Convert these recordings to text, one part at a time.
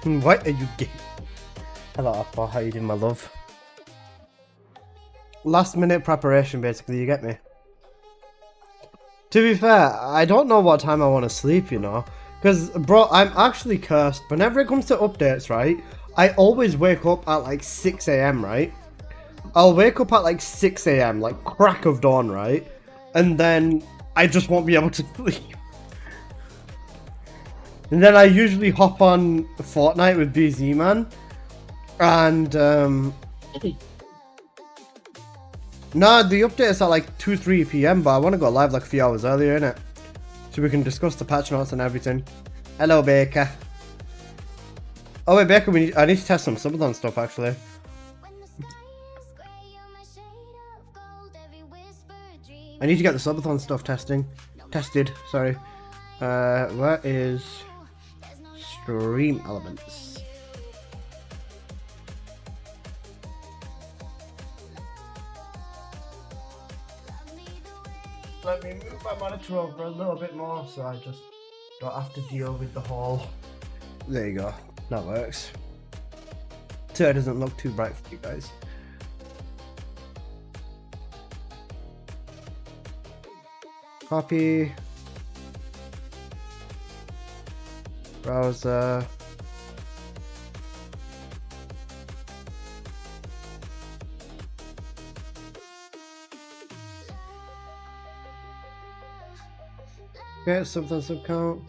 What are you doing? Hello, Apple. How you doing, my love? Last minute preparation, basically. You get me? To be fair, I don't know what time I want to sleep, you know? Because, bro, I'm actually cursed. Whenever it comes to updates, right? I always wake up at like 6 a.m., right? I'll wake up at like 6 a.m., like crack of dawn, right? And then I just won't be able to sleep. And then I usually hop on Fortnite with BZ, man. And, nah, the update is at like 2, 3 p.m, but I want to go live like a few hours earlier, innit? So we can discuss the patch notes and everything. Hello, Baker. Oh, wait, Baker, I need to test some Subathon stuff, actually. I need to get the Subathon stuff tested, sorry. Where is stream elements? Let me move my monitor over a little bit more so I just don't have to deal with the whole... There you go, that works. So it doesn't look too bright for you guys. Copy. Browser. Okay, something subcount.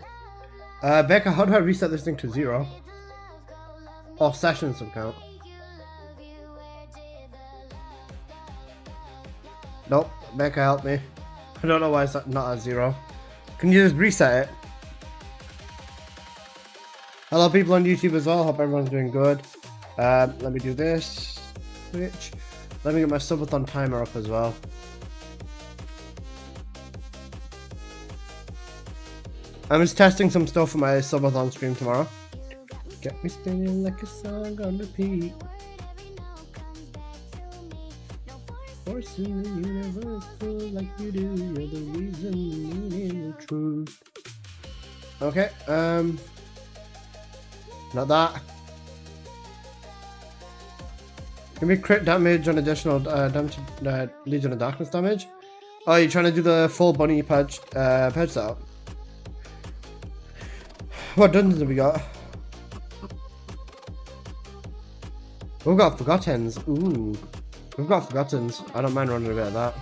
Becca, how do I reset this thing to 0? Oh, session subcount. Nope, Becca, help me. I don't know why it's not at 0. Can you just reset it? Hello, people on YouTube as well. Hope everyone's doing good. Let me do this. Switch. Let me get my subathon timer up as well. I'm just testing some stuff for my subathon stream tomorrow. Get me spinning like a song on repeat. Forcing the universe feel like you do. You're the reason, the meaning, the truth. Okay, not that. Give me crit damage on additional damage, Legion of Darkness damage. Oh, you're trying to do the full bunny patch setup. What dungeons have we got? We've got Forgottens. Ooh. We've got Forgottens. I don't mind running a bit of that.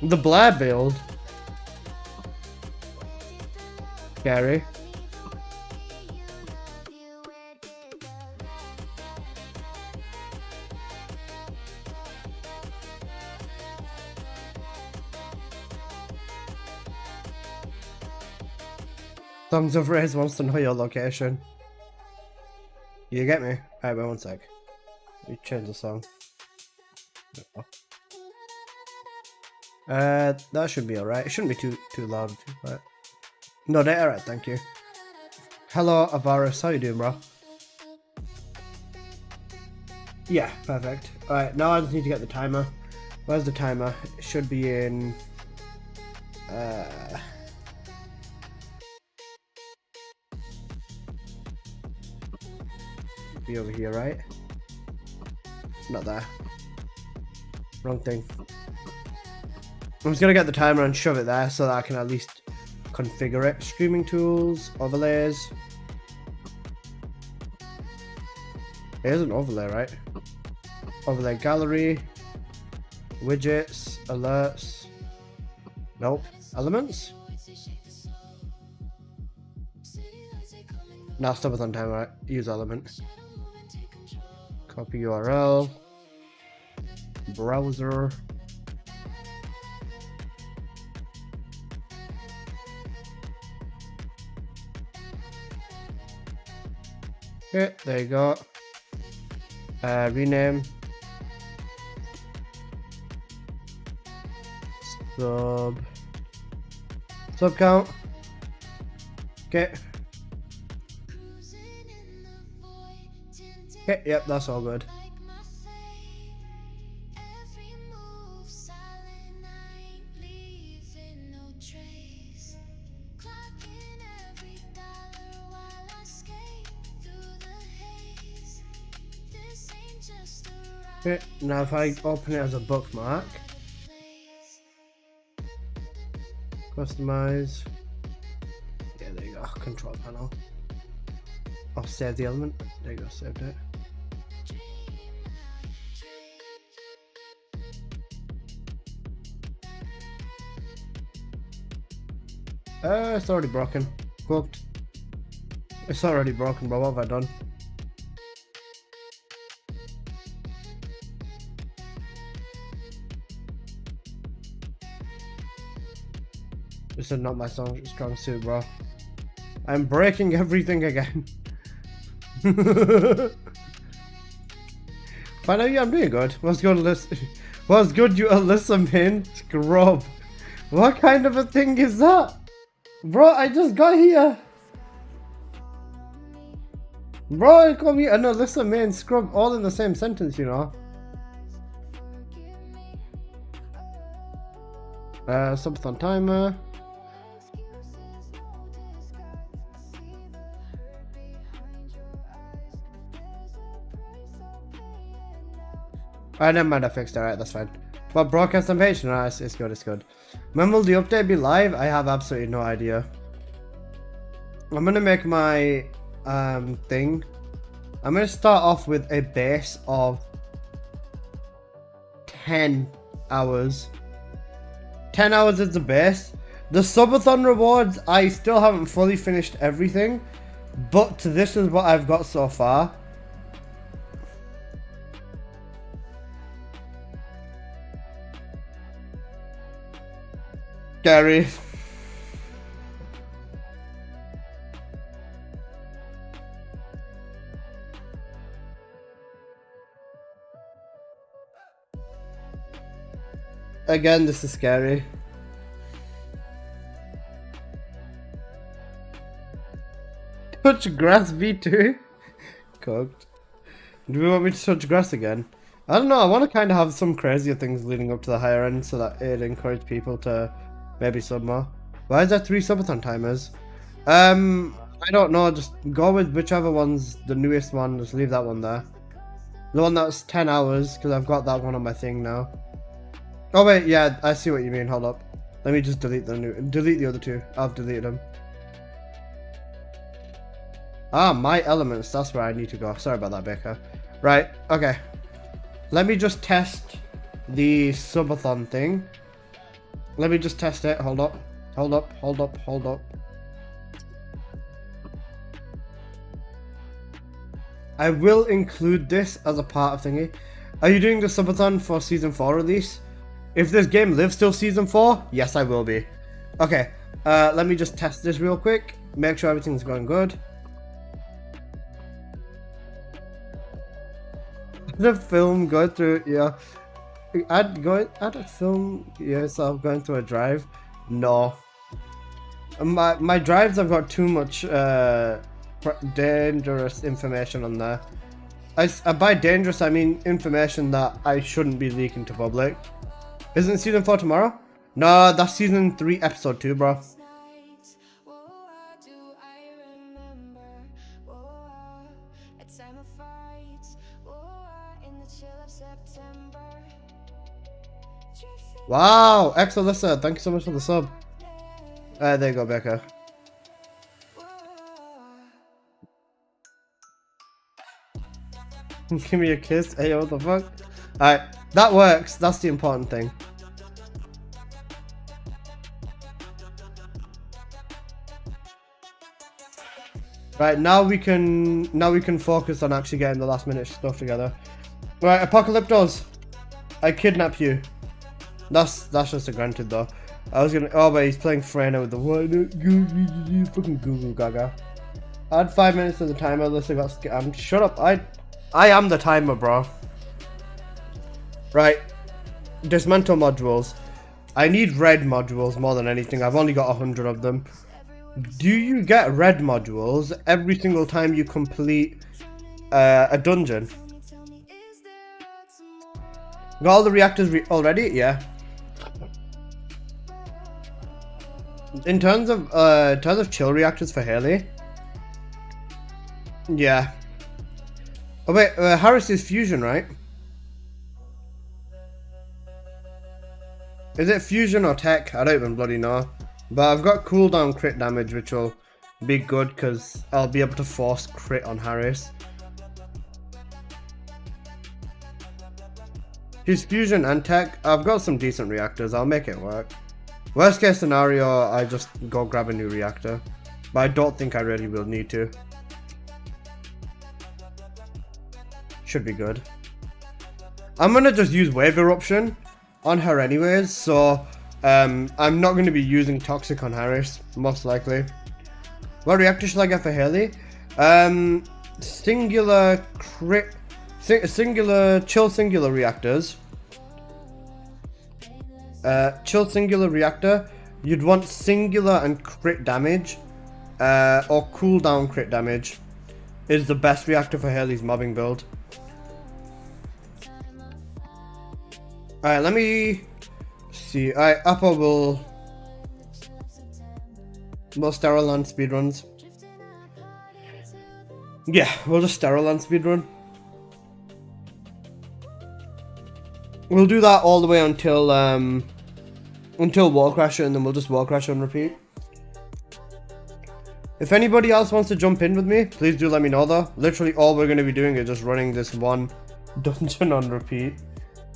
The Blair build. Scary. Songs of Rage wants to know your location. You get me? Alright, wait 1 sec. Let me change the song. That should be alright. It shouldn't be too loud or too quiet. No, they're alright, thank you. Hello, Avaris. How you doing, bro? Yeah, perfect. Alright, now I just need to get the timer. Where's the timer? It should be in... be over here, right? Not there. Wrong thing. I'm just gonna get the timer and shove it there so that I can at least configure it. Streaming tools, overlays. Here's an overlay, right? Overlay gallery, widgets, alerts. Nope. Elements? Now stop it on time, right? Use element. Copy URL. Browser. Okay, there you go. Rename. Sub count. Okay. Okay, yep, that's all good. Okay, now if I open it as a bookmark, customize, yeah, there you go, control panel. I'll save the element, there you go, saved it. It's already broken. Cooked. It's already broken, bro. What have I done? This is not my strong suit, bro. I'm breaking everything again. Find out, yeah, I'm doing good. What's good, Alyssa? What's good, you Alyssa, man? Scrub. What kind of a thing is that? Bro, I just got here. Bro, it called me an Alyssa, man, scrub, all in the same sentence, you know. Subathon timer. Alright, never mind, I fixed it, alright, that's fine. But broadcast on page? No, it's good, it's good. When will the update be live? I have absolutely no idea. I'm gonna make my thing. I'm gonna start off with a base of 10 hours. 10 hours is the base. The subathon rewards, I still haven't fully finished everything, but this is what I've got so far. Scary. Again, this is scary. Touch grass V2? Cooked. Do we want me to touch grass again? I don't know, I want to kind of have some crazier things leading up to the higher end so that it encourages people to maybe sub more. Why is there 3 subathon timers? I don't know, just go with whichever one's the newest one, just leave that one there. The one that's 10 hours, because I've got that one on my thing now. Oh wait, yeah, I see what you mean, hold up. Let me just delete the other 2. I've deleted them. Ah, my elements, that's where I need to go. Sorry about that, Baker. Right, okay. Let me just test the subathon thing. Let me just test it. Hold up. Hold up. Hold up. Hold up. I will include this as a part of thingy. Are you doing the subathon for season 4 release? If this game lives till season 4, yes, I will be. Okay. Let me just test this real quick. Make sure everything's going good. The film go through, yeah. Add a film, yeah, so I'm going through a drive. No. My drives have got too much dangerous information on there. By dangerous, I mean information that I shouldn't be leaking to public. Isn't season 4 tomorrow? No, that's season 3, episode 2, bro. Wow, Alyssa, thank you so much for the sub. There you go, Becca. Give me a kiss. Hey, what the fuck? Alright, that works. That's the important thing. Right, now we can focus on actually getting the last minute stuff together. Right, Apocalyptos, I kidnap you. That's just a granted though. I was gonna. Oh, but he's playing Frena with the what? Fucking Google Gaga. Add 5 minutes to the timer. Unless I got scammed. Shut up. I am the timer, bro. Right. Dismantle modules. I need red modules more than anything. I've only got 100 of them. Do you get red modules every single time you complete a dungeon? Got all the reactors already? Yeah. In terms of chill reactors for Haley. Yeah. Oh wait, Harris is fusion, right? Is it fusion or tech? I don't even bloody know. But I've got cooldown crit damage, which will be good because I'll be able to force crit on Harris. He's fusion and tech. I've got some decent reactors. I'll make it work. Worst case scenario, I just go grab a new reactor. But I don't think I really will need to. Should be good. I'm gonna just use wave eruption on her anyways, so I'm not gonna be using toxic on Harris, most likely. What reactor should I get for Haley? Singular crit, singular chill singular reactors. Chill singular reactor. You'd want singular and crit damage, or cooldown crit damage, is the best reactor for Haley's mobbing build. Alright, let me see. Alright, Apple will sterile on speedruns. Yeah, we'll just sterile on speedrun. We'll do that all the way until Wall Crasher, and then we'll just Wall Crasher and repeat. If anybody else wants to jump in with me, please do let me know though. Literally all we're going to be doing is just running this one dungeon on repeat.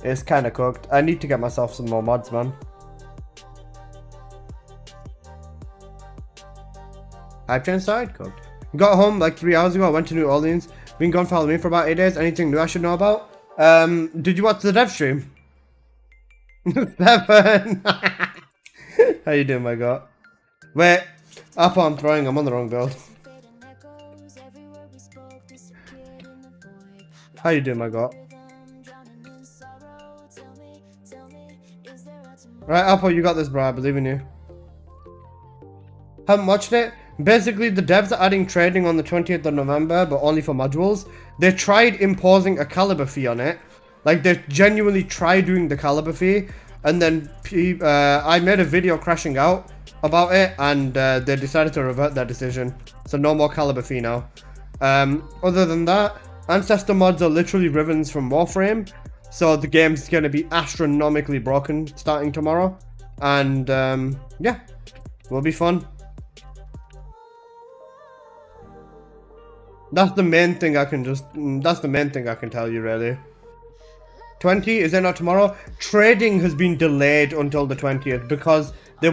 It's kind of cooked. I need to get myself some more mods, man. Hype train started? Cooked. Got home like 3 hours ago. I went to New Orleans. Been gone for Halloween for about 8 days. Anything new I should know about? Did you watch the dev stream? 7. How you doing, my god? Wait. Up, I'm throwing. I'm on the wrong build. How you doing, my god? Right, Apple, you got this, bro. I believe in you. Haven't watched it. Basically, the devs are adding trading on the 20th of November, but only for modules. They tried imposing a caliber fee on it. Like, they genuinely tried doing the caliber fee. And then I made a video crashing out about it, and they decided to revert their decision. So no more caliber fee now. Other than that, Ancestor mods are literally ribbons from Warframe. So the game's going to be astronomically broken starting tomorrow. And yeah, will be fun. That's the main thing I can tell you, really. 20, is it not tomorrow? Trading has been delayed until the 20th because they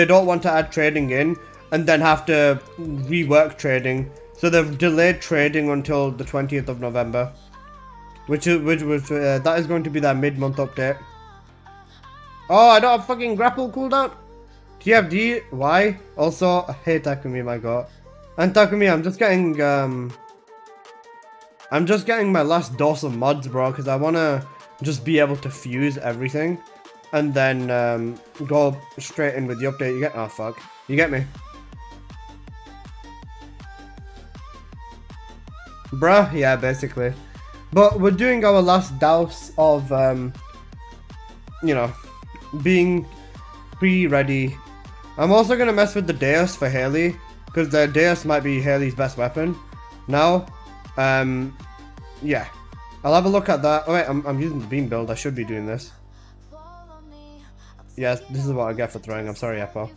don't want to add trading in and then have to rework trading. So they've delayed trading until the 20th of November. That is going to be their mid-month update. Oh, I don't have fucking grapple cooldown. TFD, why? Also, I hate Takumi, my god. And Takumi, I'm just getting my last dose of mods, bro, because I want to just be able to fuse everything. And then go straight in with the update. You get, oh fuck. You get me? Bruh, yeah, basically. But we're doing our last douse of, you know, being pre-ready. I'm also going to mess with the Deus for Haley, because the Deus might be Haley's best weapon now. Yeah. I'll have a look at that. Oh wait, I'm using the beam build. I should be doing this. Yes, this is what I get for throwing. I'm sorry, Apple.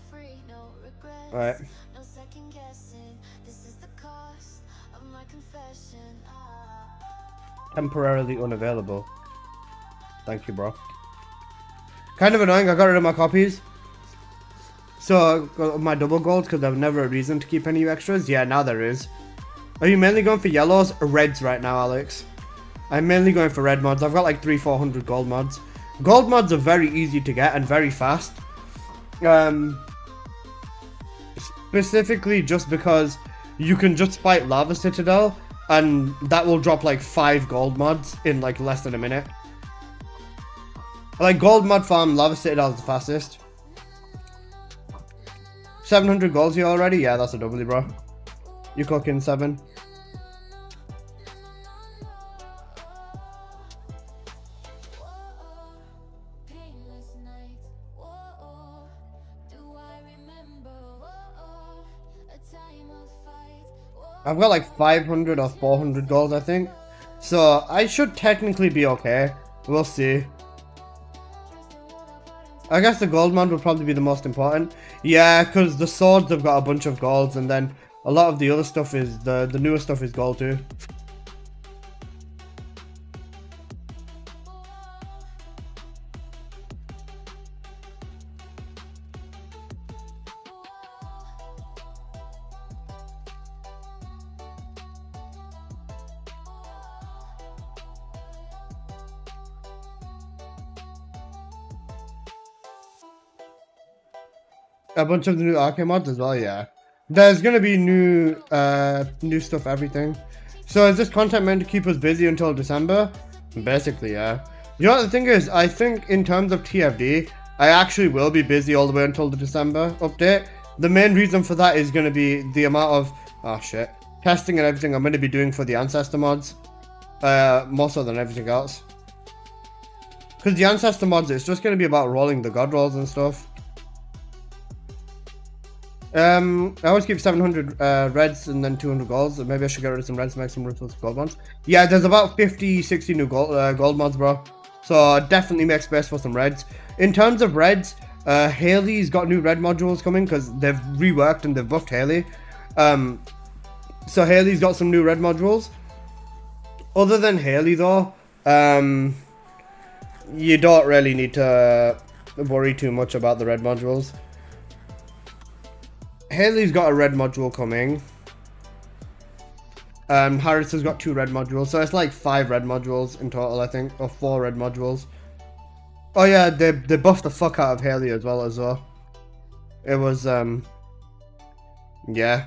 Alright. Temporarily unavailable. Thank you, bro. Kind of annoying, I got rid of my copies. So, my double gold, because there was never a reason to keep any extras. Yeah, now there is. Are you mainly going for yellows or reds right now, Alex? I'm mainly going for red mods. I've got like 300-400 gold mods. Gold mods are very easy to get and very fast. Specifically just because you can just fight Lava Citadel and that will drop like 5 gold mods in like less than a minute. Like gold mod farm, Lava Citadel is the fastest. 700 golds here already? Yeah, that's a doubly, bro. You cooking 7. I've got like 500 or 400 gold, I think. So I should technically be okay. We'll see. I guess the gold mod would probably be the most important. Yeah, because the swords have got a bunch of golds, and then a lot of the other stuff is, the newer stuff is gold too. A bunch of the new arcade mods as well, yeah. There's gonna be new stuff, everything. So is this content meant to keep us busy until December? Basically, yeah. You know what the thing is? I think in terms of TFD, I actually will be busy all the way until the December update. The main reason for that is gonna be the amount of testing and everything I'm gonna be doing for the Ancestor mods. More so than everything else. Because the Ancestor mods, it's just gonna be about rolling the god rolls and stuff. I always keep 700 reds and then 200 golds. Maybe I should get rid of some reds and make some ruthless gold ones. Yeah, there's about 50-60 new gold mods, bro. So definitely make space for some reds. In terms of reds, Haley's got new red modules coming because they've reworked and they've buffed Haley. So Haley's got some new red modules. Other than Haley though, you don't really need to worry too much about the red modules. Haley's got a red module coming. Harris has got 2 red modules, so it's like 5 red modules in total, I think, or 4 red modules. Oh yeah, they buffed the fuck out of Haley as well. It was yeah.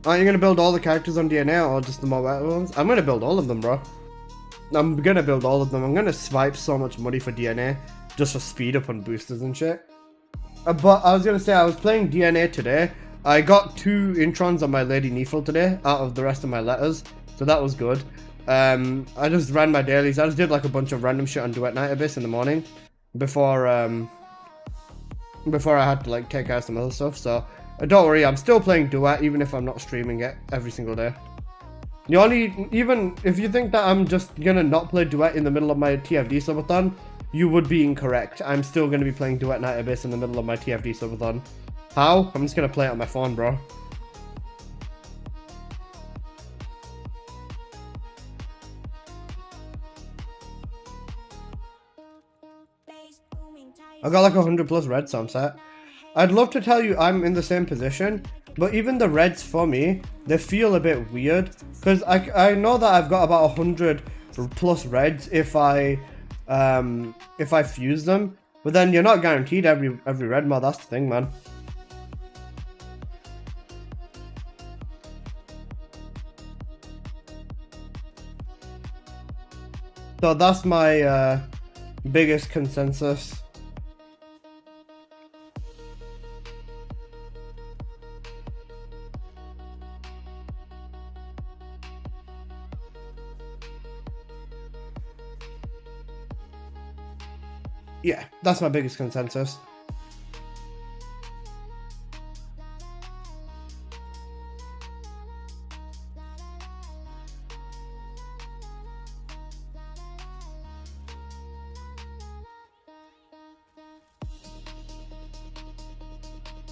Are you gonna build all the characters on DNA or just the more better ones? I'm gonna build all of them, bro. I'm gonna build all of them. I'm gonna swipe so much money for DNA. Just for speed up on boosters and shit. But I was gonna say, I was playing DNA today. I got 2 introns on my Lady Neefle today out of the rest of my letters, so that was good. I just ran my dailies. I just did like a bunch of random shit on Duet Night Abyss in the morning before I had to like take out some other stuff. So don't worry, I'm still playing Duet even if I'm not streaming it every single day. Even if you think that I'm just gonna not play Duet in the middle of my TFD subathon, you would be incorrect. I'm still going to be playing Duet Night Abyss in the middle of my TFD subathon. How? I'm just going to play it on my phone, bro. I got like 100 plus reds, so I'm set. I'd love to tell you I'm in the same position, but even the reds for me, they feel a bit weird. Because I know that I've got about 100 plus reds if I fuse them, but then you're not guaranteed every red mod. That's the thing, man. So that's my biggest consensus. Yeah, that's my biggest consensus.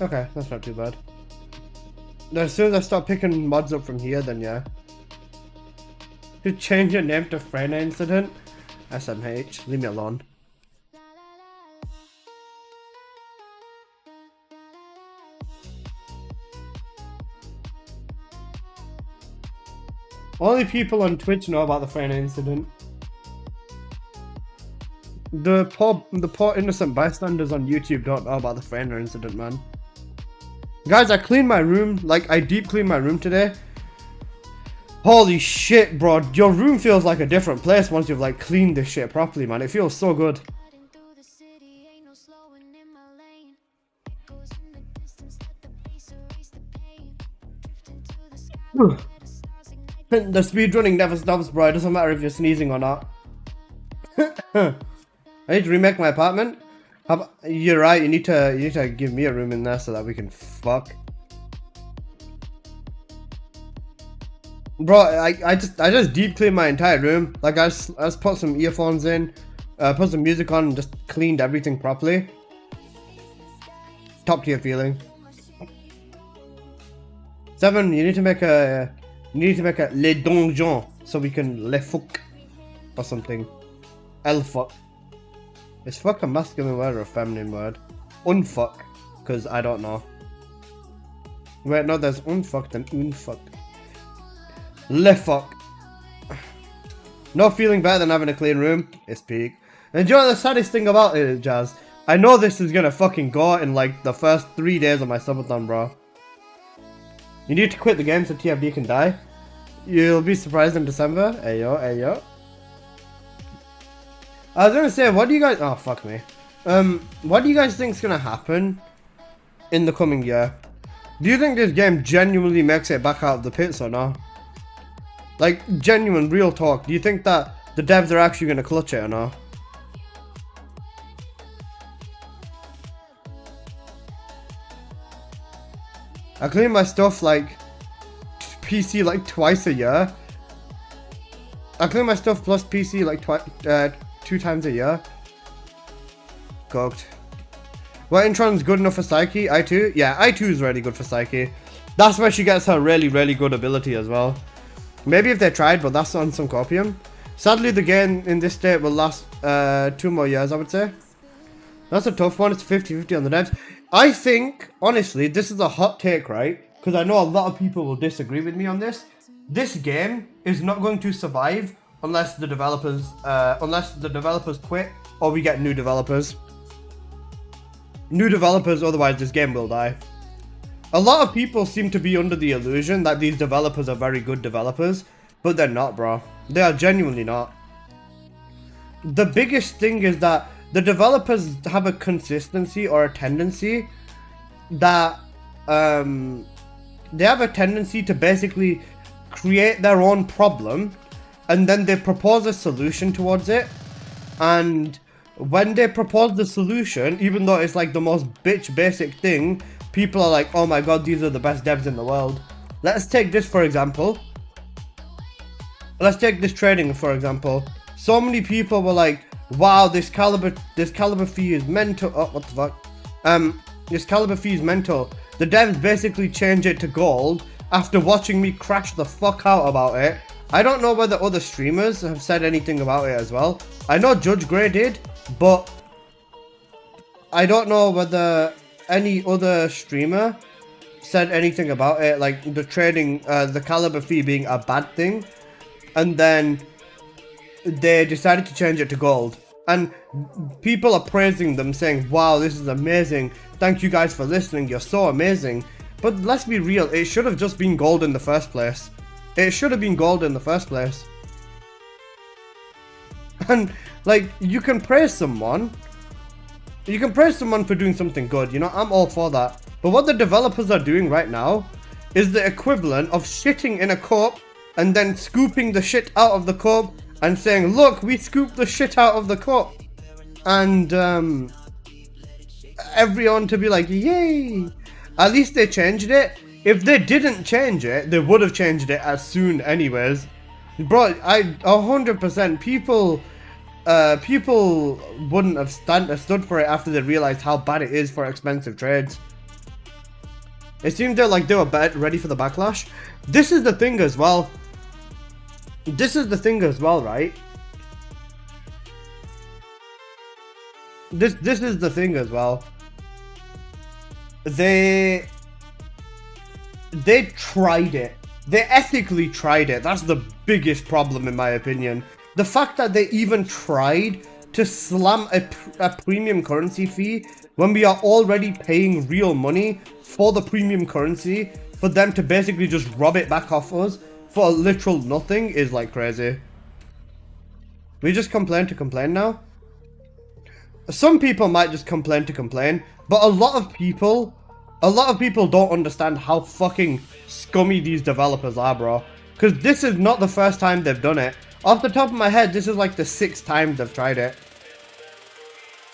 Okay, that's not too bad. As soon as I start picking mods up from here, then yeah. To change your name to Frena Incident? SMH, leave me alone. Only people on Twitch know about the Frena Incident. The poor innocent bystanders on YouTube don't know about the Frena Incident, man. Guys, I cleaned my room, like I deep cleaned my room today. Holy shit, bro, your room feels like a different place once you've like cleaned this shit properly, man. It feels so good. The speedrunning never stops, bro. It doesn't matter if you're sneezing or not. I need to remake my apartment. You're right. You need to give me a room in there so that we can fuck. Bro, I just deep cleaned my entire room. Like I just put some earphones in, put some music on, and just cleaned everything properly. Top tier feeling. 7, you need to make a le donjon so we can le fuck or something. El fuck. Is fuck a masculine word or a feminine word? Unfuck, because I don't know. Wait, no, there's unfucked and unfuck. Le fuck. No feeling better than having a clean room. It's peak. And do you know what the saddest thing about it is, Jazz? I know this is gonna fucking go in like the first 3 days of my subathon, bro. You need to quit the game so TFD can die. You'll be surprised in December. Ayo, ayo. I was gonna say, what do you guys... Oh, fuck me. What do you guys think is gonna happen in the coming year? Do you think this game genuinely makes it back out of the pits or not? Like, genuine, real talk. Do you think that the devs are actually gonna clutch it or not? I clean my stuff like PC like twice a year. I clean my stuff plus PC like 2 times a year. Cooked. Well, Intron's good enough for Psyche. I2? Yeah, I2 is really good for Psyche. That's where she gets her really, really good ability as well. Maybe if they tried, but that's on some copium. Sadly, the game in this state will last 2 more years, I would say. That's a tough one. It's 50-50 on the devs. I think, honestly, this is a hot take, right? Because I know a lot of people will disagree with me on this. This game is not going to survive unless the developers quit or we get new developers. New developers, otherwise this game will die. A lot of people seem to be under the illusion that these developers are very good developers, but they're not, bro. They are genuinely not. The biggest thing is that the developers have a consistency or a tendency that they have a tendency to basically create their own problem and then they propose a solution towards it. And when they propose the solution, even though it's like the most bitch basic thing, people are like, oh my god, these are the best devs in the world. Let's take this for example. Let's take this trading for example. So many people were like, wow, this caliber fee is mental. Oh, what the fuck? This caliber fee is mental. The devs basically changed it to gold after watching me crash the fuck out about it. I don't know whether other streamers have said anything about it as well. I know Judge Grey did, but I don't know whether any other streamer said anything about it, like the trading, the caliber fee being a bad thing, and then they decided to change it to gold. And people are praising them, saying, wow, this is amazing. Thank you guys for listening. You're so amazing. But let's be real. It should have just been gold in the first place. It should have been gold in the first place. And, like, you can praise someone. You can praise someone for doing something good. You know, I'm all for that. But what the developers are doing right now is the equivalent of shitting in a cup and then scooping the shit out of the cup and saying, look, we scooped the shit out of the cup. And everyone to be like, yay. At least they changed it. If they didn't change it, they would have changed it as soon anyways. Bro, 100% people wouldn't have stood for it after they realized how bad it is for expensive trades. It seemed like they were ready for the backlash. This is the thing as well. This is the thing as well, right? This is the thing as well. They tried it. They ethically tried it. That's the biggest problem in my opinion. The fact that they even tried to slam a premium currency fee when we are already paying real money for the premium currency, for them to basically just rob it back off us for literal nothing is like crazy. We just complain to complain now. Some people might just complain to complain, but a lot of people don't understand how fucking scummy these developers are, bro. Because this is not the first time they've done it. Off the top of my head, this is like the 6th time they've tried it.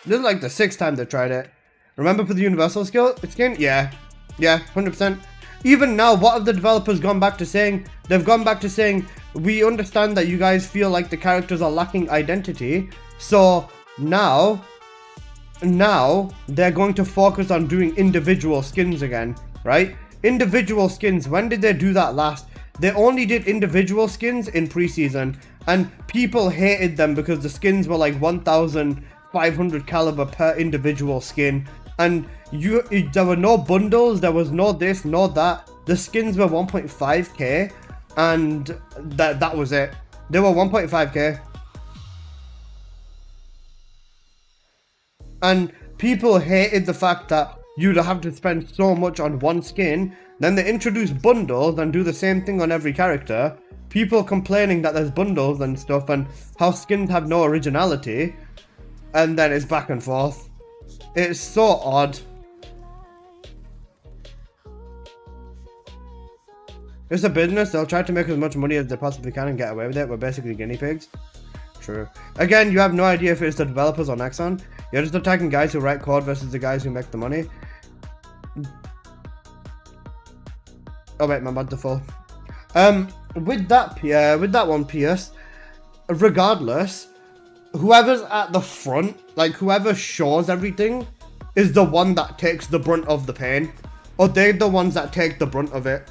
This is like the 6th time they've tried it. Remember for the universal skill skin? Yeah. Yeah, 100%. even now, what have the developers gone back to saying? They've gone back to saying, we understand that you guys feel like the characters are lacking identity, so now they're going to focus on doing individual skins again, right? Individual skins, when did they do that last? They only did individual skins in preseason, and people hated them because the skins were like 1,500 caliber per individual skin, and there were no bundles, there was no this, no that. The skins were 1.5k, and that was it. They were 1.5k. And people hated the fact that you'd have to spend so much on one skin. Then they introduce bundles and do the same thing on every character. People complaining that there's bundles and stuff and how skins have no originality. And then it's back and forth. It's so odd. It's a business. They'll try to make as much money as they possibly can and get away with it. We're basically guinea pigs. True. Again, you have no idea if it's the developers or Nexon. You're just attacking guys who write code versus the guys who make the money. Oh wait, my bad's full. With that one, Pierce, regardless, whoever's at the front, like whoever shows everything, is the one that takes the brunt of the pain. Or they're the ones that take the brunt of it.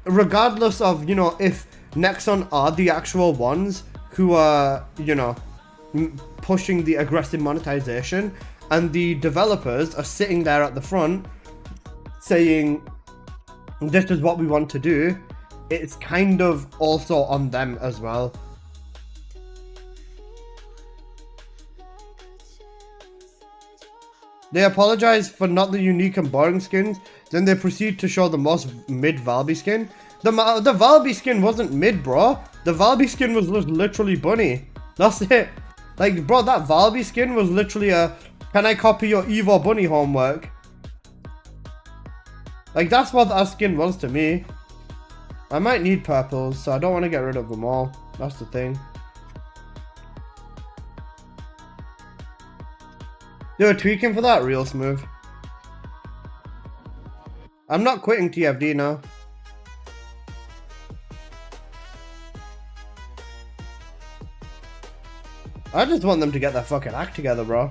Regardless of, you know, if Nexon are the actual ones who are, you know, pushing the aggressive monetization, and the developers are sitting there at the front saying, this is what we want to do, it's kind of also on them as well. They apologize for not the unique and boring skins, then they proceed to show the most mid Valby skin. The Valby skin wasn't mid, bro. The Valby skin was literally bunny. That's it. Like, bro, that Valby skin was literally a, can I copy your Evo bunny homework? Like, that's what that skin was to me. I might need purples, so I don't want to get rid of them all. That's the thing. They were tweaking for that real smooth. I'm not quitting TFD now. I just want them to get their fucking act together, bro.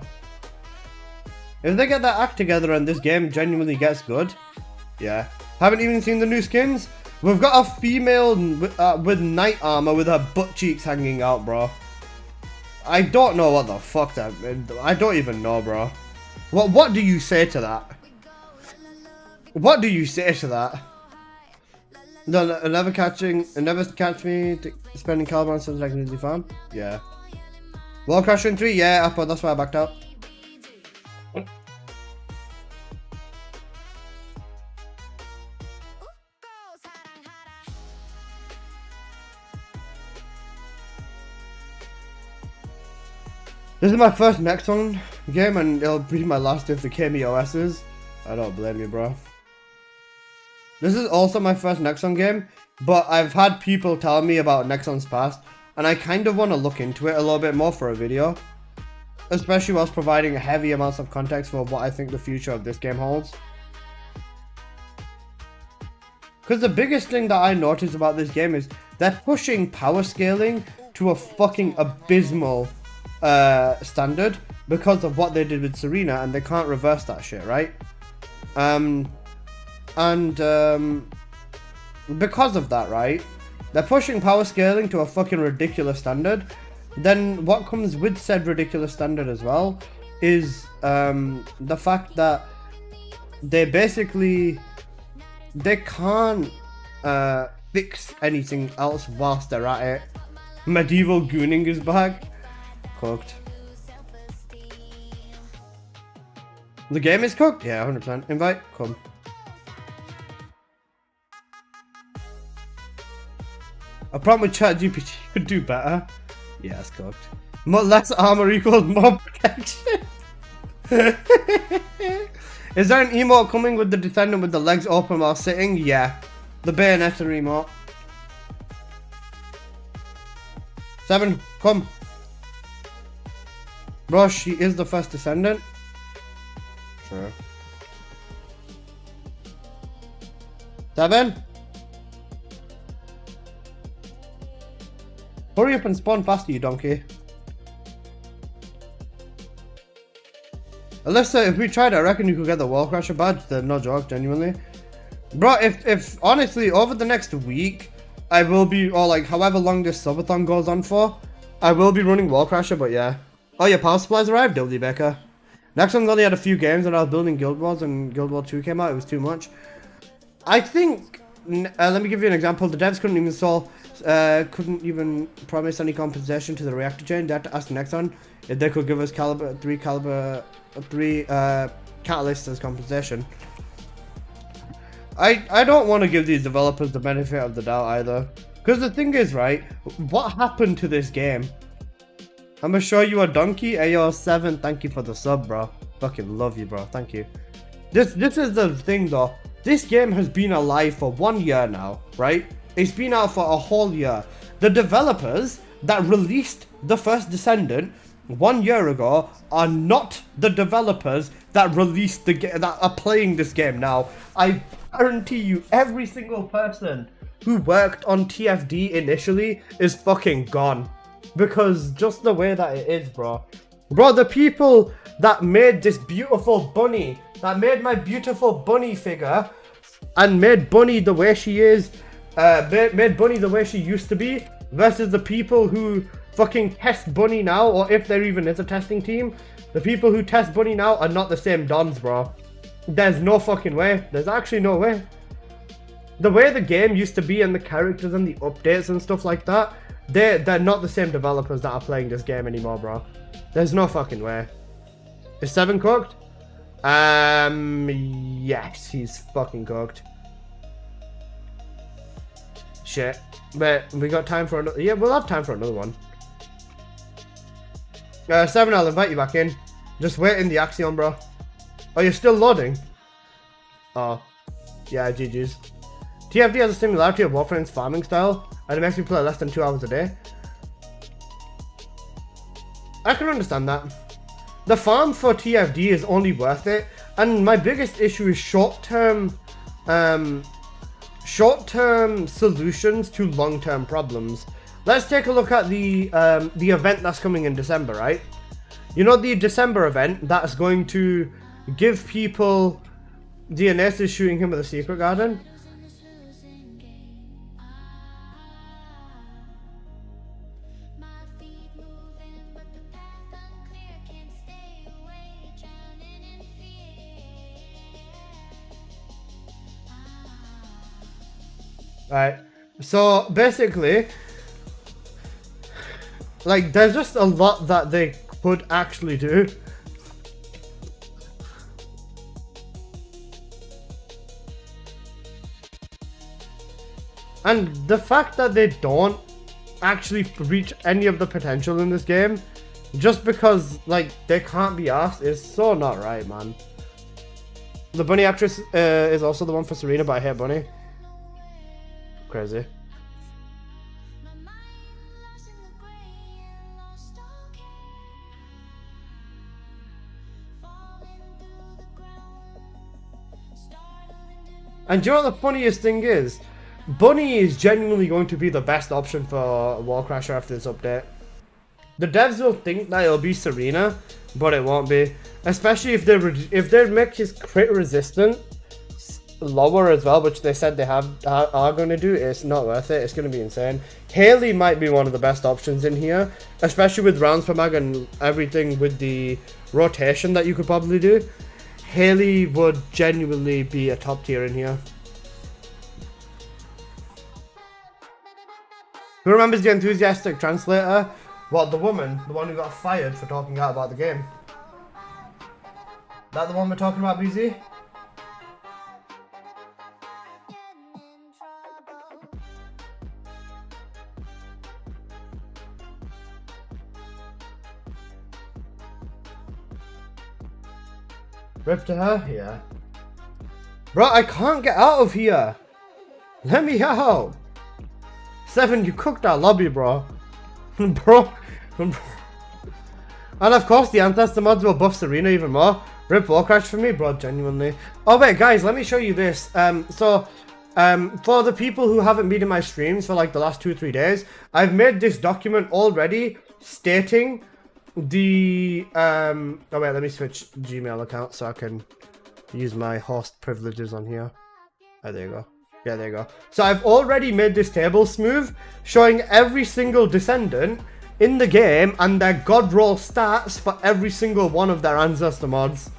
If they get their act together and this game genuinely gets good, yeah. Haven't even seen the new skins? We've got a female with knight armor with her butt cheeks hanging out, bro. I don't know what the fuck that... I don't even know, bro. What do you say to that? What do you say to that? No, never catch me spending Caliban since I can easily farm? Yeah. Wall Crasher in 3? Yeah, Apple, that's why I backed out. This is my first Nexon game and it'll be my last if the KMOSs. I don't blame you, bro. This is also my first Nexon game, but I've had people tell me about Nexon's past, and I kind of want to look into it a little bit more for a video. Especially whilst providing heavy amounts of context for what I think the future of this game holds. Because the biggest thing that I noticed about this game is they're pushing power scaling to a fucking abysmal standard because of what they did with Serena, and they can't reverse that shit, right? Because of that, right, they're pushing power scaling to a fucking ridiculous standard. Then what comes with said ridiculous standard as well is the fact that they can't fix anything else whilst they're at it. Medieval gooning is back. Cooked. The game is cooked? Yeah, 100%. Invite? Come. A problem with ChatGPT could do better. Yeah, it's cooked. Less armor equals more protection. Is there an emote coming with the Descendant with the legs open while sitting? Yeah. The Bayonetta emote. 7, come. Bro, she is the first Descendant. Sure. 7. Hurry up and spawn faster, you donkey. Alyssa, if we tried, I reckon you could get the Wall Crasher badge. No joke, genuinely. Bro, if honestly, over the next week, I will be, or like however long this subathon goes on for, I will be running Wall Crasher, but yeah. Oh, your power supplies arrived, Dildy Baker. Next one's only had a few games and I was building Guild Wars and Guild War 2 came out, it was too much. I think, let me give you an example, the devs couldn't even promise any compensation to the reactor chain. They had to ask the next one if they could give us three catalysts as compensation. I don't want to give these developers the benefit of the doubt either. Because the thing is, right, what happened to this game? I'm gonna show you a donkey. AO7, thank you for the sub, bro. Fucking love you, bro. Thank you. This is the thing, though. This game has been alive for 1 year now, right? It's been out for a whole year. The developers that released the first Descendant 1 year ago are not the developers that released the game, that are playing this game now. I guarantee you, every single person who worked on TFD initially is fucking gone. Because just the way that it is, bro. Bro, the people that made this beautiful bunny, that made my beautiful bunny figure, and made Bunny the way she is, made Bunny the way she used to be, versus the people who fucking test Bunny now, or if there even is a testing team, the people who test Bunny now are not the same dons, bro. There's no fucking way. There's actually no way. The way the game used to be and the characters and the updates and stuff like that, they're not the same developers that are playing this game anymore, bro. There's no fucking way. Is 7 cooked? Yes, he's fucking cooked. Shit. But we got time for another. Yeah, we'll have time for another one. 7, I'll invite you back in. Just wait in the Axiom, bro. Oh, you're still loading? Oh. Yeah, GG's. TFD has a similarity of Warframe's farming style, and it makes me play less than 2 hours a day. I can understand that. The farm for TFD is only worth it, and my biggest issue is short-term solutions to long-term problems. Let's take a look at the event that's coming in December, right? You know, the December event that's going to give people... DNS is shooting him with a secret garden. Right, so basically, like, there's just a lot that they could actually do. And the fact that they don't actually reach any of the potential in this game, just because, like, they can't be asked, is so not right, man. The bunny actress is also the one for Serena, but I hate Bunny. Crazy. And do you know what the funniest thing is? Bunny is genuinely going to be the best option for Wall Crasher after this update. The devs will think that it'll be Serena, but it won't be. Especially if they make his crit resistance lower as well, which they said they are going to do. It's not worth it. It's going to be insane. Haley might be one of the best options in here, especially with rounds per mag and everything with the rotation that you could probably do. Haley would genuinely be a top tier in here. Who remembers the enthusiastic translator? What, the woman? The one who got fired for talking out about the game? That the one we're talking about, BZ? Rip to her? Yeah. Bro, I can't get out of here. Let me out. 7, you cooked our lobby, bro. Bro. And of course, the Ancestor mods will buff Serena even more. Rip Wall Crash for me, bro, genuinely. Oh, wait, guys, let me show you this. For the people who haven't been in my streams for like the last 2-3 days, I've made this document already stating the oh wait, let me switch Gmail account so I can use my host privileges on here. Oh, there you go. Yeah, there you go. So I've already made this table smooth, showing every single Descendant in the game and their god roll stats for every single one of their ancestor mods.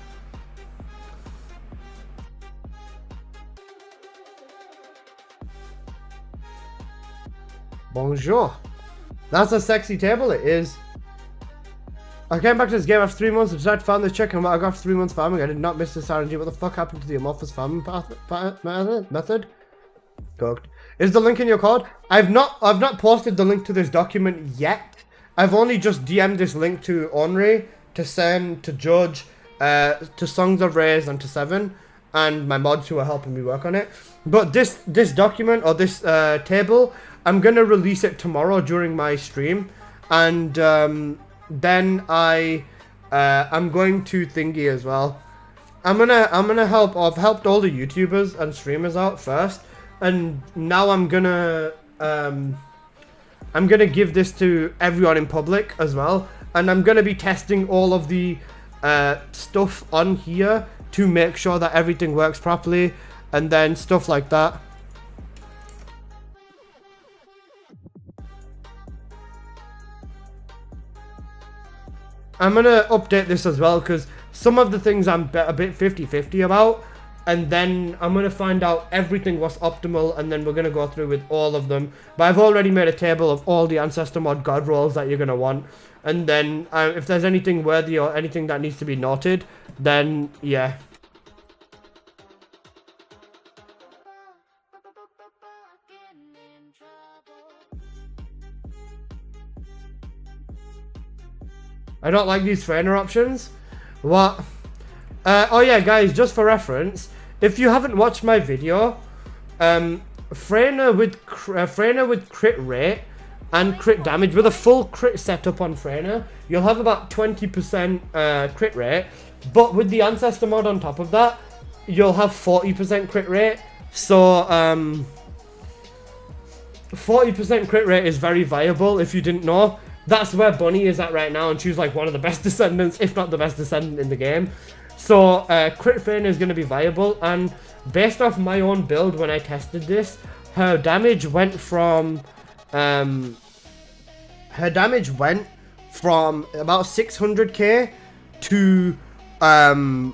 Bonjour. That's a sexy table, it is. I came back to this game after 3 months and tried to farm this chicken, but I got after 3 months farming. I did not miss this RNG. What the fuck happened to the amorphous farming method? Cooked. Is the link in your code? I've not posted the link to this document yet. I've only just DM'd this link to Henri, to Sen, to Judge, to Songs of Rays, and to Seven, and my mods who are helping me work on it. But this document, or this table, I'm gonna release it tomorrow during my stream, and then I'm going to thingy as well. I'm gonna help. I've helped all the YouTubers and streamers out first, and now I'm gonna give this to everyone in public as well, and I'm gonna be testing all of the stuff on here to make sure that everything works properly, and then stuff like that. I'm gonna update this as well, because some of the things I'm a bit 50-50 about, and then I'm gonna find out everything was optimal, and then we're gonna go through with all of them. But I've already made a table of all the ancestor mod god rolls that you're gonna want, and then if there's anything worthy or anything that needs to be noted, then yeah. I don't like these trainer options. What? Oh yeah, guys, just for reference, if you haven't watched my video, Freyna with crit rate and crit damage, with a full crit setup on Freyna, you'll have about 20% crit rate, but with the Ancestor mod on top of that, you'll have 40% crit rate. So 40% crit rate is very viable if you didn't know. That's where Bunny is at right now, and she's like one of the best Descendants, if not the best Descendant in the game. So crit Freyna is going to be viable, and based off my own build when I tested this, her damage went from about 600k to 1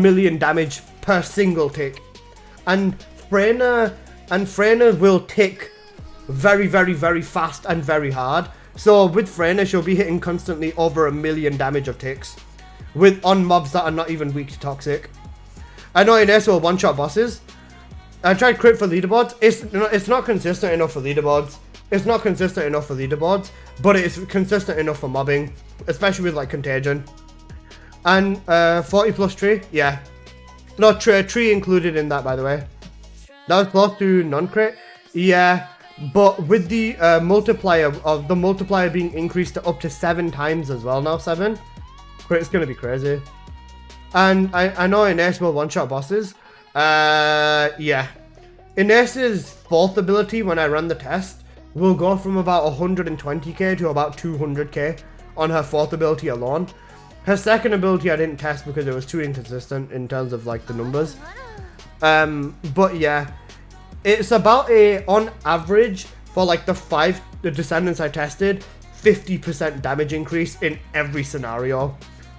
million damage per single tick. And Freyna will tick very, very, very fast and very hard. So with Freyna, she'll be hitting constantly over 1 million damage of ticks, on mobs that are not even weak to toxic. I know Ines will one-shot bosses. I tried crit for leaderboards. It's not consistent enough for leaderboards. But it's consistent enough for mobbing, especially with like Contagion. And 40 plus tree, yeah. No, tree included in that, by the way. That was close to non-crit, yeah. But with the multiplier being increased to up to 7 times as well now, 7. Crit's gonna be crazy. And I know Ines will one-shot bosses. Yeah. Ines's fourth ability, when I run the test, will go from about 120k to about 200k on her fourth ability alone. Her second ability I didn't test because it was too inconsistent in terms of like the numbers. But yeah. It's about on average, for like the Descendants I tested, 50% damage increase in every scenario.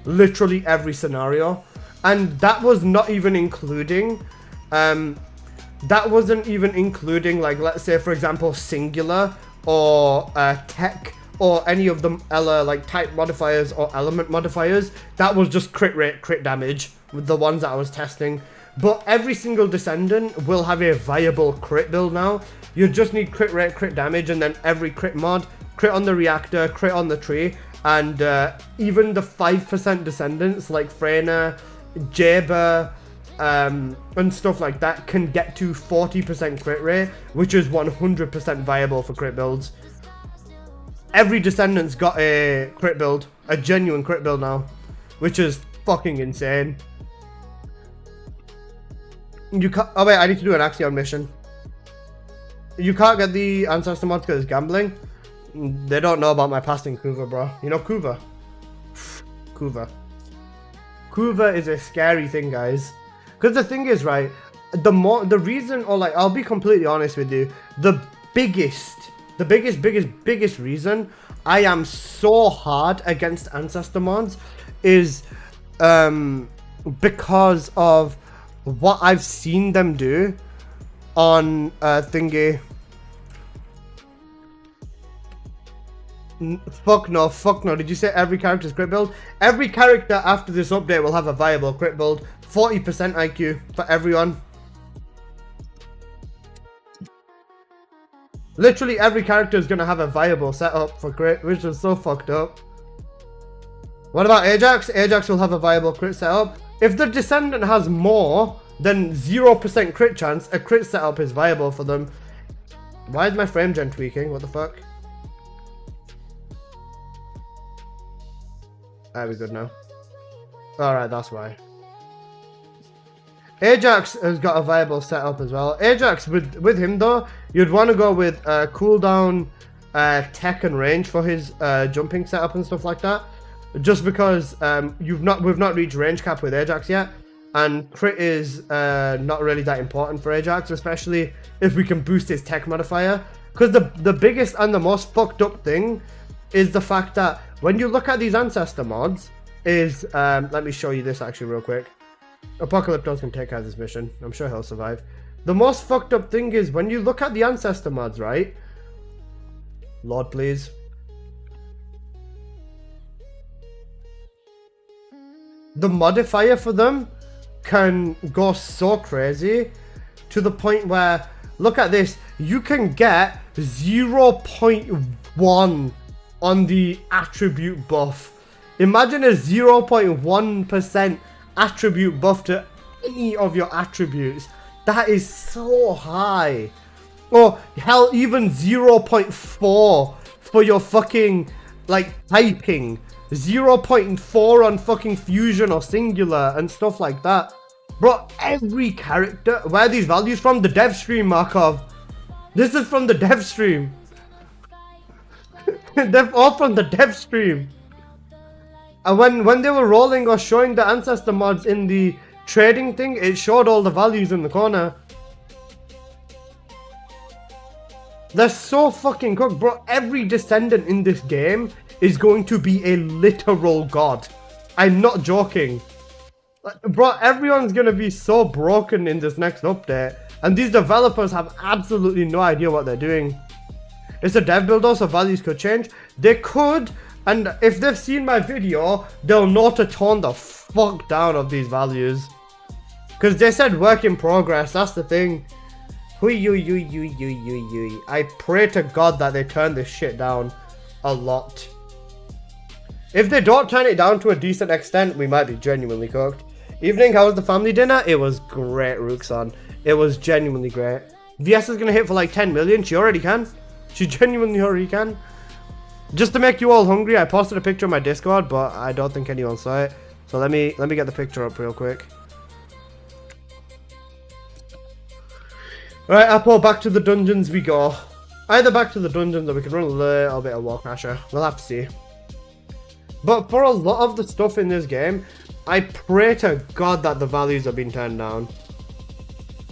Literally every scenario. And that was not even including, that wasn't even including, like, let's say, for example, Singular or Tech or any of them like type modifiers or element modifiers. That was just crit rate, crit damage with the ones that I was testing. But every single Descendant will have a viable crit build now. You just need crit rate, crit damage, and then every crit mod, crit on the reactor, crit on the tree, and even the 5% Descendants like Freyna, Jaber, and stuff like that can get to 40% crit rate, which is 100% viable for crit builds. Every Descendant's got a crit build, a genuine crit build now, which is fucking insane. You can't. Oh wait, I need to do an Axion mission. You can't get the ancestor mods because it's gambling. They don't know about my past in Kuva, bro. You know Kuva? Kuva. Kuva is a scary thing, guys. Because the thing is, right, the reason, or like, I'll be completely honest with you, the biggest reason I am so hard against ancestor mods is because of what I've seen them do on thingy. Fuck no. Did you say every character's crit build? Every character after this update will have a viable crit build. 40% IQ for everyone. Literally every character is gonna have a viable setup for crit, which is so fucked up. What about Ajax? Ajax will have a viable crit setup. If the Descendant has more than 0% crit chance, a crit setup is viable for them. Why is my frame gen tweaking? What the fuck? Alright, we're good now. Alright, that's why. Ajax has got a viable setup as well. Ajax, with him though, you'd want to go with cooldown, tech and range for his jumping setup and stuff like that. Just because we've not reached range cap with Ajax yet, and crit is not really that important for Ajax, especially if we can boost his tech modifier. Because the biggest and the most fucked up thing is the fact that when you look at these ancestor mods, is let me show you this actually real quick. Apocalyptos can take out this mission. I'm sure he'll survive. The most fucked up thing is when you look at the ancestor mods, right? Lord, please. The modifier for them can go so crazy to the point where, look at this, you can get 0.1 on the attribute buff. Imagine a 0.1% attribute buff to any of your attributes. That is so high. Or hell, even 0.4 for your fucking like typing. 0.4 on fucking fusion or singular and stuff like that. Bro, every character. Where are these values from? The dev stream, Markov. This is from the dev stream. They're all from the dev stream. And when they were rolling or showing the ancestor mods in the trading thing, it showed all the values in the corner. They're so fucking cooked, bro. Every Descendant in this game is going to be a literal god. I'm not joking. Bro, everyone's gonna be so broken in this next update. And these developers have absolutely no idea what they're doing. It's a dev build, so values could change. They could, and if they've seen my video, they'll know to tone the fuck down of these values. Because they said work in progress, that's the thing. I pray to God that they turn this shit down a lot. If they don't turn it down to a decent extent, we might be genuinely cooked. Evening, how was the family dinner? It was great, Rookson. It was genuinely great. VS is gonna hit for like 10 million. She already can. She genuinely already can. Just to make you all hungry, I posted a picture on my Discord, but I don't think anyone saw it. So let me get the picture up real quick. Right, Apple, back to the dungeons we go. Either back to the dungeons or we can run a little bit of Warcrasher. We'll have to see. But for a lot of the stuff in this game, I pray to God that the values have been turned down.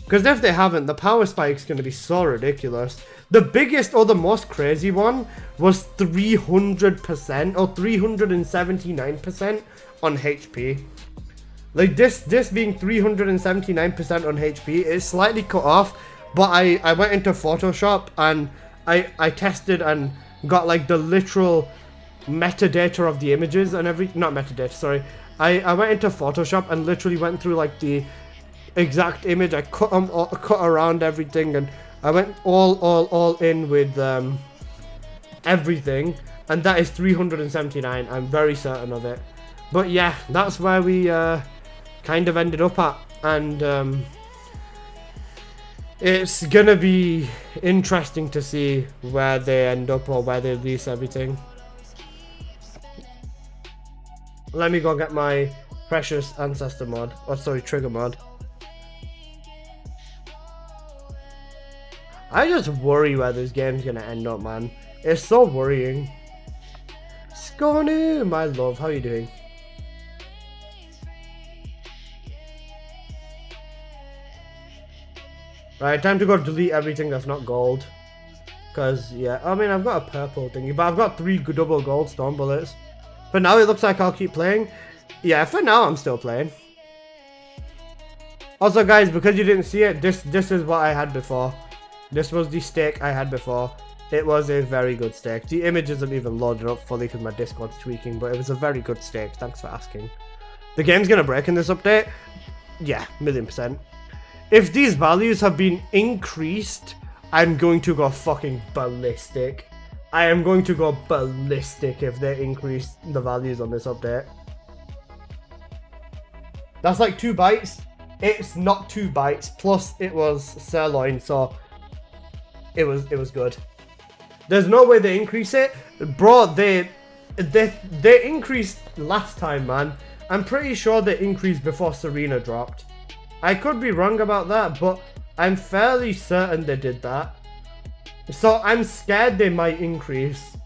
Because if they haven't, the power spike's going to be so ridiculous. The biggest or the most crazy one was 300% or 379% on HP. Like this being 379% on HP is slightly cut off, but I went into Photoshop and I tested and got like the literal metadata of the images and not metadata, sorry. I went into Photoshop and literally went through like the exact image. I cut around everything and I went all in with everything, and that is 379. I'm very certain of it. But yeah, that's where we kind of ended up at, and it's gonna be interesting to see where they end up or where they release everything. Let me go get my precious ancestor mod. Oh, sorry, trigger mod. I just worry where this game's gonna end up, man. It's so worrying. Sconu, my love, how are you doing? Right, time to go delete everything that's not gold. Cause yeah, I mean I've got a purple thingy, but I've got 3 double gold stone bullets. But now it looks like I'll keep playing. Yeah, for now I'm still playing. Also guys, because you didn't see it, this is what I had before. This was the steak I had before. It was a very good steak. The image isn't even loaded up fully because my Discord's tweaking, but it was a very good steak. Thanks for asking. The game's gonna break in this update. Yeah, 1,000,000%. If these values have been increased, I'm going to go fucking ballistic. I am going to go ballistic if they increase the values on this update. That's like 2 bites. It's not 2 bites. Plus, it was sirloin, so it was good. There's no way they increase it, bro. They increased last time, man. I'm pretty sure they increased before Serena dropped. I could be wrong about that, but I'm fairly certain they did that. So I'm scared they might increase.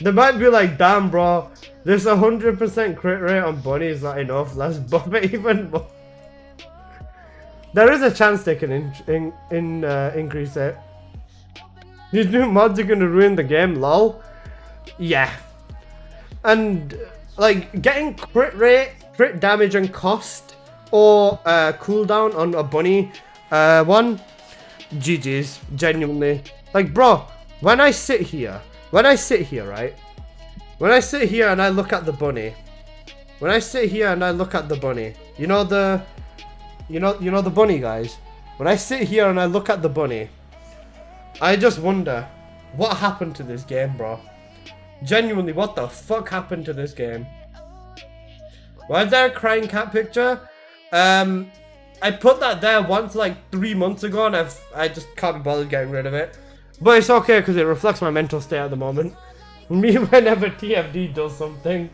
They might be like, damn, bro, this 100% crit rate on Bunny is not enough. Let's bump it even more. There is a chance they can increase it. These new mods are gonna ruin the game, lol. Yeah. And like getting crit rate, crit damage and cost, or cooldown on a bunny one, GG's, genuinely. Like bro, when I sit here, right? When I sit here and I look at the bunny, you know the bunny, guys. When I sit here and I look at the bunny, I just wonder, what happened to this game, bro? Genuinely, what the fuck happened to this game? Why is there a crying cat picture? I put that there once like 3 months ago and I just can't be bothered getting rid of it. But it's okay because it reflects my mental state at the moment. Me whenever TFD does something.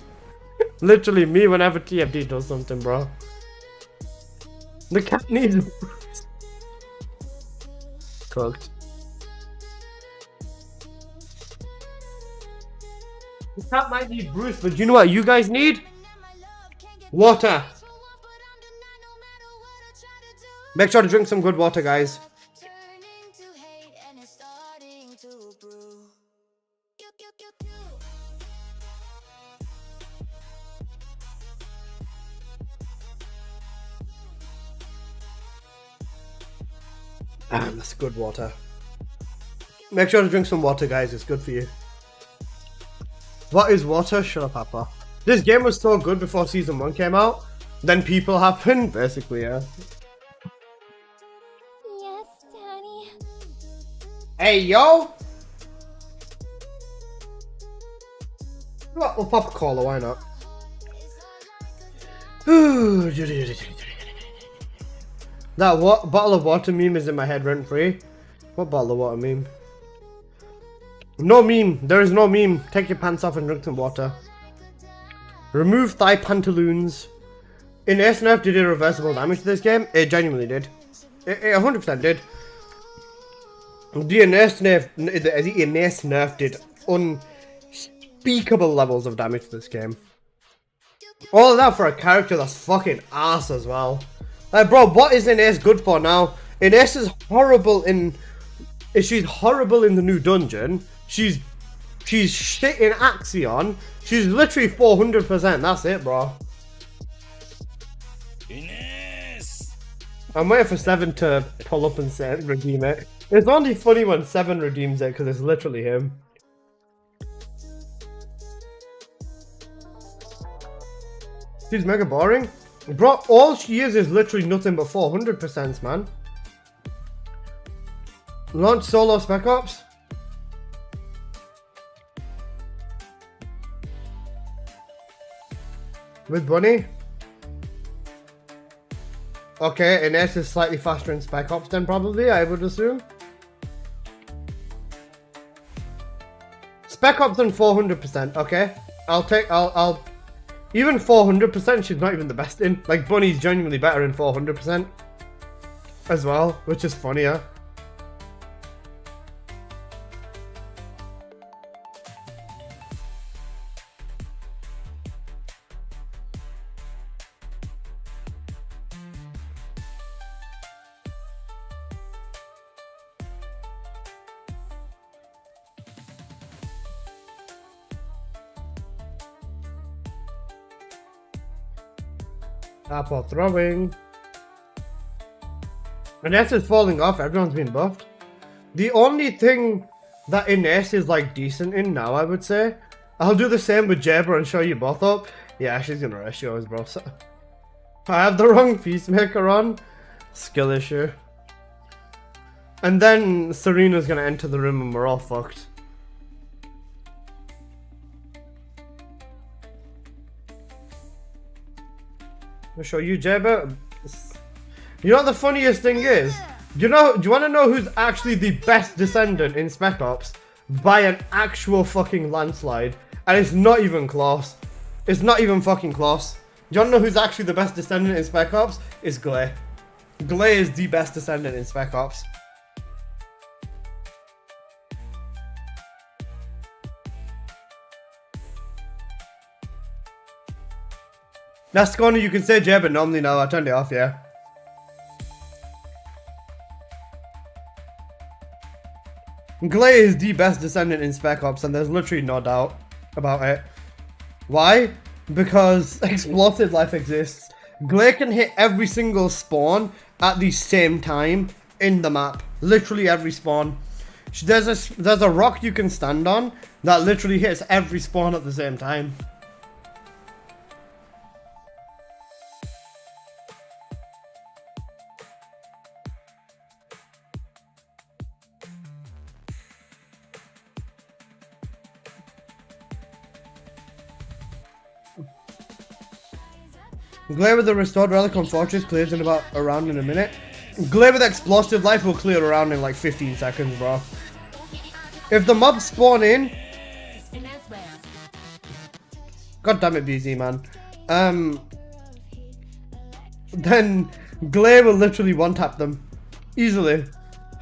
Literally me whenever TFD does something, bro. The cat needs... Cooked. The cat might need Bruce, but you know what you guys need? Water. Make sure to drink some good water, guys. That's good water. Make sure to drink some water, guys. It's good for you. What is water? Shut up, Papa. This game was so good before Season 1 came out. Then people happened. Basically, yeah. Yes, Daddy. Hey, yo! We'll pop a cola, why not? That what bottle of water meme is in my head rent free. What bottle of water meme? No meme. There is no meme. Take your pants off and drink some water. Remove thigh pantaloons. In SNF, did it reversible damage to this game? It genuinely did. It 100% did. The SNF did unspeakable levels of damage to this game. All of that for a character that's fucking ass as well. Like, bro, what is Ines good for now? Ines is horrible in... She's horrible in the new dungeon. She's shit in Axion. She's literally 400%. That's it, bro. Ines! I'm waiting for 7 to pull up and say, redeem it. It's only funny when 7 redeems it because it's literally him. She's mega boring. Bro, all she is literally nothing but 400%, man. Launch solo Spec Ops. With Bunny. Okay, Ines is slightly faster in Spec Ops then probably, I would assume. Spec Ops and 400%, okay. I'll even 400% she's not even the best in. Like Bunny's genuinely better in 400% as well, which is funnier. Apple throwing. And S is falling off, everyone's been buffed. The only thing that Ines is like decent in now, I would say. I'll do the same with Jabber and show you both up. Yeah, she's gonna rush yours, bro. So, I have the wrong Peacemaker on. Skill issue. And then Serena's gonna enter the room and we're all fucked. I'll show you Jabber. You know what the funniest thing is? Do you want to know who's actually the best Descendant in Spec Ops? By an actual fucking landslide. And it's not even close. It's not even fucking close. Do you want to know who's actually the best Descendant in Spec Ops? It's Glay. Glay is the best Descendant in Spec Ops. That's Scone, you can say J, but normally no, I turned it off, yeah. Glay is the best Descendant in Spec Ops, and there's literally no doubt about it. Why? Because Explosive Life exists. Glay can hit every single spawn at the same time in the map. Literally every spawn. There's a rock you can stand on that literally hits every spawn at the same time. Glare with the restored relic on Fortress clears in about a round in a minute. Glare with Explosive Life will clear around in like 15 seconds, bro. If the mobs spawn in... God damn it, BZ, man. Then Glare will literally one-tap them. Easily.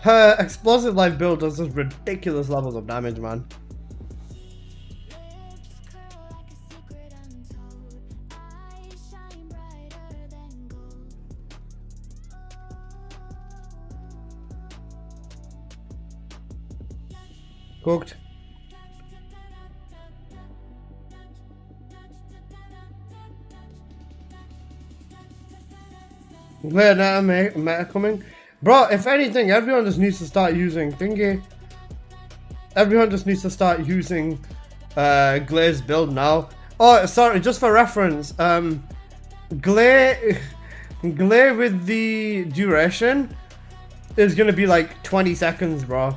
Her Explosive Life build does just ridiculous levels of damage, man. Cooked. Where now meta coming? Bro, if anything, everyone just needs to start using thingy. Everyone just needs to start using Glaze build now. Oh, sorry, just for reference, Glare with the duration is gonna be like 20 seconds, bro.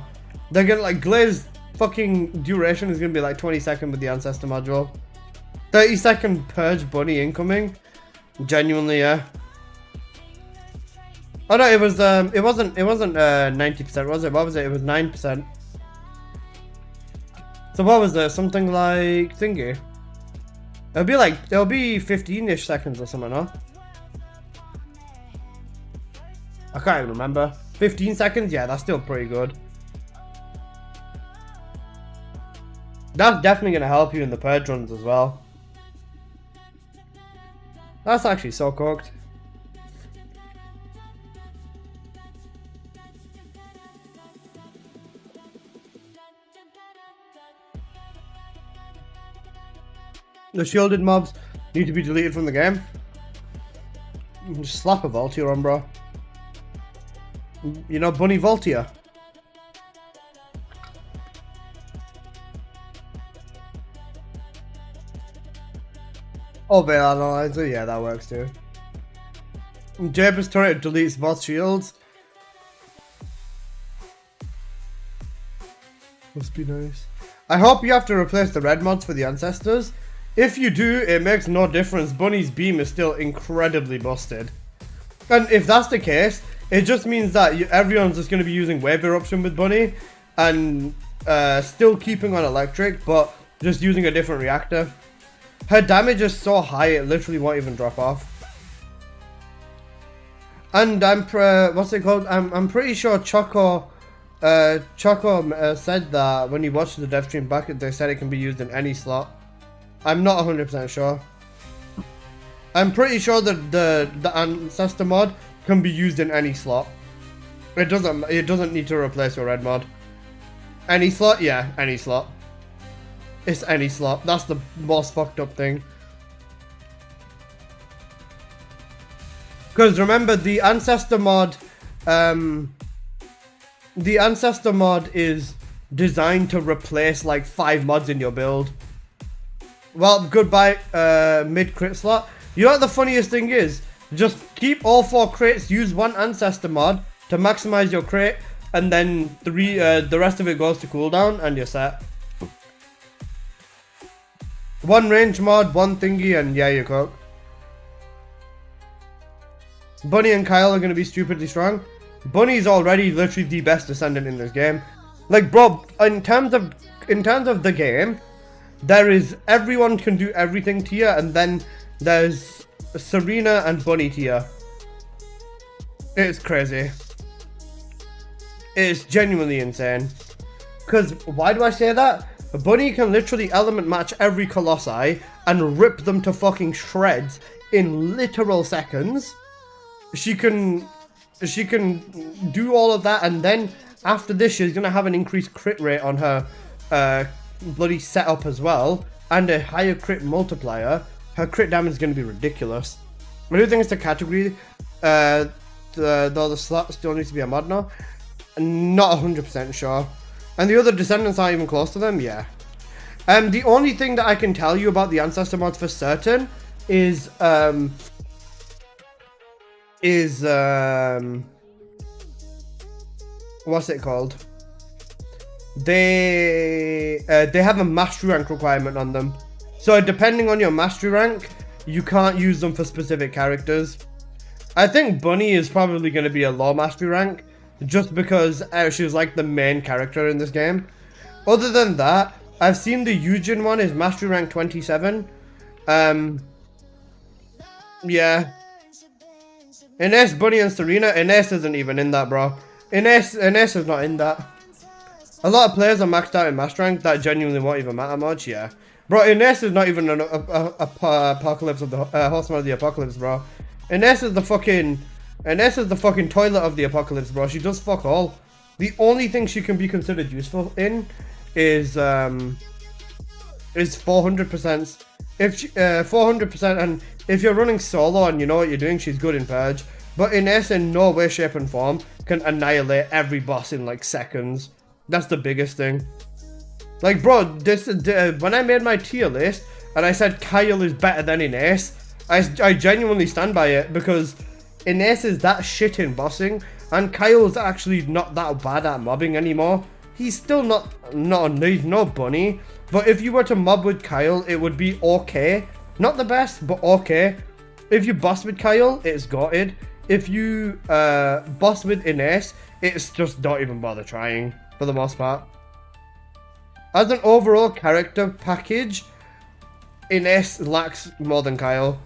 They're gonna like Glaze fucking duration is gonna be like 20 seconds with the Ancestor module. 30-second purge bunny incoming. Genuinely, yeah. Oh no, it wasn't 90%, was it? What was it? It was 9%. So what was it? Something like thingy. It'll be 15-ish seconds or something, no? I can't even remember. 15 seconds? Yeah, that's still pretty good. That's definitely going to help you in the purge runs as well. That's actually so cooked. The shielded mobs need to be deleted from the game. Just slap a Voltier on, bro. You know, Bunny Voltier. Oh, Veil Analyzer, yeah, that works too. Jabber's turret deletes both shields. Must be nice. I hope you have to replace the red mods for the Ancestors. If you do, it makes no difference. Bunny's beam is still incredibly busted. And if that's the case, it just means that everyone's just going to be using Wave Eruption with Bunny. And still keeping on Electric, but just using a different reactor. Her damage is so high, it literally won't even drop off. And what's it called? I'm pretty sure Choco said that when you watched the dev stream back, they said it can be used in any slot. I'm not 100% sure. I'm pretty sure that the Ancestor mod can be used in any slot. It doesn't need to replace your red mod. Any slot? Yeah, any slot. It's any slot. That's the most fucked up thing. Because remember, the Ancestor mod is designed to replace like 5 mods in your build. Well, goodbye, mid crit slot. You know what the funniest thing is? Just keep all 4 crits, use 1 Ancestor mod to maximize your crit, and then the rest of it goes to cooldown, and you're set. 1 range mod, 1 thingy, and yeah, you're cooked. Bunny and Kyle are going to be stupidly strong. Bunny's already literally the best Descendant in this game. Like, bro, in terms of the game, there is everyone can do everything tier, and then there's Serena and Bunny tier. It's crazy. It's genuinely insane. Because, why do I say that? Bunny can literally element match every Colossi and rip them to fucking shreds in literal seconds. She can do all of that, and then after this she's going to have an increased crit rate on her bloody setup as well, and a higher crit multiplier. Her crit damage is going to be ridiculous. I do think it's the category, though the slot still needs to be a mod now. Not 100% sure. And the other Descendants aren't even close to them, yeah. The only thing that I can tell you about the Ancestor mods for certain is what's it called? They have a mastery rank requirement on them. So depending on your mastery rank, you can't use them for specific characters. I think Bunny is probably going to be a low mastery rank, just because she's like the main character in this game. Other than that, I've seen the Eugen one is mastery rank 27. Yeah. Ines, Bunny, and Serena. Ines isn't even in that, bro. Ines is not in that. A lot of players are maxed out in master rank that genuinely won't even matter much, yeah. Bro, Ines is not even an apocalypse of the horseman of the apocalypse, bro. Ines is the fucking toilet of the apocalypse, bro. She does fuck all. The only thing she can be considered useful in is 400%. If 400%, and if you're running solo and you know what you're doing, she's good in Purge. But Ines in no way, shape, and form can annihilate every boss in like seconds. That's the biggest thing. Like, bro, when I made my tier list and I said Kyle is better than Ines, I genuinely stand by it, because Ines is that shit in bossing, and Kyle's actually not that bad at mobbing anymore. He's still he's no Bunny, but if you were to mob with Kyle, it would be okay. Not the best, but okay. If you boss with Kyle, it's gutted. If you boss with Ines, it's just don't even bother trying, for the most part. As an overall character package, Ines lacks more than Kyle.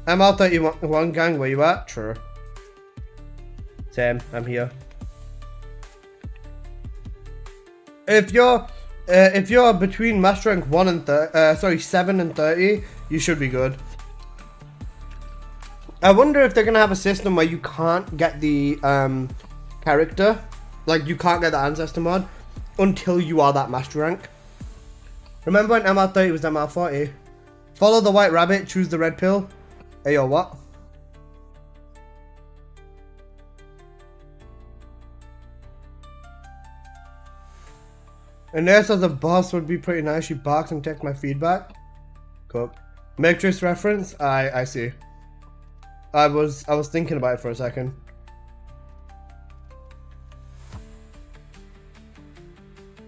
I'm out 31 gang, where you at? True. Same, I'm here. If you're between master rank 7 and 30, you should be good. I wonder if they're gonna have a system where you can't get the character, like you can't get the ancestor mod until you are that master rank. Remember when MR30 was MR40? Follow the white rabbit, choose the red pill. Hey yo, what? Ines as a boss would be pretty nice. She barks and takes my feedback. Cool. Matrix reference? I see. I was thinking about it for a second.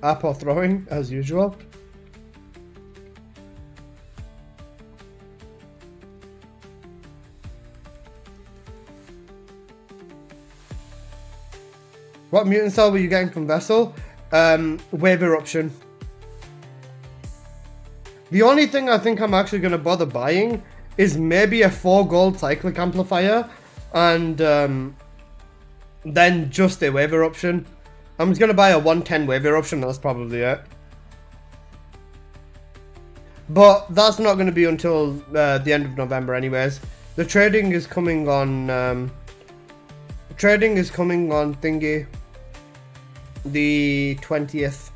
Apple throwing, as usual. What mutant cell were you getting from Vessel? Wave Eruption. The only thing I think I'm actually going to bother buying is maybe a 4 gold cyclic amplifier, and then just a Wave Eruption. I'm just going to buy a 110 Wave Eruption, that's probably it. But that's not going to be until the end of November anyways. The trading is coming on thingy, the 20th.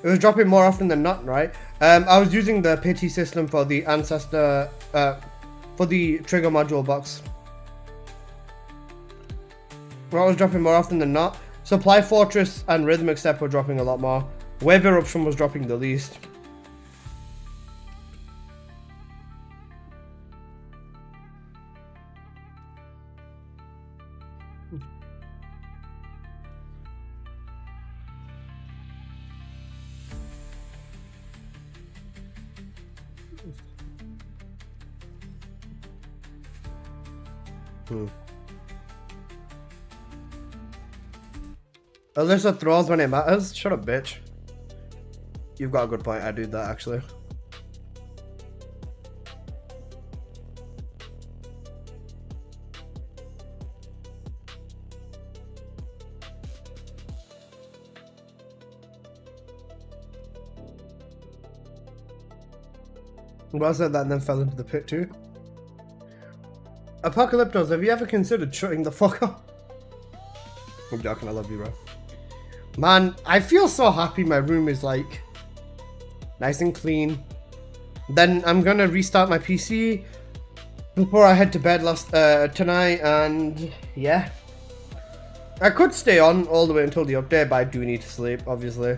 It was dropping more often than not, right? I was using the pity system for the ancestor, for the trigger module box. What was dropping more often than not? Supply Fortress and Rhythmic Step were dropping a lot more. Wave Eruption was dropping the least. Alyssa throws when it matters. Shut up, bitch. You've got a good point. I do that actually. Well said that and then fell into the pit too. Apocalyptos, have you ever considered shutting the fuck up? I'm joking, I love you, bro. Man, I feel so happy my room is like nice and clean. Then I'm gonna restart my PC before I head to bed tonight, and yeah. I could stay on all the way until the update, but I do need to sleep, obviously.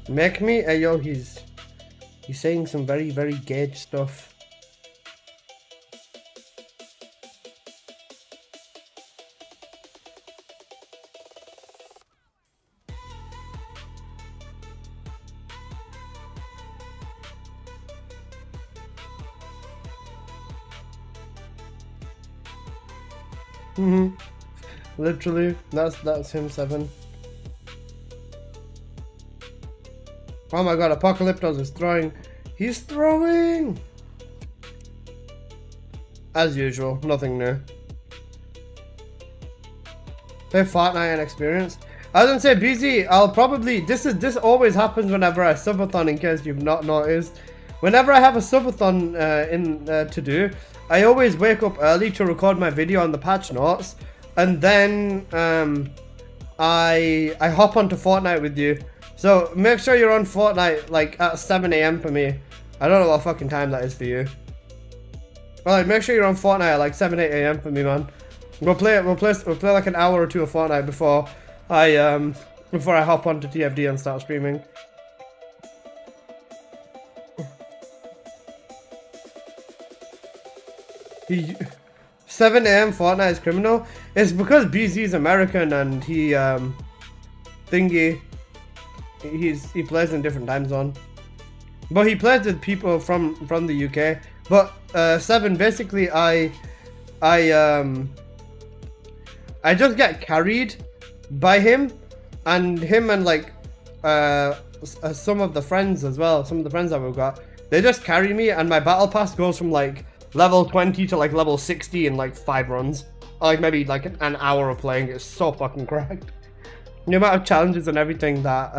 Make me, yo, he's saying some very, very gauge stuff. Literally, that's him, 7. Oh my god, Apocalyptos is throwing. He's throwing! As usual, nothing new. Play Fortnite and experience. I was gonna say, BZ, I'll probably, this always happens whenever I subathon, in case you've not noticed. Whenever I have a subathon to do, I always wake up early to record my video on the patch notes, and then I hop onto Fortnite with you. So make sure you're on Fortnite like at 7 AM for me. I don't know what fucking time that is for you. Alright, make sure you're on Fortnite at like 7, 8 AM for me, man. We'll play like an hour or two of Fortnite before I hop onto TFD and start streaming. 7 AM Fortnite is criminal. It's because BZ's American and he he plays in different time zone. But he plays with people from the UK. But 7, basically I just get carried by him and like some of the friends as well. Some of the friends that we've got, they just carry me, and my battle pass goes from like level 20 to like level 60 in like 5 runs. Like maybe like an hour of playing. It's so fucking cracked. The amount of challenges and everything that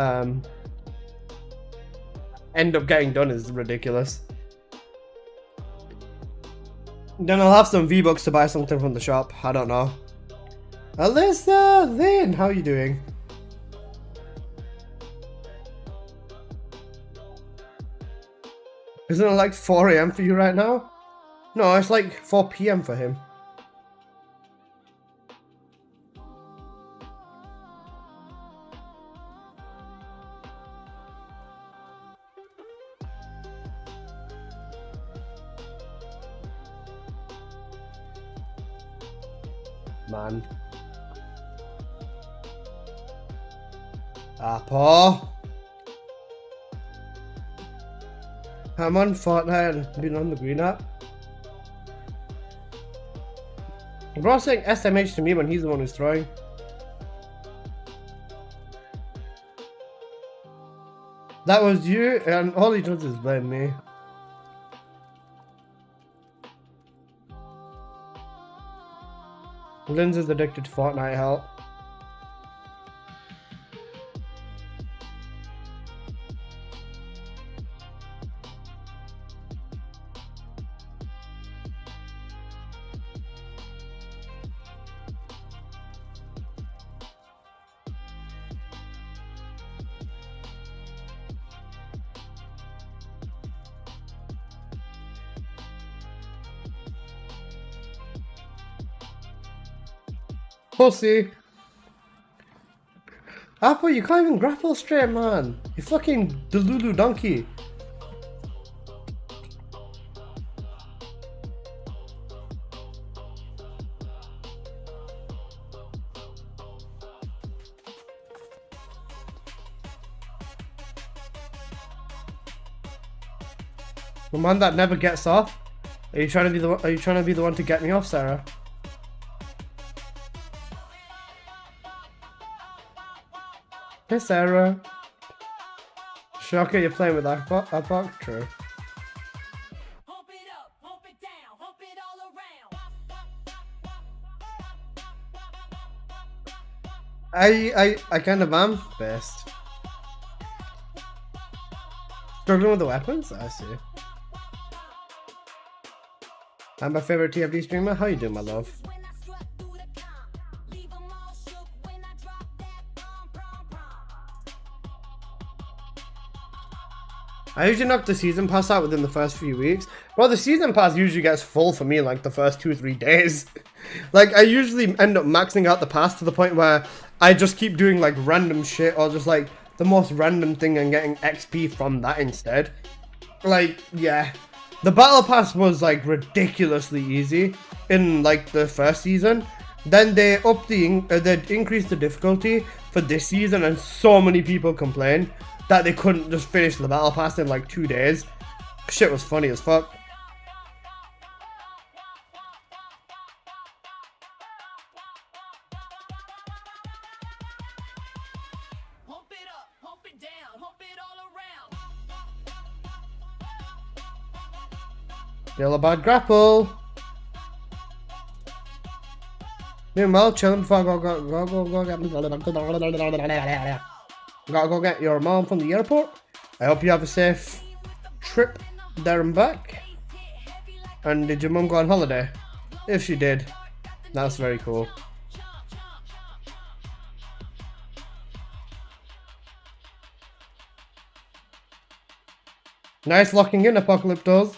end up getting done is ridiculous. Then I'll have some V-Bucks to buy something from the shop. I don't know. Alyssa, Lynn, how are you doing? Isn't it like 4 AM for you right now? No, it's like 4 PM for him. Man. Paul. I'm on Fortnite and been on the green app. Bro's saying SMH to me when he's the one who's throwing. That was you, and all he does is blame me. Lynn's is addicted to Fortnite, help. Pussy. Apple, you can't even grapple straight, man. You fucking Delulu donkey. The man that never gets off. Are you trying to be the one, are you trying to be the one to get me off, Sarah? Hey, Sarah. Shocker, you're playing with that box. True. Hump it up, hump it down, hump it all around. I kind of am best. Struggling with the weapons? I see. I'm my favorite TFD streamer. How you doing, my love? When I struck through the comp, leave 'em all shook when I drop that bomb. I usually knock the season pass out within the first few weeks. Well, the season pass usually gets full for me in like the first 2-3 days. Like, I usually end up maxing out the pass to the point where I just keep doing like random shit or just like the most random thing and getting XP from that instead. Like, yeah. The battle pass was like ridiculously easy in like the first season. Then they upped they increased the difficulty for this season, and so many people complained that they couldn't just finish the battle pass in like 2 days. Shit was funny as fuck. Hump it up, hump it down, hump it all around. Still about grapple. Meanwhile, chilling before I go gotta go get your mom from the airport. I hope you have a safe trip there and back. And did your mom go on holiday? If she did, that's very cool. Nice locking in, Apocalyptos.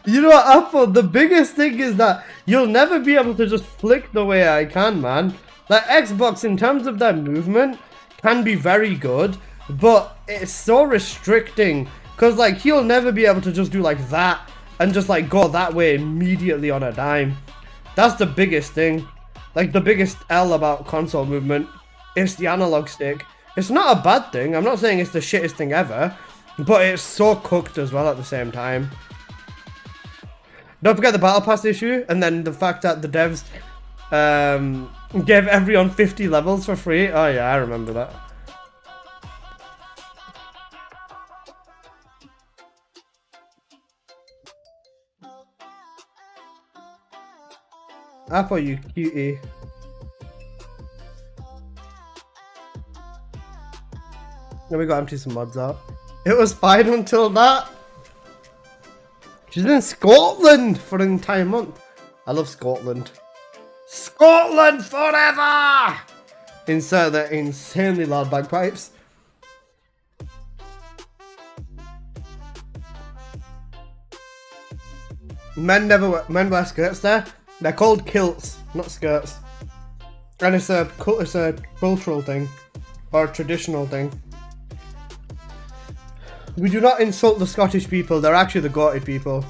You know what, Apple, the biggest thing is that you'll never be able to just flick the way I can, man. Like, Xbox, in terms of their movement, can be very good, but it's so restricting. Because, like, he'll never be able to just do, like, that and just, like, go that way immediately on a dime. That's the biggest thing. Like, the biggest L about console movement is the analog stick. It's not a bad thing. I'm not saying it's the shittest thing ever, but it's so cooked as well at the same time. Don't forget the battle pass issue, and then the fact that the devs gave everyone 50 levels for free. Oh yeah, I remember that. Apple, you cutie. Then we got empty some mods out. It was fine until that. She's in Scotland for an entire month. I love Scotland. Scotland forever! Insert the insanely loud bagpipes. Men wear skirts there. They're called kilts, not skirts. And it's a cultural thing, or a traditional thing. We do not insult the Scottish people, they're actually the Gothic people.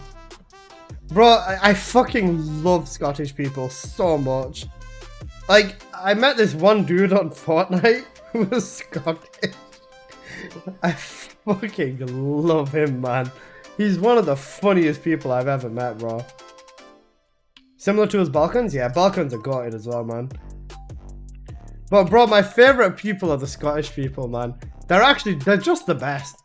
Bro, I fucking love Scottish people so much. Like, I met this one dude on Fortnite who was Scottish. I fucking love him, man. He's one of the funniest people I've ever met, bro. Similar to his Balkans? Yeah, Balkans are Gothic as well, man. But bro, my favorite people are the Scottish people, man. They're just the best.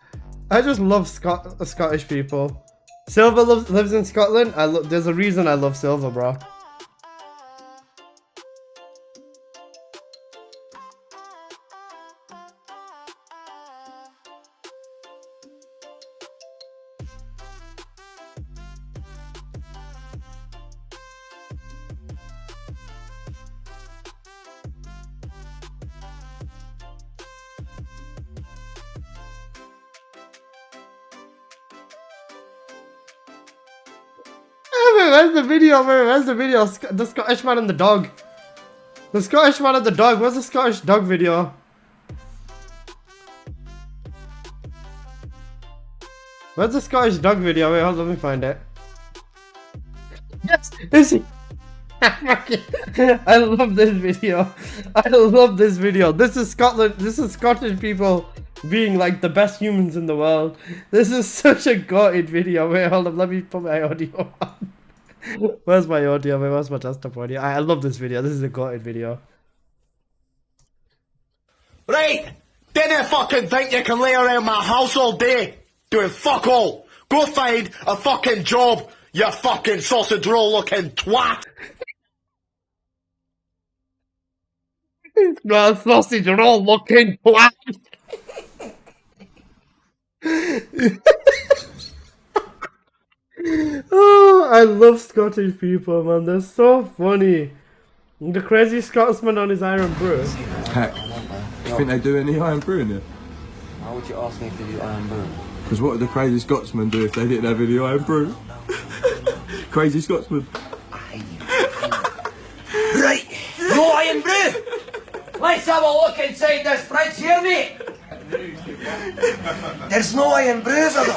I just love Scottish people. Silver lives in Scotland. There's a reason I love Silver, bro. where's the video? Where's the video? The Scottish man and the dog. The Scottish man and the dog. Where's the Scottish dog video? Where's the Scottish dog video? Wait, hold on, let me find it. Yes, is he? I love this video. I love this video. This is Scotland. This is Scottish people being like the best humans in the world. This is such a gutted video. Wait, hold on. Let me put my audio on. Where's my audio? Wait, where's my desktop audio? I love this video. This is a gutted video. Right, didn't fucking think you can lay around my house all day doing fuck all. Go find a fucking job, you fucking sausage roll looking twat. It's not a sausage roll looking twat. Oh, I love Scottish people, man. They're so funny. The crazy Scotsman on his iron brew. Heck, do you think they do any iron brew in here? Why would you ask me if they do iron brew? Because what would the crazy Scotsman do if they didn't have any iron brew? Crazy Scotsman. Right, no iron brew! Let's have a look inside this fridge here, mate! There's no iron brew, brother!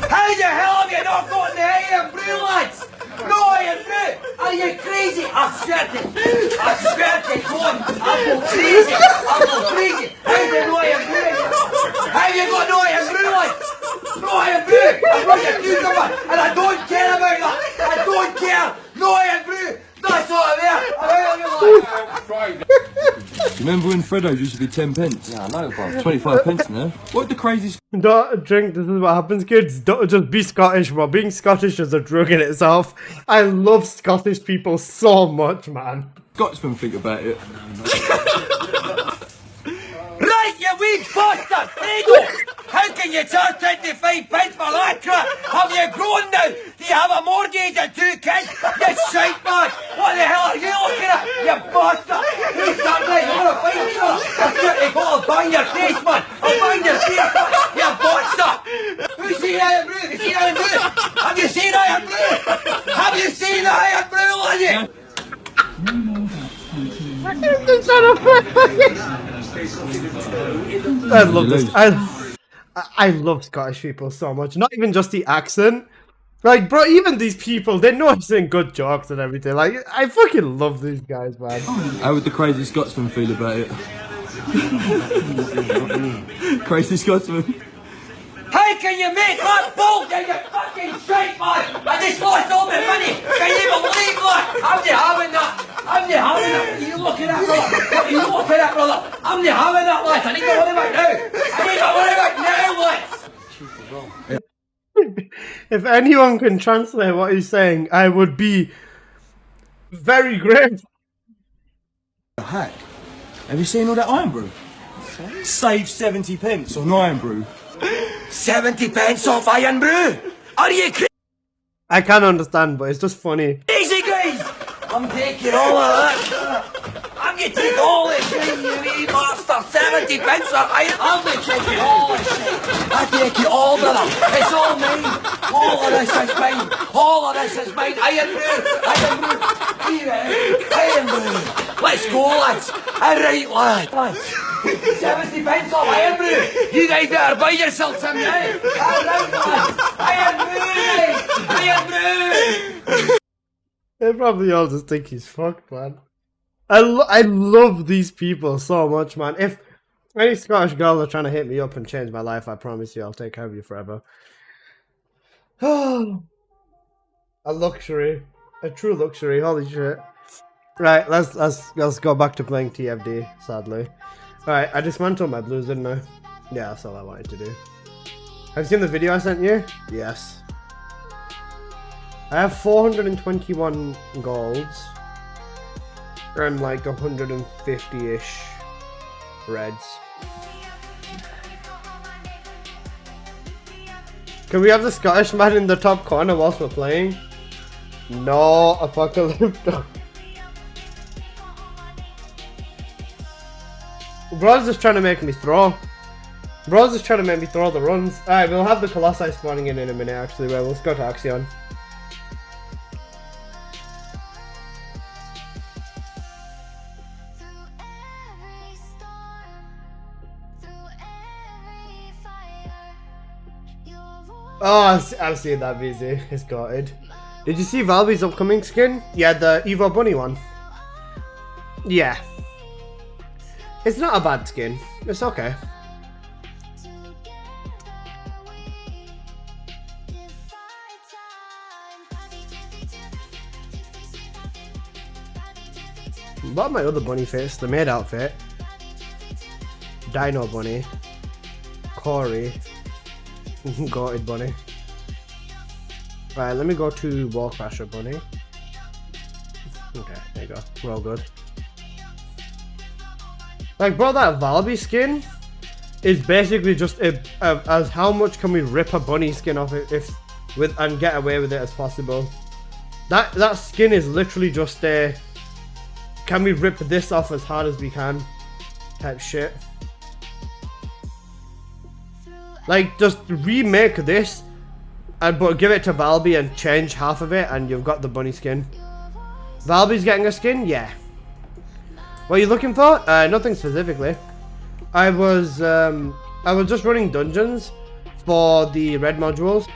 How the hell have you not got the iron brew, lads? No iron brew! Are you crazy? I swear to God, I'll go crazy! I'll go crazy! How have you no iron brew? How have you got no iron brew, lads? No iron brew! I've got your cucumber and I don't care about that! I don't care! No iron brew! That's not there! I'm out of your life! Remember when Freddo's used to be 10 pence? Yeah, I know, bro. 25 pence now. What the crazy Don't drink, this is what happens, kids. Don't just be Scottish, bro. Being Scottish is a drug in itself. I love Scottish people so much, man. Scotsman think about it? Right, you wee bastard! Fredo! How can you charge 25 pence for that crap? Have you grown now? Do you have a mortgage and 2 kids? You shite man! What the hell are you looking at? You bastard! Who's that right? You wanna fight me, man? I'm sure to go, I'll bang your face, man! I'll bang your face, man! You bastard! Who's seen Iron Brew? Have you seen Iron Brew? Have you seen Iron Brew? Have you seen the Iron Brew, laddie? I love this. I love Scottish people so much. Not even just the accent. Like, bro, even these people, they know I'm saying good jokes and everything. Like, I fucking love these guys, man. How would the crazy Scotsman feel about it? Crazy Scotsman. How can you make that bold, you fucking shite, man? I just lost all my money. Can you believe that? I'm not having that. I'm not having that. What are you looking at, brother? What are you looking at, brother? I'm not having that, lads. I need to worry about now. I need to worry about now, lads. If anyone can translate what he's saying, I would be very grateful. Heck, have you seen all that iron brew? Save 70 pence on iron brew. 70 pence off iron brew? Are you I can't understand, but it's just funny. crazy, guys? I'm taking all of that. I'm going to take all this shit, you wee bastard. 70 pence off iron. I'm going to take all this shit. I take it all, brother. It's all mine. All of this is mine. All of this is mine. Iron brew. Iron brew. Iron brew. Let's go, lads. All right, lads. 70 pence off iron brew. You guys better buy yourself some now. All right, lads. Iron brew. Iron brew. They probably all just think he's fucked, man. I love these people so much, man. If any Scottish girls are trying to hit me up and change my life, I promise you I'll take care of you forever. A luxury. A true luxury, holy shit. Right, let's go back to playing TFD, sadly. Alright, I dismantled my blues, didn't I? Yeah, that's all I wanted to do. Have you seen the video I sent you? Yes. I have 421 golds and like 150-ish reds. Can we have the Scottish man in the top corner whilst we're playing? No, Apocalypse. Bro's just trying to make me throw. Bro's just trying to make me throw the runs. Alright, we'll have the Colossi spawning in a minute actually. Well, let's go to Axion. Oh, I've seen that busy. It's gutted. Did you see Valby's upcoming skin? Yeah, the Evo Bunny one. Yeah. It's not a bad skin. It's okay. What are my other bunny fits? The maid outfit. Dino Bunny. Corey. Gutted Bunny. Right, let me go to Wall Crasher Bunny. Okay, there you go. We're all good. Like, bro, that Valby skin is basically just as how much can we rip a bunny skin off it and get away with it as possible. That skin is literally just a can we rip this off as hard as we can type shit. Like, just remake this but give it to Valby and change half of it and you've got the bunny skin. Valby's getting a skin? Yeah. What are you looking for? Nothing specifically. I was just running dungeons for the red modules.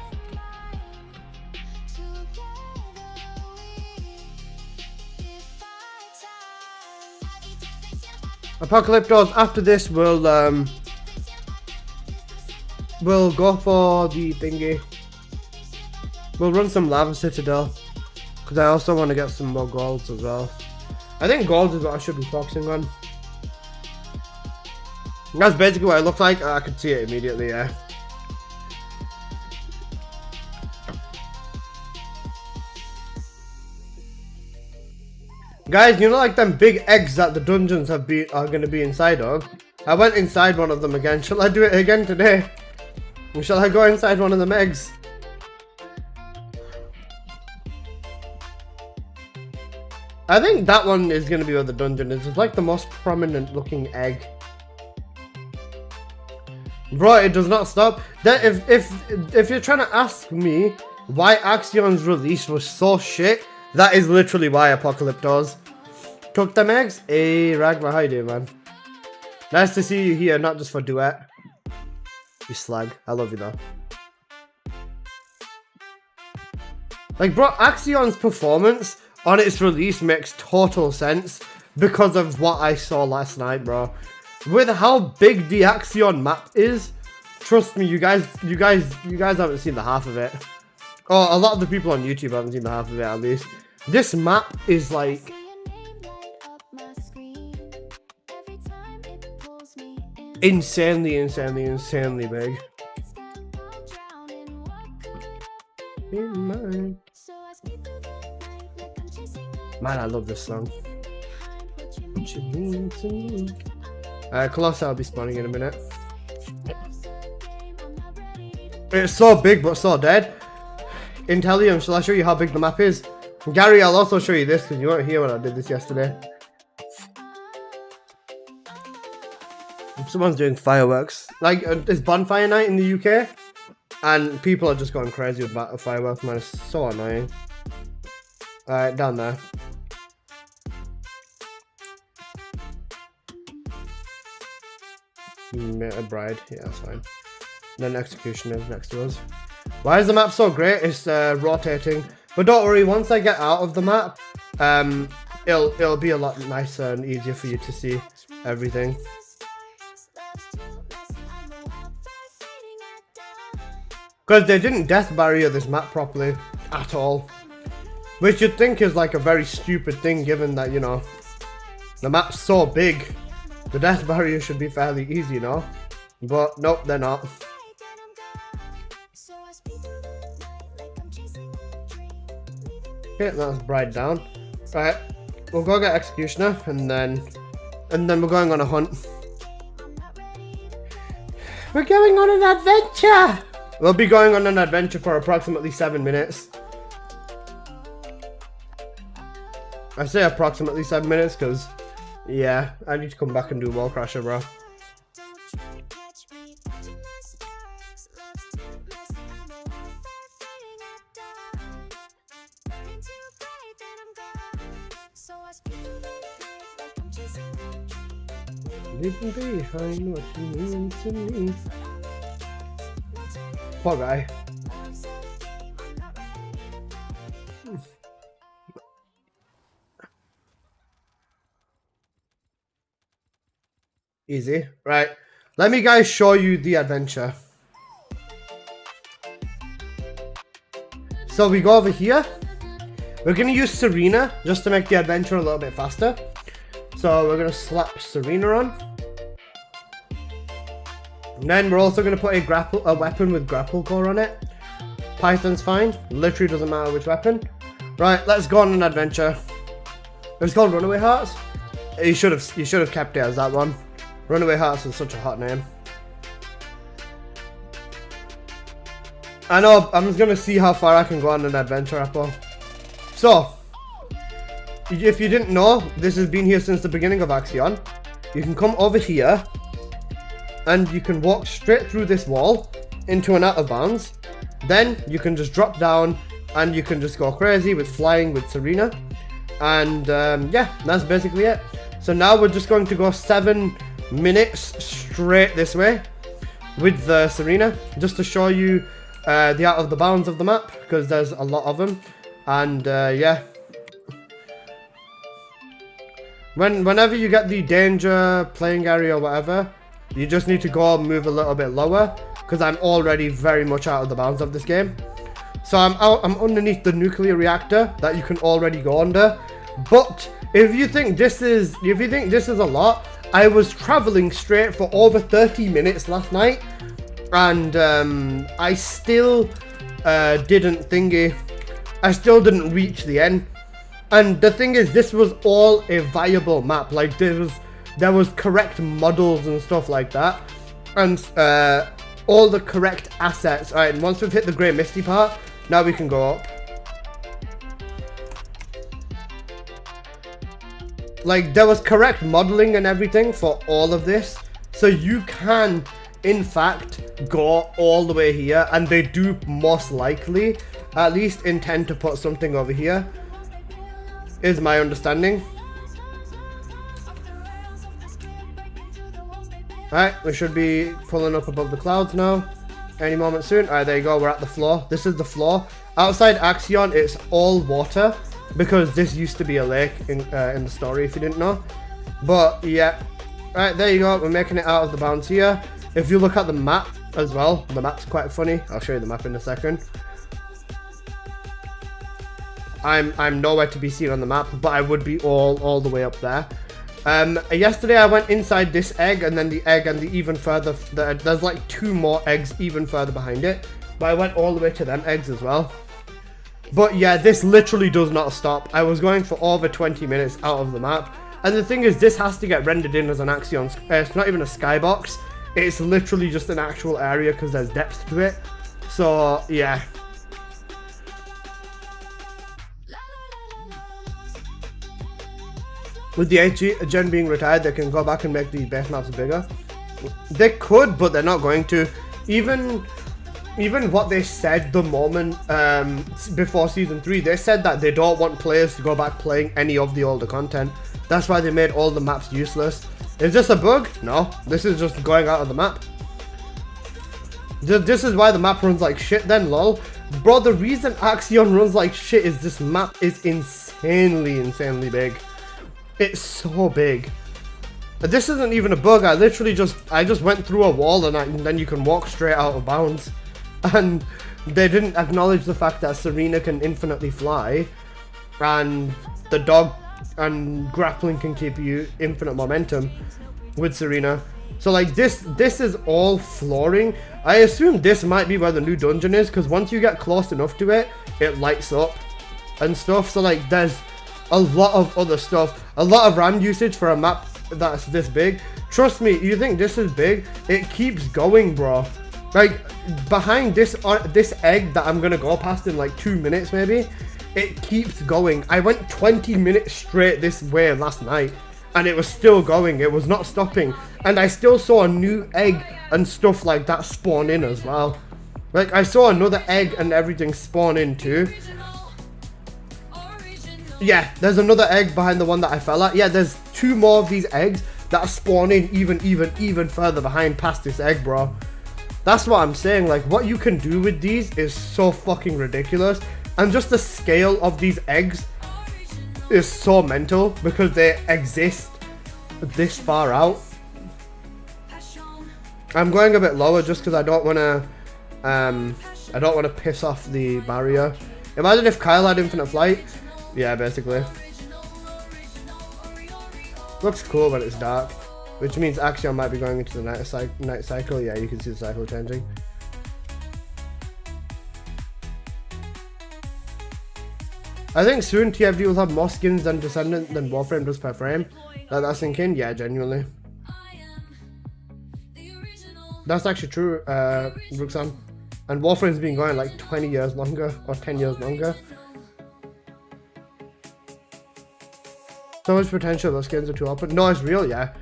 Apocalyptos, after this we'll go for the thingy. We'll run some Lava Citadel. Because I also want to get some more golds as well. I think gold is what I should be focusing on. That's basically what it looks like. I could see it immediately, yeah. Guys, you know, like them big eggs that the dungeons are going to be inside of? I went inside one of them again. Shall I do it again today? Or shall I go inside one of them eggs? I think that one is going to be where the dungeon is. It's like the most prominent looking egg. Bro, it does not stop. That if you're trying to ask me why Axion's release was so shit, that is literally why Apocalyptos. Cook them eggs? Hey, Ragma, how you doing, man? Nice to see you here, not just for duet. You slag. I love you though. Like, bro, Axion's performance on its release makes total sense because of what I saw last night, bro. With how big the Axion map is, trust me, you guys haven't seen the half of it. Oh, a lot of the people on YouTube haven't seen the half of it at least. This map is like insanely big. Man, I love this song. Colossus will be spawning in a minute. It's so big but so dead. Intellium, shall I show you how big the map is? Gary, I'll also show you this because you weren't here when I did this yesterday. Someone's doing fireworks. Like, it's bonfire night in the UK, and people are just going crazy with fireworks, man. It's so annoying. Alright, down there. A bride, yeah, that's fine. Then executioner is next to us. Why is the map so great? It's rotating. But don't worry, once I get out of the map, it'll be a lot nicer and easier for you to see everything. Because they didn't death barrier this map properly at all. Which you'd think is like a very stupid thing given that, you know, the map's so big. The death barrier should be fairly easy, you know? But nope, they're not. Okay, that's bride down. Right, we'll go get executioner and then we're going on a hunt. We're going on an adventure! We'll be going on an adventure for approximately 7 minutes. I say approximately 7 minutes because, yeah, I need to come back and do Wall Crasher, bro. Leaving behind what you mean to me. Poor guy. Easy. Right. Let me guys show you the adventure. So we go over here. We're going to use Serena just to make the adventure a little bit faster. So we're going to slap Serena on. And then we're also going to put a weapon with grapple core on it. Python's fine. Literally doesn't matter which weapon. Right, let's go on an adventure. It's called Runaway Hearts. You should have kept it as that one. Runaway Hearts is such a hot name. I know, I'm just gonna see how far I can go on an adventure, Apple. So, if you didn't know, this has been here since the beginning of Axion. You can come over here, and you can walk straight through this wall into an out of bounds. Then you can just drop down, and you can just go crazy with flying with Serena. And yeah, that's basically it. So now we're just going to go 7 minutes straight this way with Serena, just to show you the out of the bounds of the map, because there's a lot of them. And yeah, whenever you get the danger playing area or whatever, you just need to go move a little bit lower, because I'm already very much out of the bounds of this game. So I'm underneath the nuclear reactor that you can already go under. But if you think this is a lot, I was traveling straight for over 30 minutes last night, and I still didn't reach the end. And the thing is, this was all a viable map. Like there was correct models and stuff like that, and all the correct assets. All right, and once we've hit the grey misty part, now we can go up. Like, there was correct modeling and everything for all of this, so you can in fact go all the way here, and they do most likely at least intend to put something over here, is my understanding. Alright, we should be pulling up above the clouds now any moment soon. Alright, there you go, we're at the floor. This is the floor. Outside Axion, it's all water, because this used to be a lake in the story, if you didn't know. But yeah, right, there you go, we're making it out of the bounds here. If you look at the map as well, the map's quite funny. I'll show you the map in a second. I'm nowhere to be seen on the map, but I would be all the way up there. Yesterday I went inside this egg, and then the egg, and the even further, there's like 2 more eggs even further behind it, but I went all the way to them eggs as well. But yeah, this literally does not stop. I was going for over 20 minutes out of the map. And the thing is, this has to get rendered in as an Axion. It's not even a skybox. It's literally just an actual area, because there's depth to it. So yeah. With the 8th gen being retired, they can go back and make the base maps bigger. They could, but they're not going to. Even what they said the moment before Season 3, they said that they don't want players to go back playing any of the older content. That's why they made all the maps useless. Is this a bug? No, this is just going out of the map. This is why the map runs like shit then, lol. Bro, the reason Axion runs like shit is this map is insanely big. It's so big. This isn't even a bug. I just went through a wall, and then you can walk straight out of bounds. And they didn't acknowledge the fact that Serena can infinitely fly, and the dog and grappling can keep you infinite momentum with Serena. So like this is all flooring. I assume this might be where the new dungeon is, because once you get close enough to it, it lights up and stuff. So like there's a lot of other stuff, a lot of RAM usage for a map that's this big. Trust me, you think this is big, it keeps going, bro. Like behind this egg that I'm gonna go past in like 2 minutes maybe, it keeps going. I went 20 minutes straight this way last night, and it was still going. It was not stopping, and I still saw a new egg and stuff like that spawn in as well. Like I saw another egg and everything spawn in too. Yeah, there's another egg behind the one that I fell at. Yeah, there's 2 more of these eggs that spawn in even further behind past this egg, bro. That's what I'm saying. Like, what you can do with these is so fucking ridiculous. And just the scale of these eggs is so mental, because they exist this far out. I'm going a bit lower just because I don't want to piss off the barrier. Imagine if Kyle had infinite flight. Yeah, basically. Looks cool, but it's dark. Which means Axion might be going into the night cycle. Yeah, you can see the cycle changing. I think soon TFD will have more skins than Descendant than Warframe does per frame. That's thinking? Yeah, genuinely. That's actually true, Rooksan. And Warframe's been going like 20 years longer, or 10 years longer. So much potential, those skins are too open. No, it's real, yeah.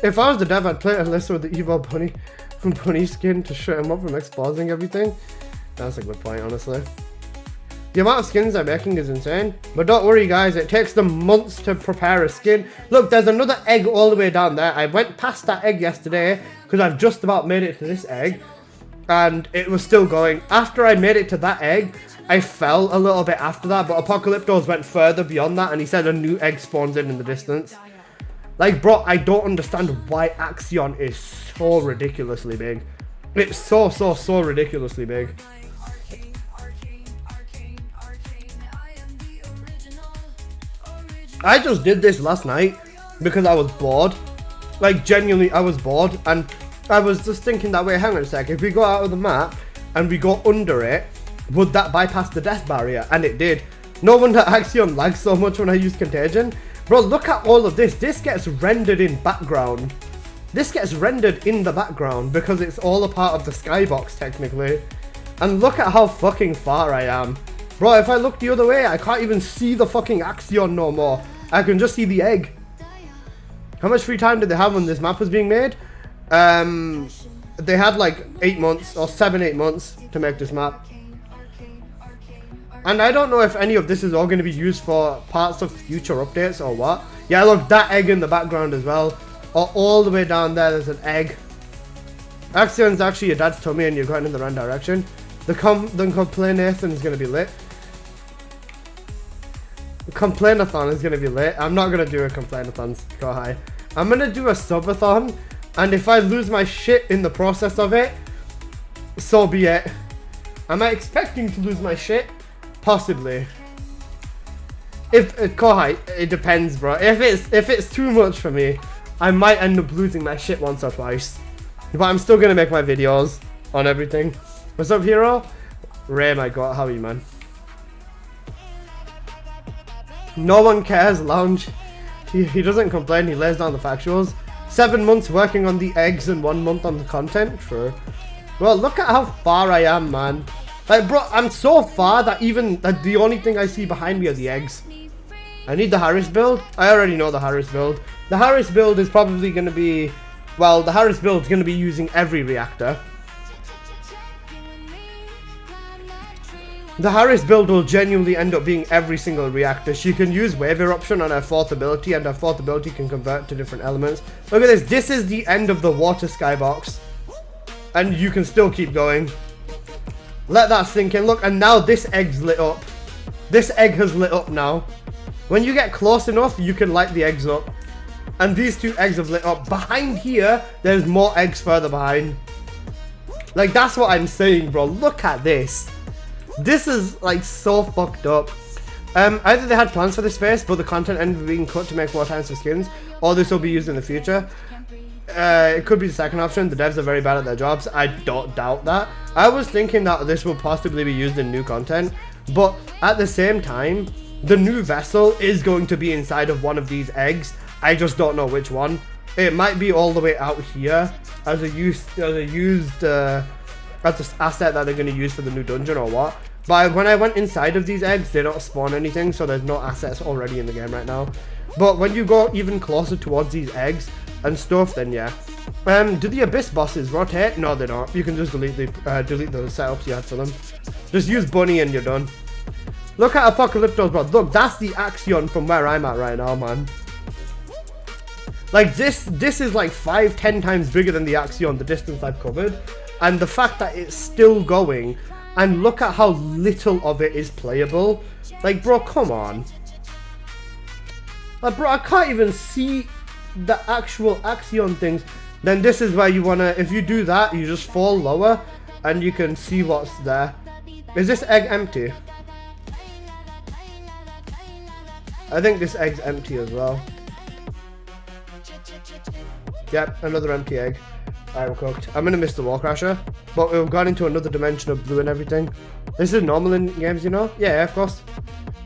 If I was the dev, I'd play Alyssa with the Evo Bunny from Bunny skin to shut him up from exposing everything. That's a good point, honestly. The amount of skins they're making is insane. But don't worry guys, it takes them months to prepare a skin. Look, there's another egg all the way down there. I went past that egg yesterday because I've just about made it to this egg. And it was still going. After I made it to that egg, I fell a little bit after that. But Apocalyptos went further beyond that and he said a new egg spawns in the distance. Like, bro, I don't understand why Axion is so ridiculously big. It's so ridiculously big. I just did this last night because I was bored. Like, genuinely, I was bored. And I was just thinking that way, hang on a sec. If we go out of the map and we go under it, would that bypass the death barrier? And it did. No wonder Axion lags so much when I use Contagion. Bro, look at all of this. This gets rendered in background. This gets rendered in the background because it's all a part of the skybox, technically. And look at how fucking far I am. Bro, if I look the other way, I can't even see the fucking Axion no more. I can just see the egg. How much free time did they have when this map was being made? They had like 8 months or 7-8 months to make this map. And I don't know if any of this is all going to be used for parts of future updates or what. Yeah, look, that egg in the background as well. Or all the way down there, there's an egg. Axion's actually your dad's tummy and you're going in the wrong direction. The Complain-a-thon is going to be lit. The Complain-a-thon is going to be lit. I'm not going to do a Complain-a-thon, go high. I'm going to do a subathon. And if I lose my shit in the process of it, so be it. Am I expecting to lose my shit? Possibly. If Kohai, it depends, bro. If it's too much for me, I might end up losing my shit once or twice. But I'm still gonna make my videos on everything. What's up, hero? Ray, my god, how are you, man? No one cares, Lounge. He doesn't complain. He lays down the factuals. 7 months working on the eggs and 1 month on the content. True. Well, look at how far I am, man. Like, bro, I'm so far that the only thing I see behind me are the eggs. I need the Harris build. I already know the Harris build. The Harris build is probably going to be... Well, the Harris build is going to be using every reactor. The Harris build will genuinely end up being every single reactor. She can use wave eruption on her 4th ability, and her 4th ability can convert to different elements. Look at this. This is the end of the water skybox. And you can still keep going. Let that sink in. Look, and now this egg's lit up. This egg has lit up now. When you get close enough, you can light the eggs up. And these 2 eggs have lit up. Behind here, there's more eggs further behind. Like, that's what I'm saying, bro. Look at this. This is, like, so fucked up. Either they had plans for this space, but the content ended up being cut to make more time for skins, or this will be used in the future. It could be the second option. The devs are very bad at their jobs. I don't doubt that. I was thinking that this will possibly be used in new content, but at the same time, the new vessel is going to be inside of one of these eggs. I just don't know which one. It might be all the way out here as an asset that they're going to use for the new dungeon or what. But when I went inside of these eggs, they don't spawn anything, so there's no assets already in the game right now. But when you go even closer towards these eggs and stuff, then yeah. Do the Abyss bosses rotate? No, they don't. You can just delete the setups you had for them. Just use Bunny and you're done. Look at Apocalyptos, bro. Look, that's the Axion from where I'm at right now, man. Like, this is like 5-10 times bigger than the Axion, the distance I've covered. And the fact that it's still going, and look at how little of it is playable. Like, bro, come on. Like, bro, I can't even see the actual Axion things. then this is where you wanna, if you do that, you just fall lower and you can see what's there. Is this egg empty? I think this egg's empty as well. Yep, another empty egg. Alright, we're cooked. I'm gonna miss the wall crasher, but we've gone into another dimension of blue and everything. This is normal in games, you know? Yeah, of course.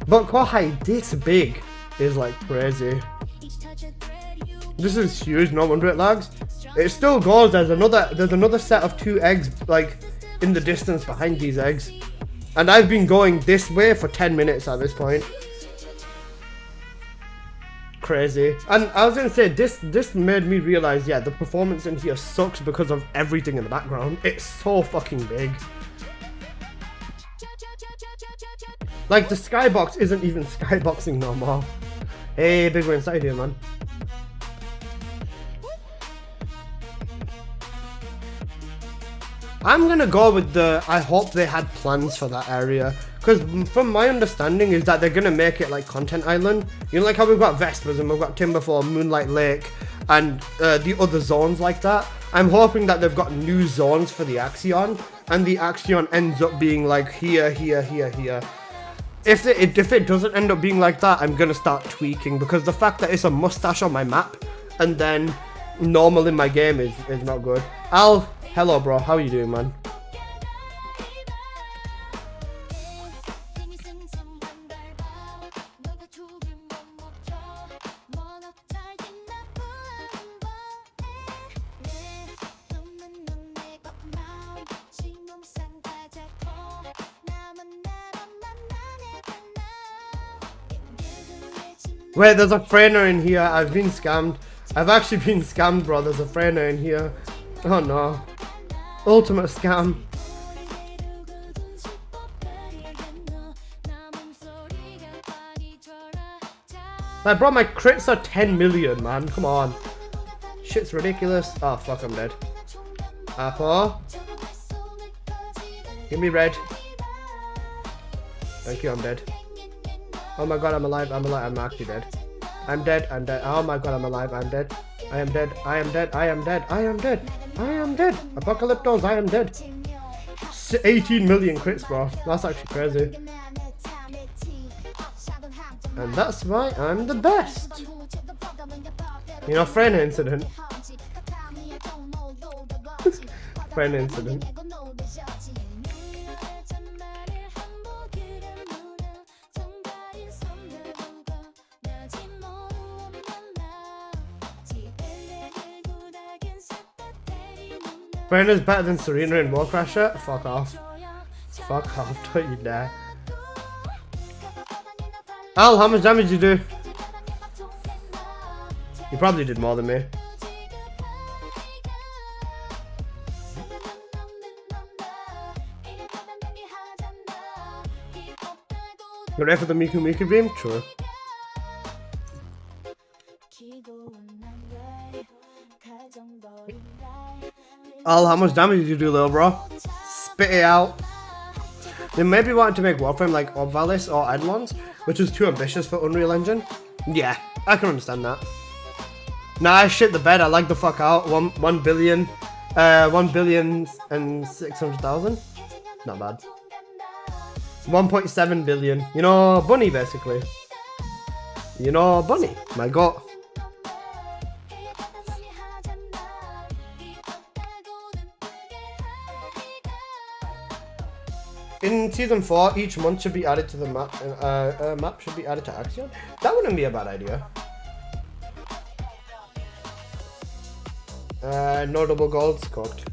But Kohai this big is like crazy. This is huge, no wonder it lags. It still goes, there's another set of 2 eggs like in the distance behind these eggs. And I've been going this way for 10 minutes at this point. Crazy. And I was gonna say, this made me realize, yeah, the performance in here sucks because of everything in the background. It's so fucking big. Like, the skybox isn't even skyboxing no more. Hey, big, we're inside here, man. I'm gonna go with the, I hope they had plans for that area. Because from my understanding is that they're gonna make it like Content Island. You know, like how we've got Vespers and we've got Timberfall, Moonlight Lake, and the other zones like that. I'm hoping that they've got new zones for the Axion, and the Axion ends up being like here, here, here, here. If it doesn't end up being like that, I'm gonna start tweaking, because the fact that it's a mustache on my map and then normal in my game is not good. Al, hello bro, how are you doing, man? Wait, there's a Freyner in here. I've been scammed. I've actually been scammed, bro. There's a Freyner in here. Oh no. Ultimate scam. Like, bro, my crits are 10 million, man. Come on. Shit's ridiculous. Oh, fuck, I'm dead. Apple. Give me red. Thank you, I'm dead. Oh my god, I'm alive, I'm actually dead. I'm dead. Oh my god, I'm alive, I'm dead. I am dead, I am dead, I am dead, I am dead, I am dead. Apocalyptos, I am dead. 18 million crits, bro. That's actually crazy. And that's why I'm the best. You know, friend incident. Friend incident. Brenda's better than Serena in War Crasher? Fuck off. Fuck off, don't you dare. Al, how much damage did you do? You probably did more than me. You ready for the Miku Miku dream? True. Al, how much damage did you do, little bro? Spit it out. They maybe wanted to make Warframe like Obvalis or Eidolons, which was too ambitious for Unreal Engine. Yeah, I can understand that. Nah, I shit the bed. I like the fuck out. 1 billion and 600,000. Not bad. 1.7 billion. You know, Bunny basically. You know, Bunny. My god. In Season 4, each month should be added to the map. Map should be added to Axion. That wouldn't be a bad idea. No double golds cooked.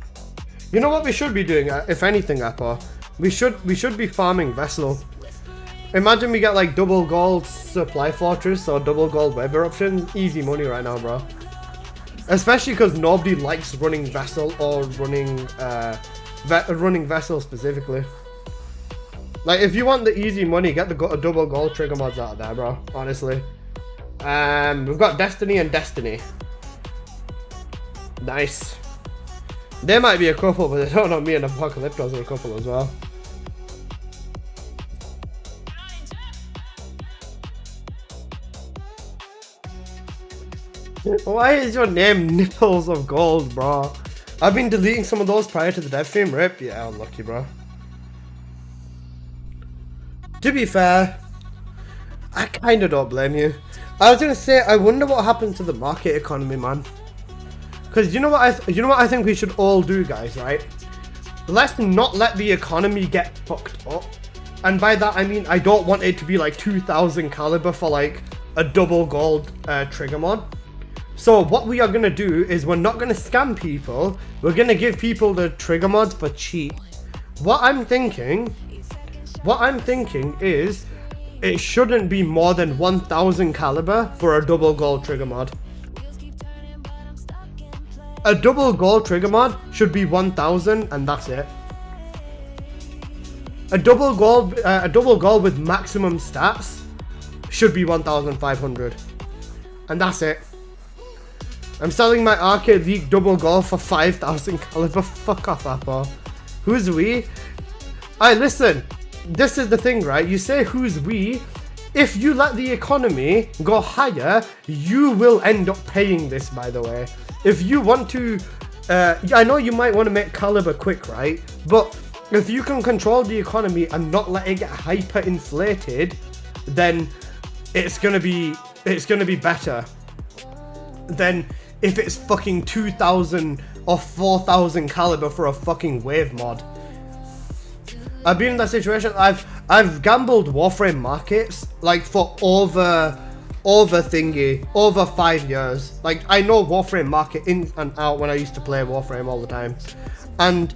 You know what we should be doing, if anything, Apple? We should be farming Vessel. Imagine we get like double gold supply fortress or double gold web eruption. Easy money right now, bro. Especially because nobody likes running Vessel or running running Vessel specifically. Like, if you want the easy money, get the double gold trigger mods out of there, bro. Honestly. We've got Destiny and Destiny. Nice. There might be a couple, but I don't know, me and Apocalyptos are a couple as well. Why is your name Nipples of Gold, bro? I've been deleting some of those prior to the dev stream. Rip, yeah, unlucky, bro. To be fair, I kinda don't blame you. I was gonna say, I wonder what happened to the market economy, man. Cause you know what I think we should all do, guys, right? Let's not let the economy get fucked up. And by that I mean I don't want it to be like 2000 caliber for like a double gold trigger mod. So what we are gonna do is we're not gonna scam people. We're gonna give people the trigger mods for cheap. What I'm thinking is it shouldn't be more than 1000 caliber for a double gold trigger mod. A double gold trigger mod should be 1000 and that's it. A double gold with maximum stats should be 1500 and that's it. I'm selling my Arcade League double gold for 5000 caliber. Fuck off, Apple. Who's we? Alright, listen. This is the thing, right? You say who's we. If you let the economy go higher, you will end up paying this, by the way. If you want to, I know you might want to make caliber quick, right? But if you can control the economy and not let it get hyper inflated, then it's gonna be better than if it's fucking 2000 or 4000 caliber for a fucking wave mod. I've been in that situation. I've gambled Warframe markets like for over 5 years. Like I know Warframe market in and out when I used to play Warframe all the time, and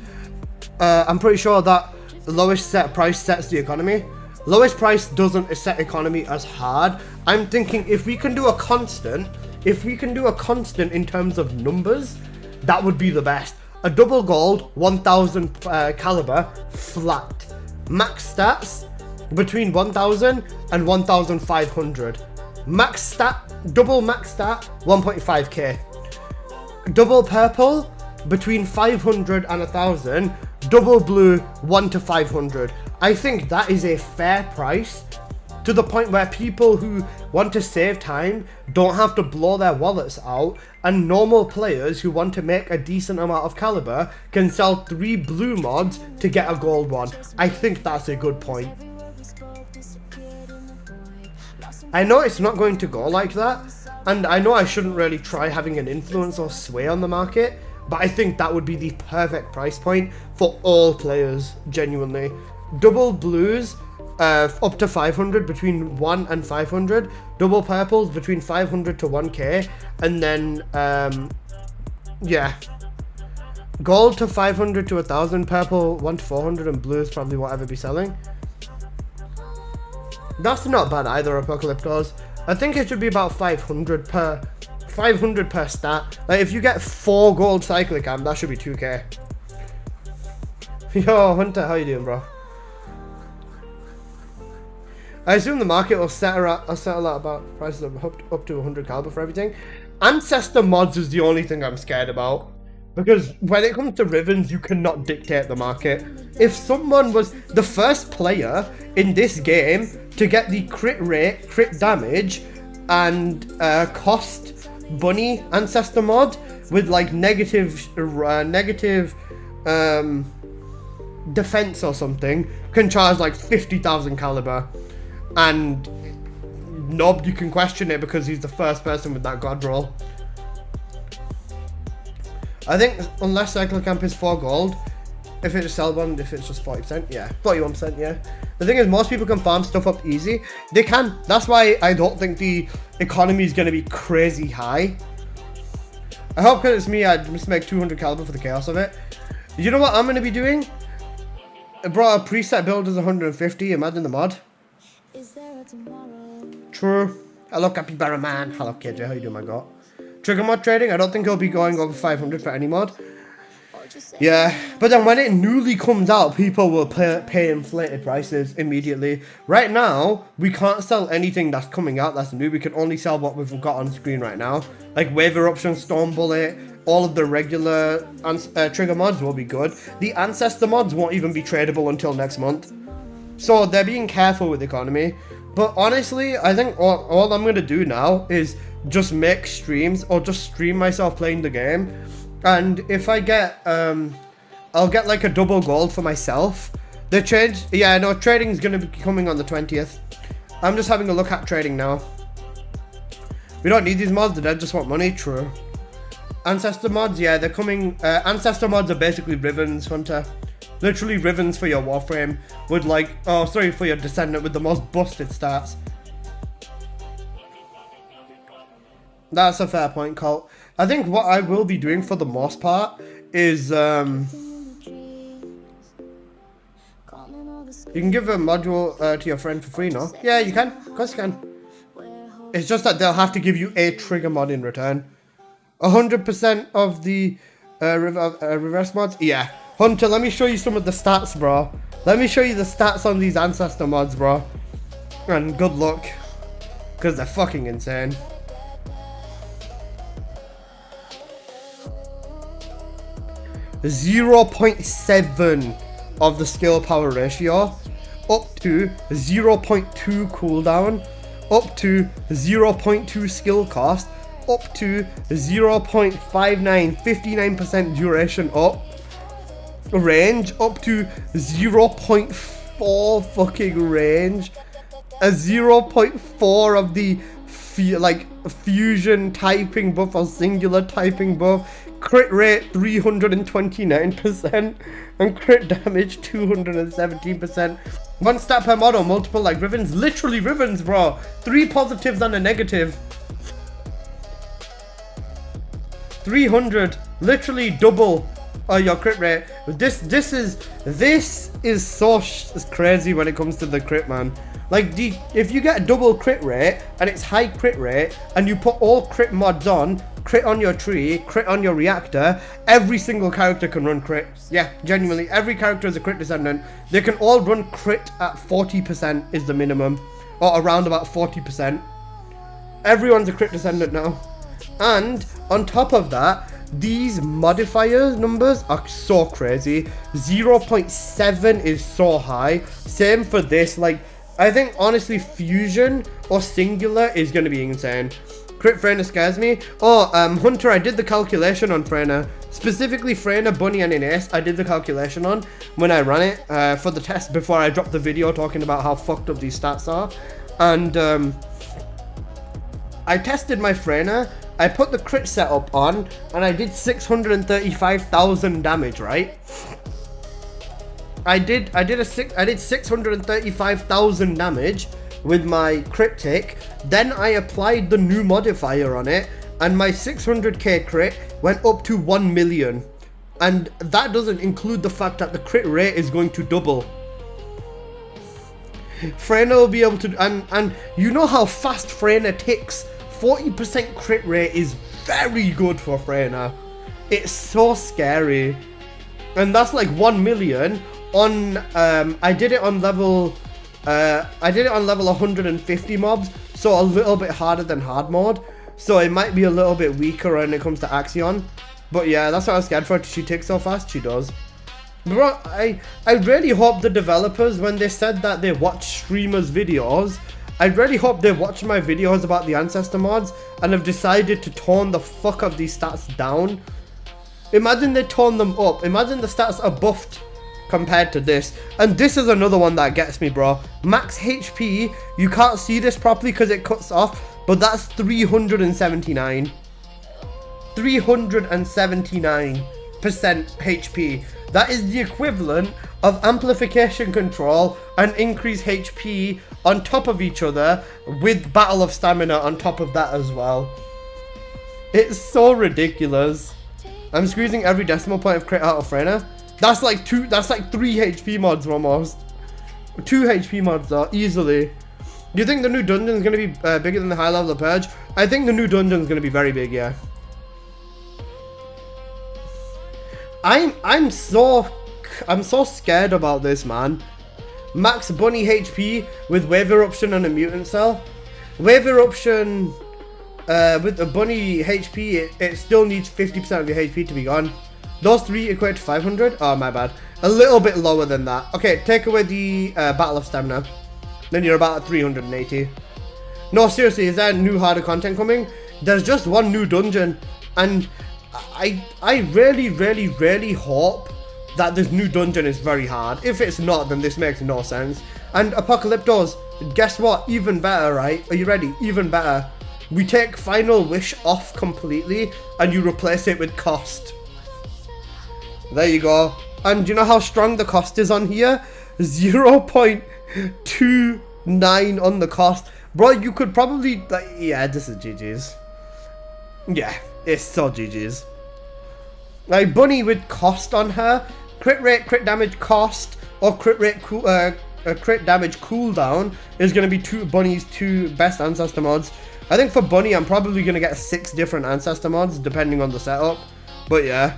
I'm pretty sure that the lowest set price sets the economy. Lowest price doesn't set economy as hard. I'm thinking if we can do a constant in terms of numbers, that would be the best. A double gold 1000 caliber flat. Max stats between 1000 and 1500. Max stat, double max stat 1.5k. Double purple between 500 and 1000. Double blue 1 to 500. I think that is a fair price, to the point where people who want to save time don't have to blow their wallets out, and normal players who want to make a decent amount of caliber can sell 3 blue mods to get a gold one. I think that's a good point. I know it's not going to go like that, and I know I shouldn't really try having an influence or sway on the market, but I think that would be the perfect price point for all players, genuinely. Double blues up to 500, between 1 and 500. Double purples between 500 to 1k, and then yeah, gold to 500 to 1000, purple 1 to 400, and blues probably won't ever be selling. That's not bad either, Apocalyptos. I think it should be about 500 per stat. Like if you get 4 gold cyclic amp, that should be 2k. Yo Hunter, how you doing, bro? I assume the market will settle out about prices of up to 100 caliber for everything. Ancestor mods is the only thing I'm scared about, because when it comes to Rivens, you cannot dictate the market. If someone was the first player in this game to get the crit rate, crit damage, and cost bunny ancestor mod with like negative defense or something, can charge like 50,000 caliber. And nobody can question it because he's the first person with that god roll. I think unless cycle camp is 4 gold, if it's a sell bond, if it's just 40%, yeah, 41%, yeah. The thing is, most people can farm stuff up easy. They can. That's why I don't think the economy is going to be crazy high. I hope because it's me, I just make 200 caliber for the chaos of it. You know what I'm going to be doing? I brought a preset build as 150, imagine the mod. Is there a tomorrow? True. Hello, Capybara Man. Hello, KJ. How you doing, my god? Trigger mod trading. I don't think he'll be going over 500 for any mod. Yeah, but then when it newly comes out, people will pay inflated prices immediately. Right now, we can't sell anything that's coming out that's new. We can only sell what we've got on screen right now. Like Wave Eruption, Storm Bullet, all of the regular trigger mods will be good. The Ancestor mods won't even be tradable until next month. So they're being careful with the economy. But honestly, I think all I'm going to do now is just make streams or just stream myself playing the game. And if I get, I'll get like a double gold for myself. They changed, yeah, no, trading's gonna be coming on the 20th. I'm just having a look at trading now. We don't need these mods, the dead just want money, true. Ancestor mods, yeah, they're coming. Ancestor mods are basically Rivens, Hunter. Literally Rivens for your Warframe with like, oh, sorry, for your Descendant with the most busted stats. That's a fair point, Colt. I think what I will be doing for the most part is, you can give a module to your friend for free, no? Yeah, you can. Of course you can. It's just that they'll have to give you a trigger mod in return. 100% of the reverse mods? Yeah. Hunter, let me show you some of the stats, bro. Let me show you the stats on these Ancestor mods, bro. And good luck. Because they're fucking insane. The 0.7 of the skill power ratio. Up to 0.2 cooldown. Up to 0.2 skill cost. Up to 0.59, 59% duration up. Range up to 0.4 fucking range. A 0.4 of the fusion typing buff or singular typing buff. Crit rate 329% and crit damage 217%. One stat per model, multiple like Rivens. Literally Rivens, bro. 3 positives and a negative. 300, literally double your crit rate. This is so crazy when it comes to the crit, man. Like if you get a double crit rate and it's high crit rate and you put all crit mods on, crit on your tree, crit on your reactor, every single character can run crit. Yeah, genuinely, every character is a crit descendant. They can all run crit at 40% is the minimum, or around about 40%. Everyone's a crit descendant now. And on top of that, these modifier numbers are so crazy. 0.7 is so high. Same for this. Like, I think honestly fusion or singular is going to be insane. Crit Freyna scares me. Oh, Hunter, I did the calculation on Freyna. Specifically Freyna, Bunny and Ines, I did the calculation on when I ran it for the test before I dropped the video talking about how fucked up these stats are. And I tested my Freyna. I put the crit setup on and I did 635,000 damage, right? I did 635,000 damage with my crit tick. Then I applied the new modifier on it and my 600k crit went up to 1 million. And that doesn't include the fact that the crit rate is going to double. Freyna will be able to, and you know how fast Freyna ticks. 40% crit rate is very good for Freyna. It's so scary. And that's like 1 million on, I did it on level 150 mobs, so a little bit harder than hard mode. So it might be a little bit weaker when it comes to Axion. But yeah, that's what I was scared for. She ticks so fast, she does. Bro, I really hope the developers, when they said that they watch streamers' videos, I really hope they watched my videos about the Ancestor mods and have decided to tone the fuck of these stats down. Imagine they tone them up. Imagine the stats are buffed compared to this. And this is another one that gets me, bro. Max HP, you can't see this properly because it cuts off, but that's 379. 379% HP. That is the equivalent of amplification control and increased HP on top of each other with Battle of Stamina on top of that as well. It's so ridiculous. I'm squeezing every decimal point of crit out of Freyna. That's like 3 HP mods almost. 2 HP mods though, easily. Do you think the new dungeon is going to be bigger than the high level of Purge? I think the new dungeon is going to be very big, yeah. I'm so scared about this, man. Max Bunny HP with Wave Eruption and a Mutant Cell. Wave Eruption with a Bunny HP, it still needs 50% of your HP to be gone. Those 3 equate to 500. Oh, my bad. A little bit lower than that. Okay, take away the Battle of Stamina. Then you're about at 380. No, seriously, is there new harder content coming? there's just one new dungeon, and I really hope that this new dungeon is very hard. If it's not, then this makes no sense. And Apocalyptos, guess what? Even better, right? Are you ready? Even better. We take Final Wish off completely, and you replace it with Cost. There you go. And you know how strong the cost is on here? 0.29 on the cost. Bro, you could probably, like, yeah, this is GG's. Yeah, it's so GG's. Like, Bunny with cost on her, crit rate, crit damage, cost, or crit rate, crit damage cooldown is going to be Bunny's two best ancestor mods. I think for Bunny, I'm probably going to get 6 different ancestor mods, depending on the setup. But yeah.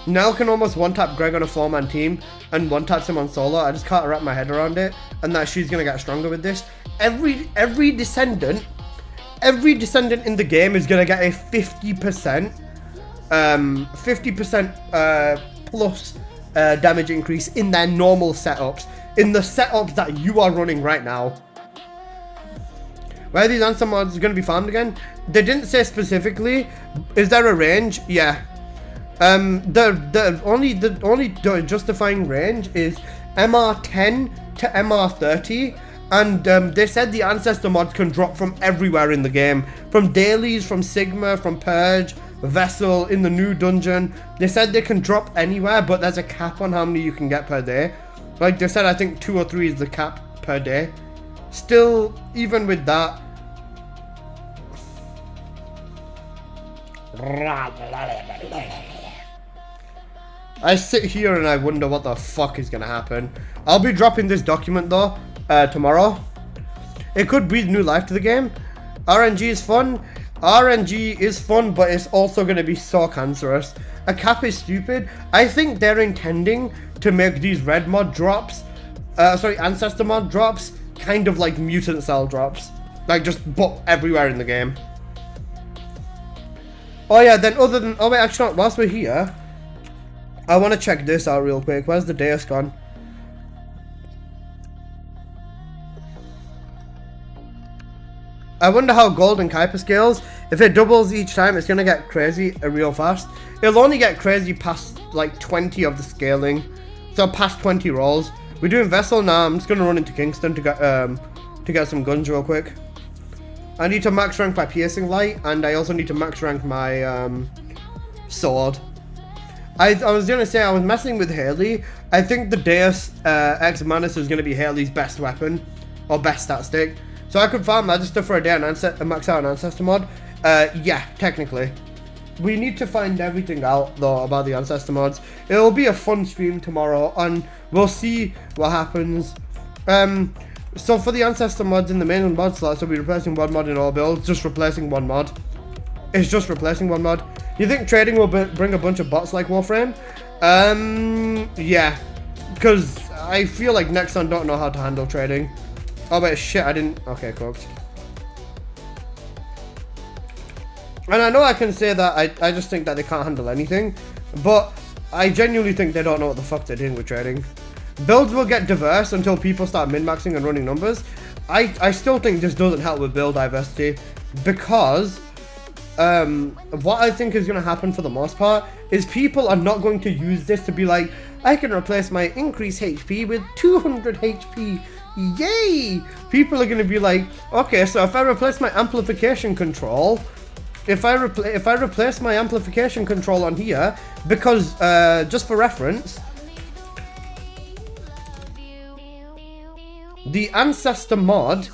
Now can almost one-tap Greg on a 4-man team and one-taps him on solo. I just can't wrap my head around it. And that she's going to get stronger with this. Every Descendant in the game is going to get a 50% plus damage increase in their normal setups. In the setups that you are running right now. Where are these answer mods going to be farmed again? They didn't say specifically. Is there a range? Yeah. The only justifying range is MR10 to MR30, and they said the ancestor mods can drop from everywhere in the game, from dailies, from Sigma, from Purge, Vessel, in the new dungeon. They said they can drop anywhere, but there's a cap on how many you can get per day. Like they said, I think 2 or 3 is the cap per day. Still, even with that, I sit here and I wonder what the fuck is gonna happen. I'll be dropping this document though tomorrow. It could breathe new life to the game. RNG is fun. RNG is fun, but it's also gonna be so cancerous. A cap is stupid. I think they're intending to make these red mod drops, ancestor mod drops, kind of like mutant cell drops, like just everywhere in the game. Oh yeah, then other than, oh wait, actually, whilst we're here, I want to check this out real quick. Where's the Deus gone? I wonder how gold and Kuiper scales. If it doubles each time, it's going to get crazy real fast. It'll only get crazy past like 20 of the scaling. So past 20 rolls. We're doing Vessel now. I'm just going to run into Kingston to get some guns real quick. I need to max rank my piercing light, and I also need to max rank my sword. I was going to say, I was messing with Haley. I think the Deus Ex Manus is going to be Haley's best weapon, or best stat stick. So I could farm Magister for a day and max out an Ancestor mod. Yeah, technically. We need to find everything out, though, about the Ancestor mods. It'll be a fun stream tomorrow, and we'll see what happens. So for the Ancestor mods in the main mod slots, we'll be replacing one mod in all builds, just replacing one mod. It's just replacing one mod. You think trading will bring a bunch of bots like Warframe? Yeah. Because I feel like Nexon don't know how to handle trading. Oh wait, shit, I didn't... Okay, cooked. And I know I can say that I just think that they can't handle anything, but I genuinely think they don't know what the fuck they're doing with trading. Builds will get diverse until people start min-maxing and running numbers. I still think this doesn't help with build diversity, because what I think is going to happen for the most part is people are not going to use this to be like, I can replace my increased HP with 200 HP. Yay! People are going to be like, okay, so if I replace my amplification control, if I replace my amplification control on here, because just for reference, the Ancestor mod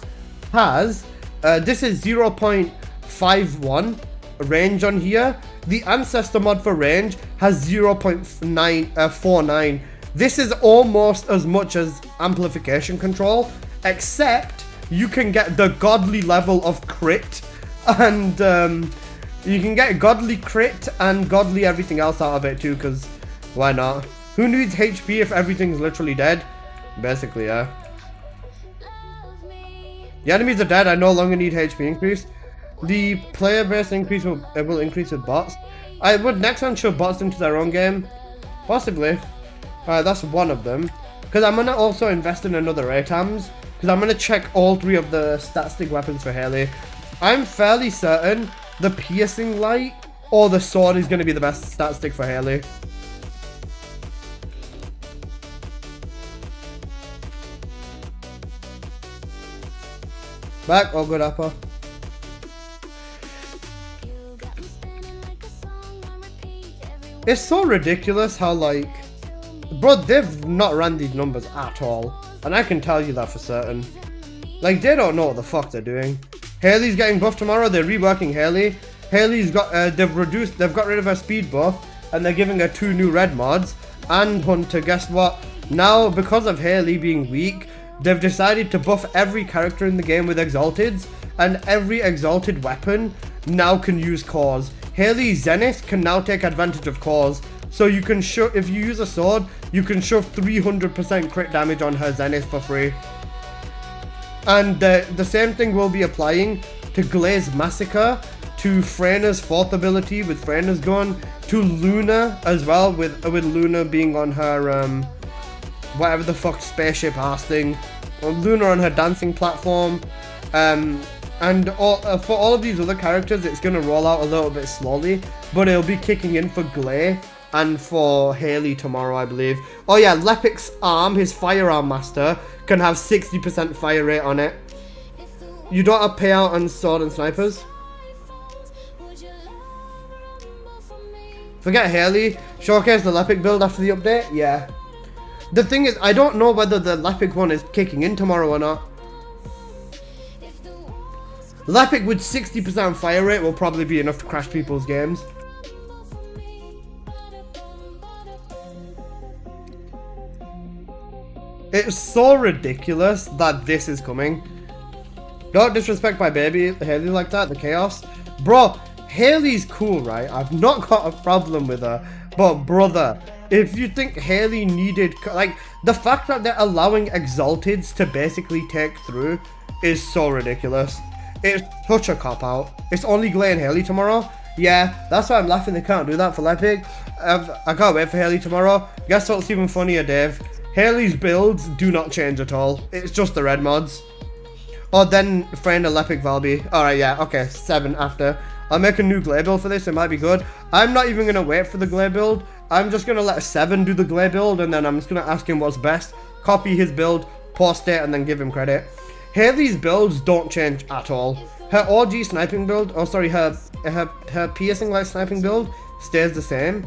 has this is 0.51 range on here. The Ancestor mod for range has 0.49. This is almost as much as amplification control, except you can get the godly level of crit, and you can get godly crit and godly everything else out of it too, because why not? Who needs HP if everything's literally dead? Basically, yeah. The enemies are dead, I no longer need HP increase. The player base increase will increase with bots. I would Nexon shove bots into their own game? Possibly. That's one of them. Because I'm going to also invest in another ATAMs. Because I'm going to check all 3 of the stat stick weapons for Haley. I'm fairly certain the piercing light or the sword is going to be the best stat stick for Haley. Back, oh good upper. It's so ridiculous how like, bro, they've not ran these numbers at all. And I can tell you that for certain. Like, they don't know what the fuck they're doing. Haley's getting buffed tomorrow, they're reworking Haley. Haley's got, they've got rid of her speed buff, and they're giving her 2 new red mods. And Hunter, guess what? Now, because of Haley being weak, they've decided to buff every character in the game with exalteds. And every exalted weapon now can use cores. Haley's Zenith can now take advantage of cores. So you can shove, if you use a sword, you can shove 300% crit damage on her Zenith for free. And the same thing will be applying to Glaze Massacre, to Freyna's 4th ability with Freyna's gun, to Luna as well, with Luna being on her, whatever the fuck spaceship ass thing. Luna on her dancing platform. And for all of these other characters, it's going to roll out a little bit slowly, but it'll be kicking in for Glay and for Haley tomorrow, I believe. Oh yeah, Lepic's arm, his firearm master, can have 60% fire rate on it. You don't have payout on sword and snipers. Forget Haley. Showcase the Lepic build after the update? Yeah. The thing is, I don't know whether the Lepic one is kicking in tomorrow or not. Lepic with 60% fire rate will probably be enough to crash people's games. It's so ridiculous that this is coming. Don't disrespect my baby Haley like that, the chaos. Bro, Haley's cool, right? I've not got a problem with her. But brother, if you think Haley needed, like, the fact that they're allowing exalteds to basically take through is so ridiculous. It's such a cop-out. It's only Glay and Haley tomorrow. Yeah, that's why I'm laughing they can't do that for Lepic. I can't wait for Haley tomorrow. Guess what's even funnier, Dave? Haley's builds do not change at all. It's just the red mods. Oh, then Freyna, Lepic, Valby. Alright, yeah, okay, 7 after. I'll make a new Glay build for this, it might be good. I'm not even going to wait for the Glay build. I'm just going to let 7 do the Glay build, and then I'm just going to ask him what's best. Copy his build, post it, and then give him credit. Haley's builds don't change at all. Her OG sniping build, oh sorry, her piercing light sniping build stays the same.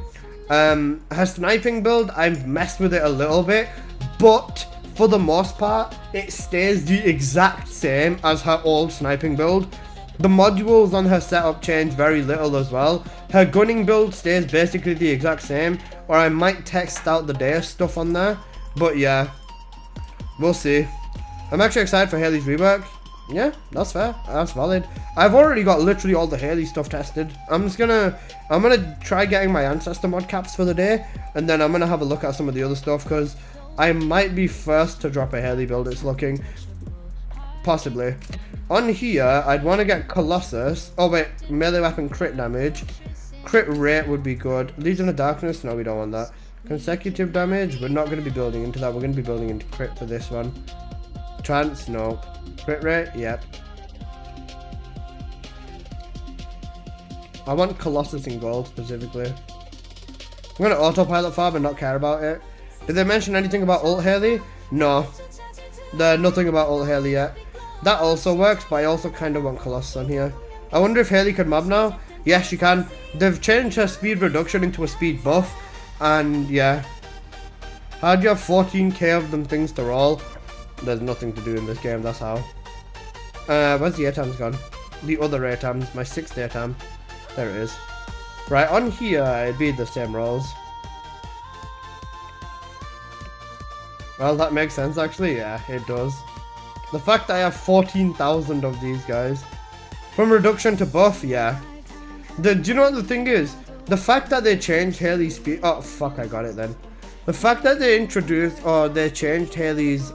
Her sniping build, I've messed with it a little bit, but for the most part, it stays the exact same as her old sniping build. The modules on her setup change very little as well. Her gunning build stays basically the exact same, or I might test out the Deus stuff on there, but yeah, we'll see. I'm actually excited for Haley's rework. Yeah, that's fair. That's valid. I've already got literally all the Haley stuff tested. I'm gonna try getting my ancestor mod caps for the day, and then I'm gonna have a look at some of the other stuff, because I might be first to drop a Haley build. It's looking possibly. On here, I'd want to get Colossus. Oh wait, melee weapon crit damage. Crit rate would be good. Legion of Darkness, no, we don't want that. Consecutive damage, we're not going to be building into that. We're going to be building into crit for this one. Trance, no. Crit rate, yep. I want Colossus in gold specifically. I'm going to autopilot farm and not care about it. Did they mention anything about ult Haley? No. There's nothing about ult Haley yet. That also works, but I also kind of want Colossus on here. I wonder if Haley can mob now. Yes, she can. They've changed her speed reduction into a speed buff. And yeah. How do you have 14k of them things to roll? There's nothing to do in this game, that's how. Where's the ATAM's gone? The other ATAM's, my 6th ATAM. There it is. Right, on here, it'd be the same rolls. Well, that makes sense actually, yeah, it does. The fact that I have 14,000 of these guys. From reduction to buff, yeah. Do you know what the thing is? The fact that they changed Haley's speed... Oh, fuck, I got it then. The fact that they introduced, or they changed Haley's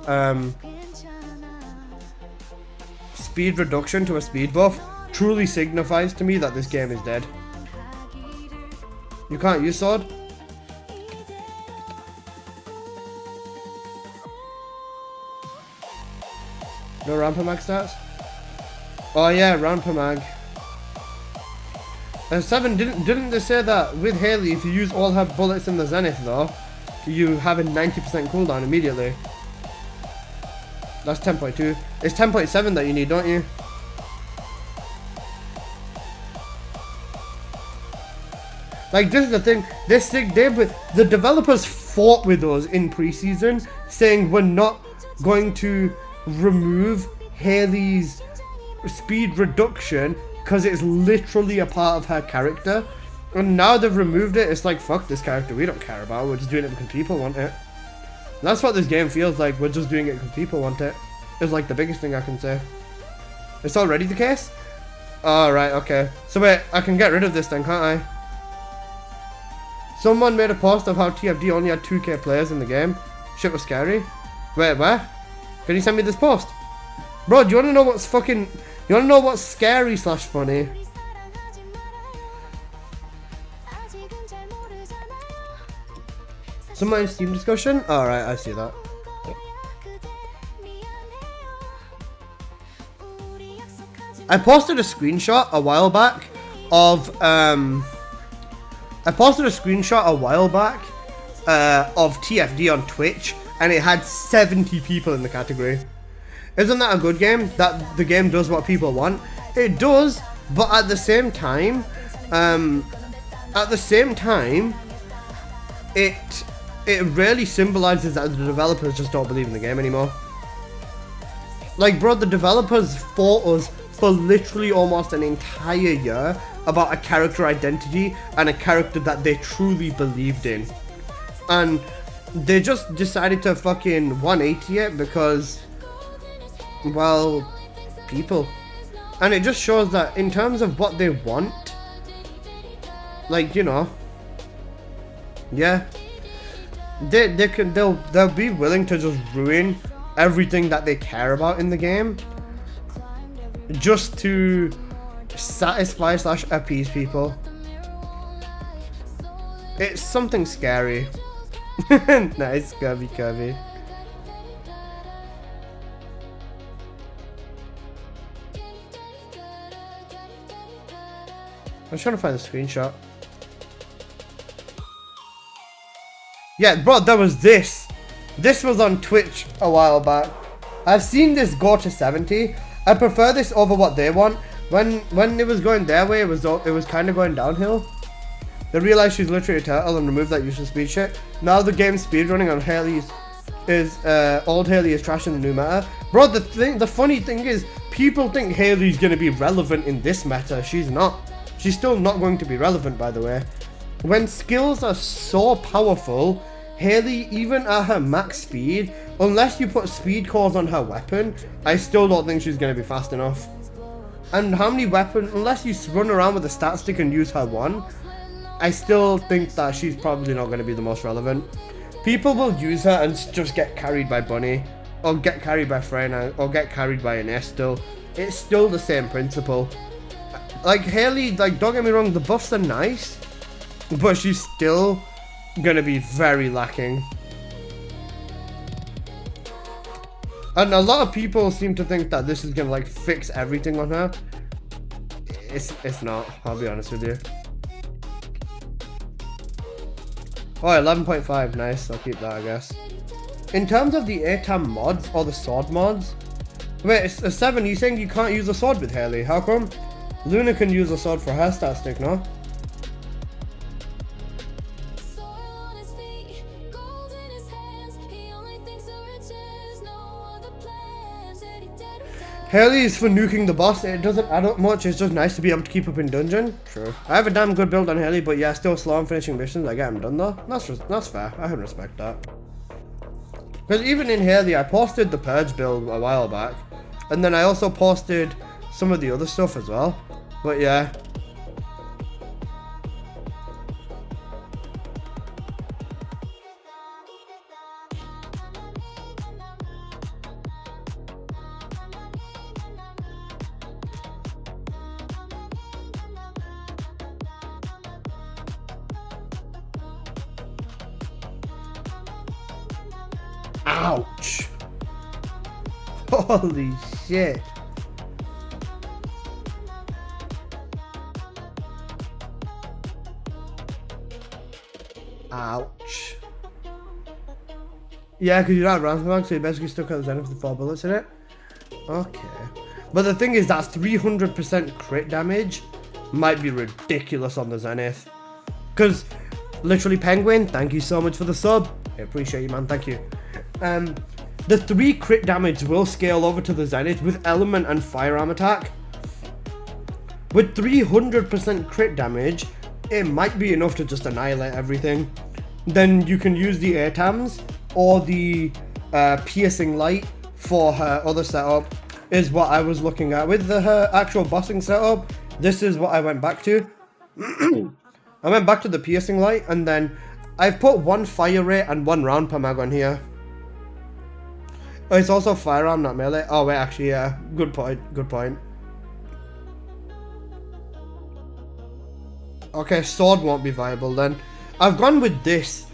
speed reduction to a speed buff truly signifies to me that this game is dead. You can't use sword? No Ramper Mag stats? Oh yeah, Ramper Mag. 7, didn't they say that with Haley, if you use all her bullets in the Zenith though, you have a 90% cooldown immediately? That's 10.2. It's 10.7 that you need, don't you? Like, this is the thing. The developers fought with us in preseason, saying we're not going to remove Haley's speed reduction because it's literally a part of her character. And now they've removed it. It's like, fuck this character. We don't care about it. We're just doing it because people want it. And that's what this game feels like. We're just doing it because people want it. It's like the biggest thing I can say. It's already the case? Alright, okay. So wait, I can get rid of this then, can't I? Someone made a post of how TFD only had 2k players in the game. Shit was scary. Wait, where? Can you send me this post? Bro, do you want to know what's fucking... You want to know what's scary / funny? Someone Steam discussion? Alright, I see that. I posted a screenshot a while back of TFD on Twitch, and it had 70 people in the category. Isn't that a good game? That the game does what people want? It does, but at the same time, it really symbolizes that the developers just don't believe in the game anymore. Like, bro, the developers fought us for literally almost an entire year about a character identity and a character that they truly believed in. And they just decided to fucking 180 it because, well, people. And it just shows that in terms of what they want, like, you know, yeah, they'll be willing to just ruin everything that they care about in the game just to satisfy / appease people. It's something scary. Nice, Kirby. I'm trying to find the screenshot. Yeah, bro, there was this. This was on Twitch a while back. I've seen this go to 70. I prefer this over what they want. When it was going their way, it was kind of going downhill. They realized she's literally a turtle and removed that useless speed shit. Now the game's speedrunning on Haley's is old Haley is trashing the new meta. Bro, the funny thing is, people think Haley's gonna be relevant in this meta. She's not. She's still not going to be relevant, by the way. When skills are so powerful, Haley, even at her max speed, unless you put speed cores on her weapon, I still don't think she's going to be fast enough. And how many weapons, unless you run around with a stat stick and use her one, I still think that she's probably not going to be the most relevant. People will use her and just get carried by Bunny, or get carried by Freyna, or get carried by an Estel. It's still the same principle. Like, Haley, like, don't get me wrong, the buffs are nice, but she's still gonna be very lacking. And a lot of people seem to think that this is gonna, like, fix everything on her. It's not, I'll be honest with you. Oh, 11.5, nice, I'll keep that, I guess. In terms of the ATAM mods, or the sword mods, wait, it's a 7, you saying you can't use a sword with Haley, how come? Luna can use a sword for her stat stick, no? Haley is for nuking the boss. It doesn't add up much. It's just nice to be able to keep up in dungeon. True. I have a damn good build on Haley, but yeah, still slow on finishing missions. I get them done though. That's fair. I can respect that. Because even in Haley, I posted the Purge build a while back, and then I also posted some of the other stuff as well. But yeah. Ouch. Holy shit. Ouch. Yeah, because you're not round mag, so you're basically stuck at the zenith with 4 bullets in it. Okay. But the thing is, that 300% crit damage might be ridiculous on the zenith. Because, literally, Penguin, thank you so much for the sub. I appreciate you, man. Thank you. The 3 crit damage will scale over to the zenith with element and firearm attack. With 300% crit damage, it might be enough to just annihilate everything. Then you can use the ATAMs or the piercing light for her other setup, is what I was looking at. With her actual bossing setup, this is what I went back to. I went back to the piercing light, and then I've put 1 fire rate and 1 round per mag on here. Oh, it's also firearm, not melee. Oh wait, actually, yeah, good point, good point. Okay, sword won't be viable then. I've gone with this.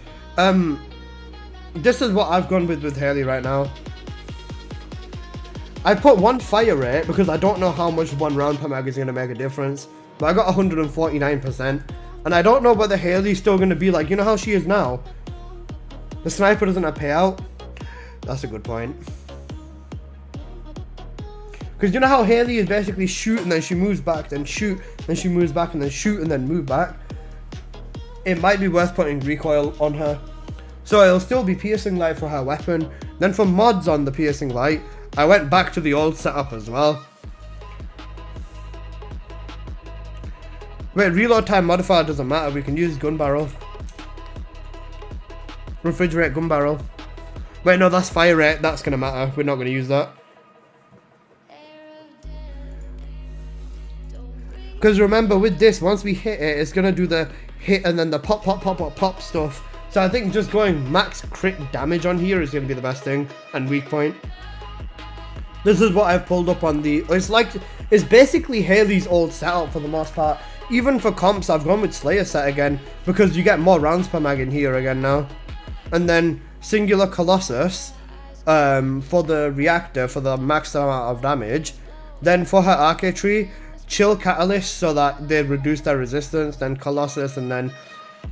This is what I've gone with Haley right now. I put 1 fire rate because I don't know how much 1 round per mag is going to make a difference. But I got 149%. And I don't know whether Haley's still going to be like, you know how she is now? The sniper doesn't have payout. That's a good point. Because you know how Haley is basically shoot and then she moves back, then shoot, then she moves back and then shoot and then move back? It might be worth putting recoil on her. So it'll still be piercing light for her weapon. Then for mods on the piercing light, I went back to the old setup as well. Wait, reload time modifier doesn't matter, we can use gun barrel. Refrigerate gun barrel. Wait, no, that's fire rate, that's gonna matter, we're not gonna use that. Because remember, with this, once we hit it, it's gonna do the hit and then the pop, pop, pop, pop, pop stuff. So I think just going max crit damage on here is gonna be the best thing, and weak point. This is what I've pulled up on the, it's basically Haley's old setup for the most part. Even for comps, I've gone with Slayer set again, because you get more rounds per mag in here again now. And then Singular Colossus, for the reactor, for the max amount of damage. Then for her arcade tree, Chill Catalyst, so that they reduce their resistance, then Colossus, and then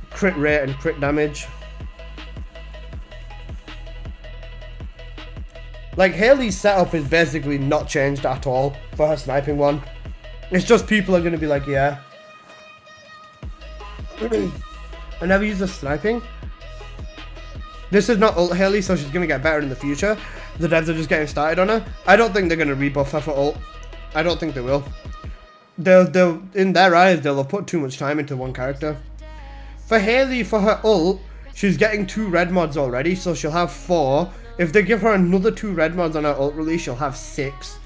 crit rate and crit damage. Like, Haley's setup is basically not changed at all for her sniping one. It's just people are going to be like, yeah. I never use the sniping. This is not ult Haley, so she's going to get better in the future. The devs are just getting started on her. I don't think they're going to rebuff her for ult. I don't think they will. They'll in their eyes, they'll have put too much time into one character. For Haley, for her ult, she's getting 2 red mods already, so she'll have 4. If they give her another 2 red mods on her ult release, she'll have 6.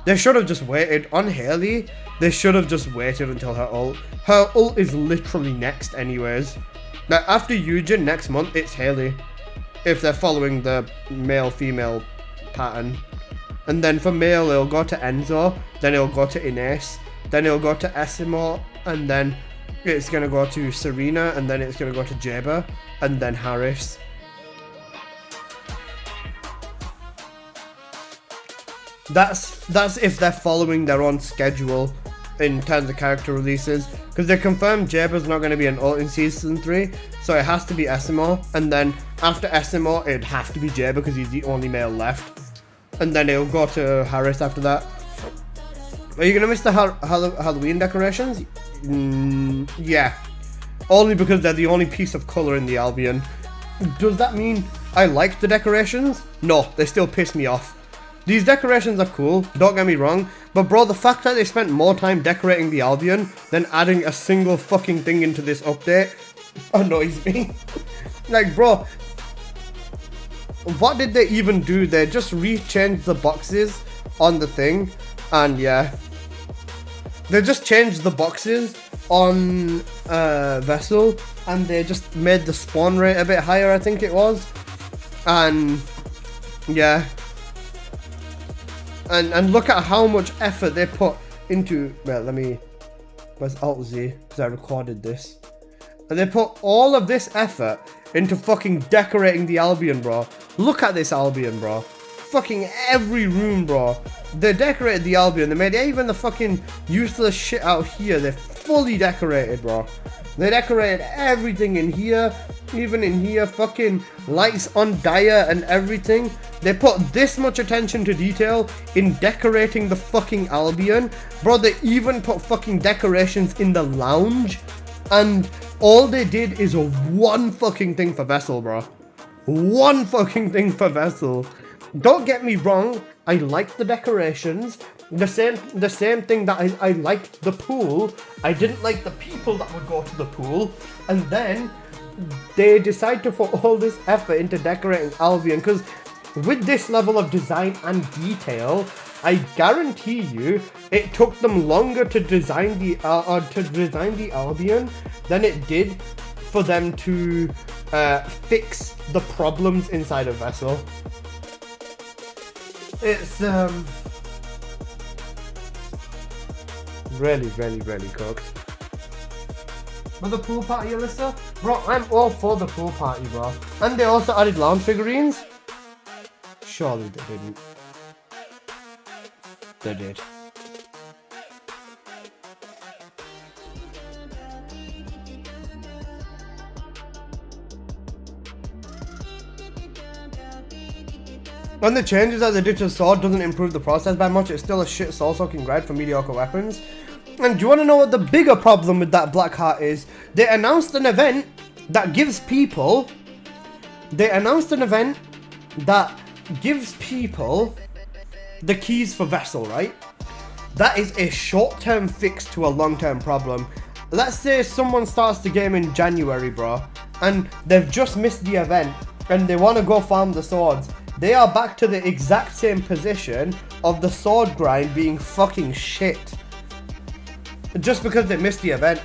They should have just waited. On Haley, they should have just waited until her ult. Her ult is literally next anyways. Now, after Eugen next month, it's Haley. If they're following the male-female pattern. And then for male, it'll go to Enzo, then it'll go to Ines, then it'll go to Esimo, and then it's going to go to Serena, and then it's going to go to Jaber, and then Harris. That's if they're following their own schedule in terms of character releases, because they confirmed Jaber's not going to be an ult in season 3, so it has to be Esimo, and then after Esimo, it'd have to be Jaber because he's the only male left. And then it'll go to Harris after that. Are you gonna miss the Halloween decorations? Yeah. Only because they're the only piece of colour in the Albion. Does that mean I like the decorations? No, they still piss me off. These decorations are cool, don't get me wrong, but bro, the fact that they spent more time decorating the Albion than adding a single fucking thing into this update annoys me. Like, bro, what did they even do? They just re-changed the boxes on the thing, and yeah. They just changed the boxes on Vessel, and they just made the spawn rate a bit higher, I think it was. And yeah. And look at how much effort they put into, well, let me, press Alt Z, because I recorded this. And they put all of this effort into fucking decorating the Albion, bro. Look at this Albion, bro. Fucking every room, bro. They decorated the Albion. They made even the fucking useless shit out here. They're fully decorated, bro. They decorated everything in here, even in here, fucking lights on Dyer and everything. They put this much attention to detail in decorating the fucking Albion. Bro, they even put fucking decorations in the lounge. And all they did is one fucking thing for Vessel, bro. One fucking thing for Vessel. Don't get me wrong, I like the decorations. The same thing that I liked the pool. I didn't like the people that would go to the pool. And then they decide to put all this effort into decorating Albion, because with this level of design and detail, I guarantee you it took them longer to design the Albion than it did for them to fix the problems inside of Vessel. It's really cooked. For the pool party, Alyssa? Bro, I'm all for the pool party, bro. And they also added lounge figurines? Surely they didn't. They did. And the changes that they did to the sword doesn't improve the process by much. It's still a shit soul-soaking grind for mediocre weapons. And do you want to know what the bigger problem with that black heart is? They announced an event that gives people... the keys for Vessel, right? That is a short-term fix to a long-term problem. Let's say someone starts the game in January, bro, and they've just missed the event, and they want to go farm the swords. They are back to the exact same position of the sword grind being fucking shit. Just because they missed the event.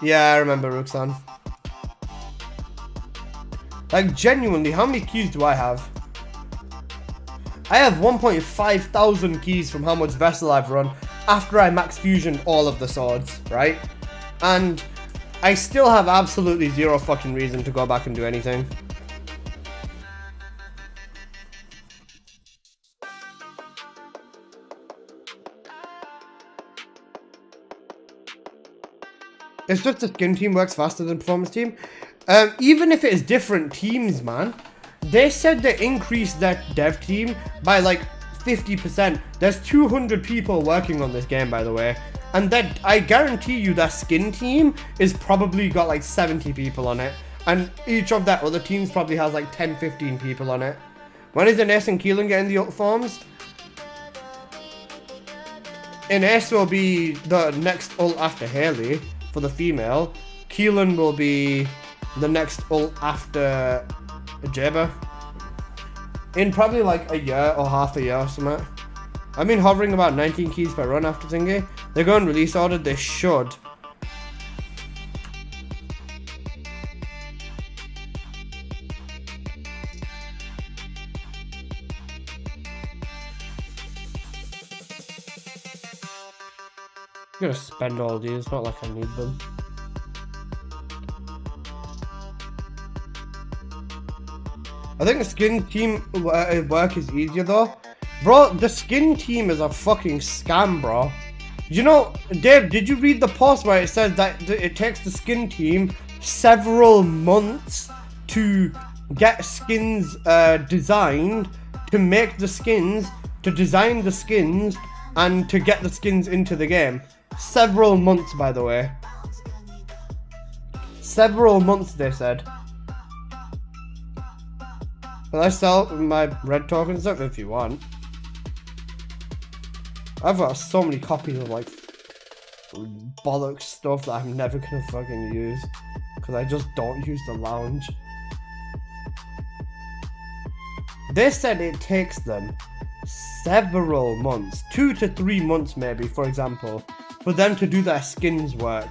Yeah, I remember Ruxan. Like, genuinely, how many keys do I have? I have 1,500 keys from how much Vessel I've run after I max fusion all of the swords, right? And I still have absolutely zero fucking reason to go back and do anything. It's just the skin team works faster than performance team. Even if it is different teams, man. They said they increased their dev team by like 50%. There's 200 people working on this game, by the way. And that, I guarantee you that skin team is probably got like 70 people on it. And each of that other teams probably has like 10-15 people on it. When is Ines and Keelan getting the ult forms? Ines will be the next ult after Haley for the female. Keelan will be the next ult after Jabba. In probably like a year or half a year or something. I've been hovering about 19 keys per run after thingy. They're going release order, they should. I'm gonna spend all these, it's not like I need them. I think the skin team work is easier though. Bro, the skin team is a fucking scam, bro. You know, Dave, did you read the post where it says that it takes the skin team several months to get skins designed, to make the skins, to design the skins, and to get the skins into the game? Several months, by the way. Several months, they said. Will I sell my red token stuff if you want? I've got so many copies of like bollocks stuff that I'm never gonna fucking use because I just don't use the lounge. They said it takes them several months, 2 to 3 months maybe, for example, for them to do their skins work.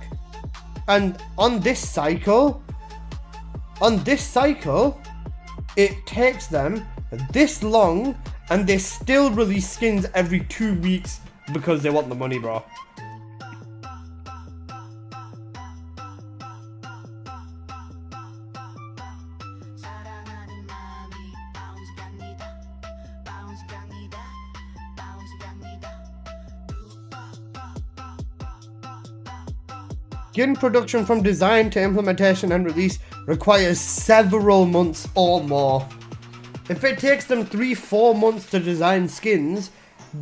And on this cycle, it takes them this long, and they still release skins every 2 weeks because they want the money, bro. Skin production from design to implementation and release requires several months or more. If it takes them 3-4 months to design skins,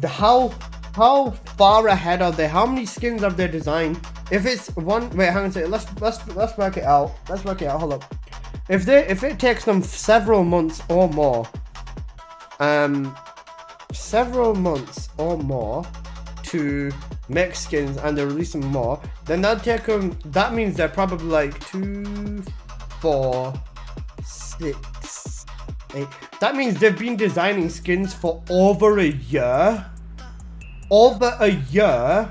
how far ahead are they? How many skins have they designed? If it's one, wait, hang on a second. Let's work it out. Let's work it out. Hold up. If it takes them several months or more, to make skins and they're releasing more, then that means they're probably like 2, 4, 6, 8. That means they've been designing skins for over a year. Over a year,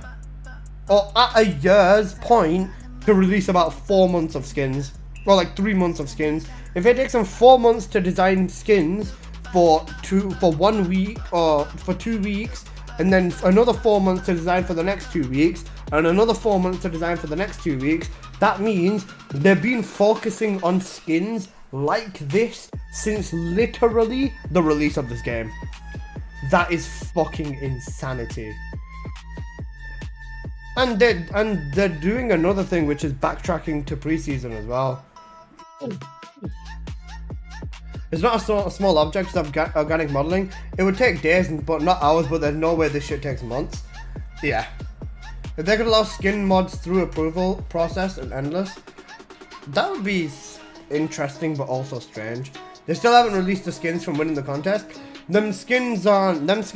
or at a year's point, to release about 4 months of skins. Or like 3 months of skins. If it takes them 4 months to design skins for 1 week or for 2 weeks, and then another 4 months to design for the next 2 weeks, and another 4 months to design for the next 2 weeks, that means they've been focusing on skins like this since literally the release of this game. That is fucking insanity. And they're doing another thing, which is backtracking to preseason as well. It's not a small object of organic modeling. It would take days, but not hours, but there's no way this shit takes months. Yeah. If they could allow skin mods through approval process and endless, that would be interesting, but also strange. They still haven't released the skins from winning the contest. Them skins are not,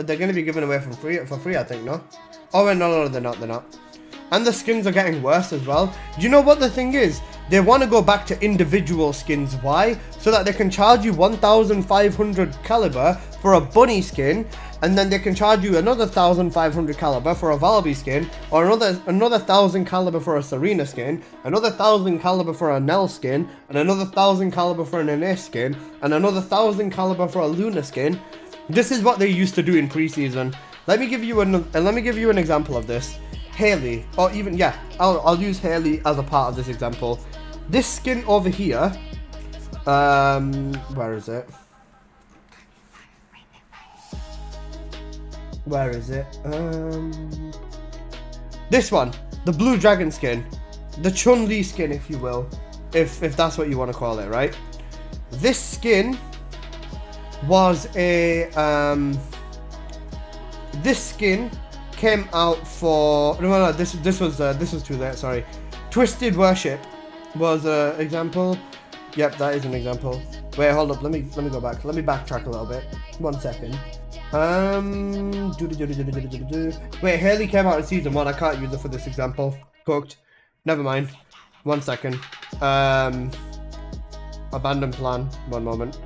they're going to be given away for free, I think, no? Oh, wait, no, they're not. And the skins are getting worse as well. Do you know what the thing is? They want to go back to individual skins. Why? So that they can charge you 1,500 caliber for a bunny skin, and then they can charge you another 1,500 caliber for a Valby skin, or another 1,000 caliber for a Serena skin, another 1,000 caliber for a Nell skin, and another 1,000 caliber for an Ines skin, and another 1,000 caliber for a Luna skin. This is what they used to do in preseason. Let me give you an example of this. Haley, or even, yeah, I'll use Haley as a part of this example. This skin over here, where is it? This one, the blue dragon skin, the Chun-Li skin, if you will, if that's what you want to call it, right? This skin was a, this skin came out for this was too late, sorry. Twisted Worship was an example. Yep, that is an example. Wait, hold up, let me go back. Let me backtrack a little bit. 1 second. Wait, Haley came out in season 1. I can't use it for this example. Cooked. Never mind. 1 second. Abandon plan. 1 moment.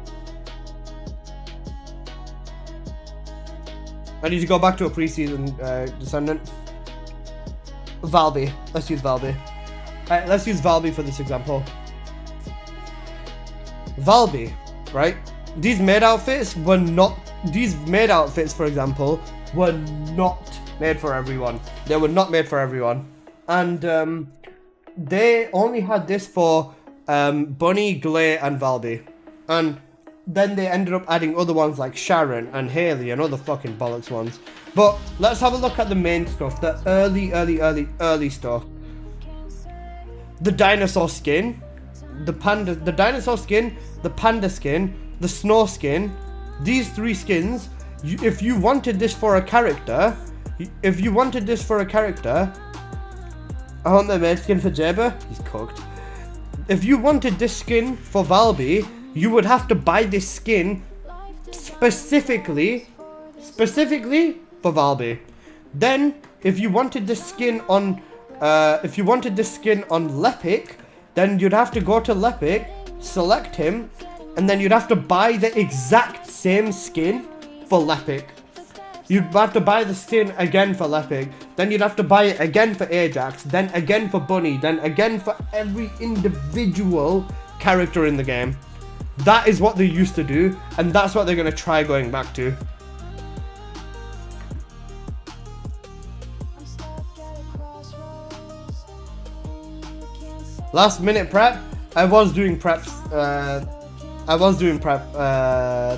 I need to go back to a preseason Descendant. Valby. Let's use Valby. Alright, let's use Valby for this example. Valby, right? These maid outfits, for example, were not made for everyone. They were not made for everyone. And they only had this for Bunny, Glay, and Valby. And then they ended up adding other ones like Sharon and Haley and other fucking bollocks ones. But let's have a look at the main stuff, the early stuff. The dinosaur skin, the dinosaur skin, the panda skin, the snow skin. These 3 skins, if you wanted this for a character, I want the main skin for Jaber. He's cooked. If you wanted this skin for Valby, you would have to buy this skin specifically for Valby. Then, if you wanted this skin on Lepic, then you'd have to go to Lepic, select him, and then you'd have to buy the exact same skin for Lepic. You'd have to buy the skin again for Lepic, then you'd have to buy it again for Ajax, then again for Bunny, then again for every individual character in the game. That is what they used to do, and that's what they're going to try going back to. Last minute prep. I was doing preps.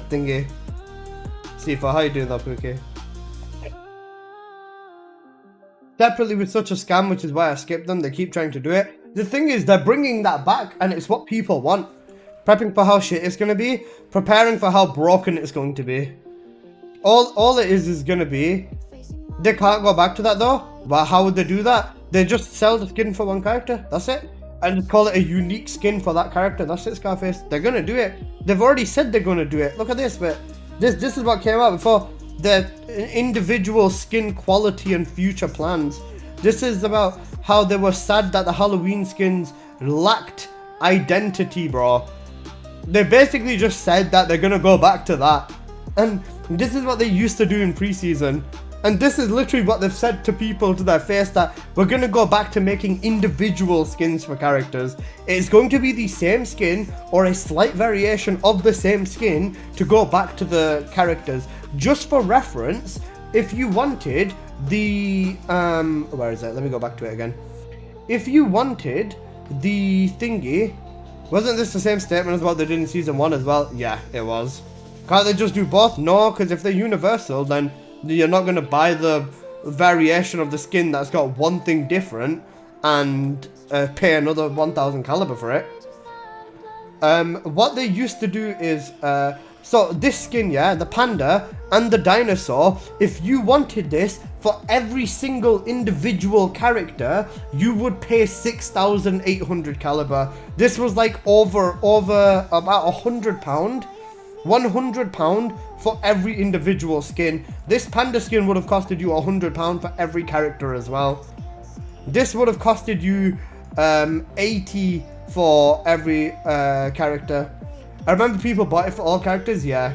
Thingy. See, for how you doing that, Pookie? separately with such a scam, which is why I skipped them. They keep trying to do it. The thing is, they're bringing that back, and it's what people want. Prepping for how shit it's going to be, preparing for how broken it's going to be. All it is going to be, they can't go back to that though. But how would they do that? They just sell the skin for one character, that's it. And just call it a unique skin for that character, that's it, Scarface. They're going to do it. They've already said they're going to do it. Look at this, but this is what came out before. The individual skin quality and future plans. This is about how they were sad that the Halloween skins lacked identity, bro. They basically just said that they're gonna go back to that. And this is what they used to do in preseason. And this is literally what they've said to people to their face, that we're gonna go back to making individual skins for characters. It's going to be the same skin or a slight variation of the same skin to go back to the characters. Just for reference, if you wanted the where is it? Let me go back to it again. If you wanted the thingy, wasn't this the same statement as what they did in season 1 as well? Yeah, it was. Can't they just do both? No, because if they're universal, then you're not going to buy the variation of the skin that's got one thing different and pay another 1000 caliber for it. What they used to do is, so this skin, yeah, the panda and the dinosaur, if you wanted this for every single individual character, you would pay 6,800 caliber. This was like over about £100. £100 for every individual skin. This panda skin would have costed you £100 for every character as well. This would have costed you 80 for every character. I remember people bought it for all characters, yeah.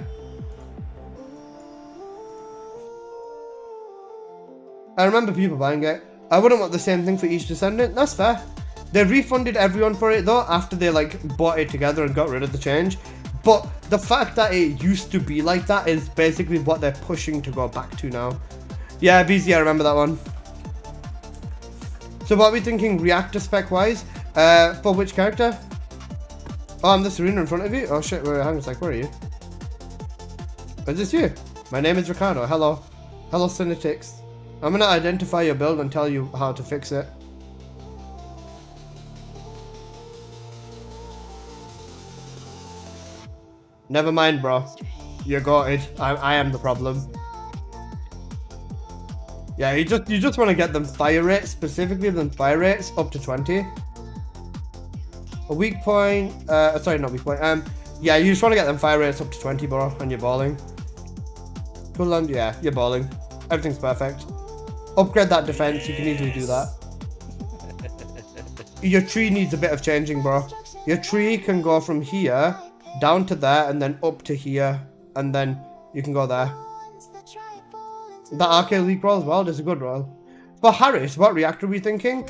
I remember people buying it. I wouldn't want the same thing for each Descendant, that's fair. They refunded everyone for it though, after they like bought it together and got rid of the change. But the fact that it used to be like that is basically what they're pushing to go back to now. Yeah, BZ, I remember that one. So what are we thinking reactor spec wise? For which character? Oh, I'm the Serena in front of you? Oh shit, wait, hang on a sec, where are you? Is this you? My name is Ricardo, hello. Hello, Synetics. I'm gonna identify your build and tell you how to fix it. Never mind, bro. You're gutted. I am the problem. Yeah, you just want to get them fire rates, specifically them fire rates up to 20. A weak point, sorry, not weak point. Yeah, you just want to get them fire rates up to 20, bro, and you're balling. Cooldown, yeah, you're balling. Everything's perfect. Upgrade that defense, you can easily do that. Your tree needs a bit of changing, bro. Your tree can go from here down to there and then up to here, and then you can go there. That arcade leak roll as well is a good roll. For Harris, what reactor are we thinking?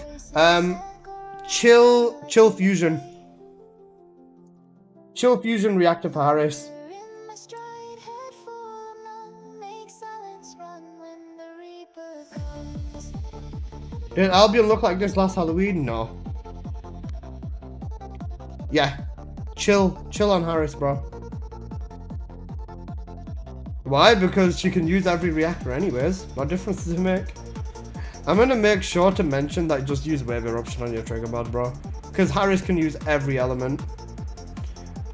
Chill fusion. Chill fusion reactor for Harris. Did Albion look like this last Halloween? No. Yeah. Chill on Harris, bro. Why? Because she can use every reactor anyways. What difference does it make? I'm gonna make sure to mention that just use wave eruption on your trigger mod, bro. Because Harris can use every element.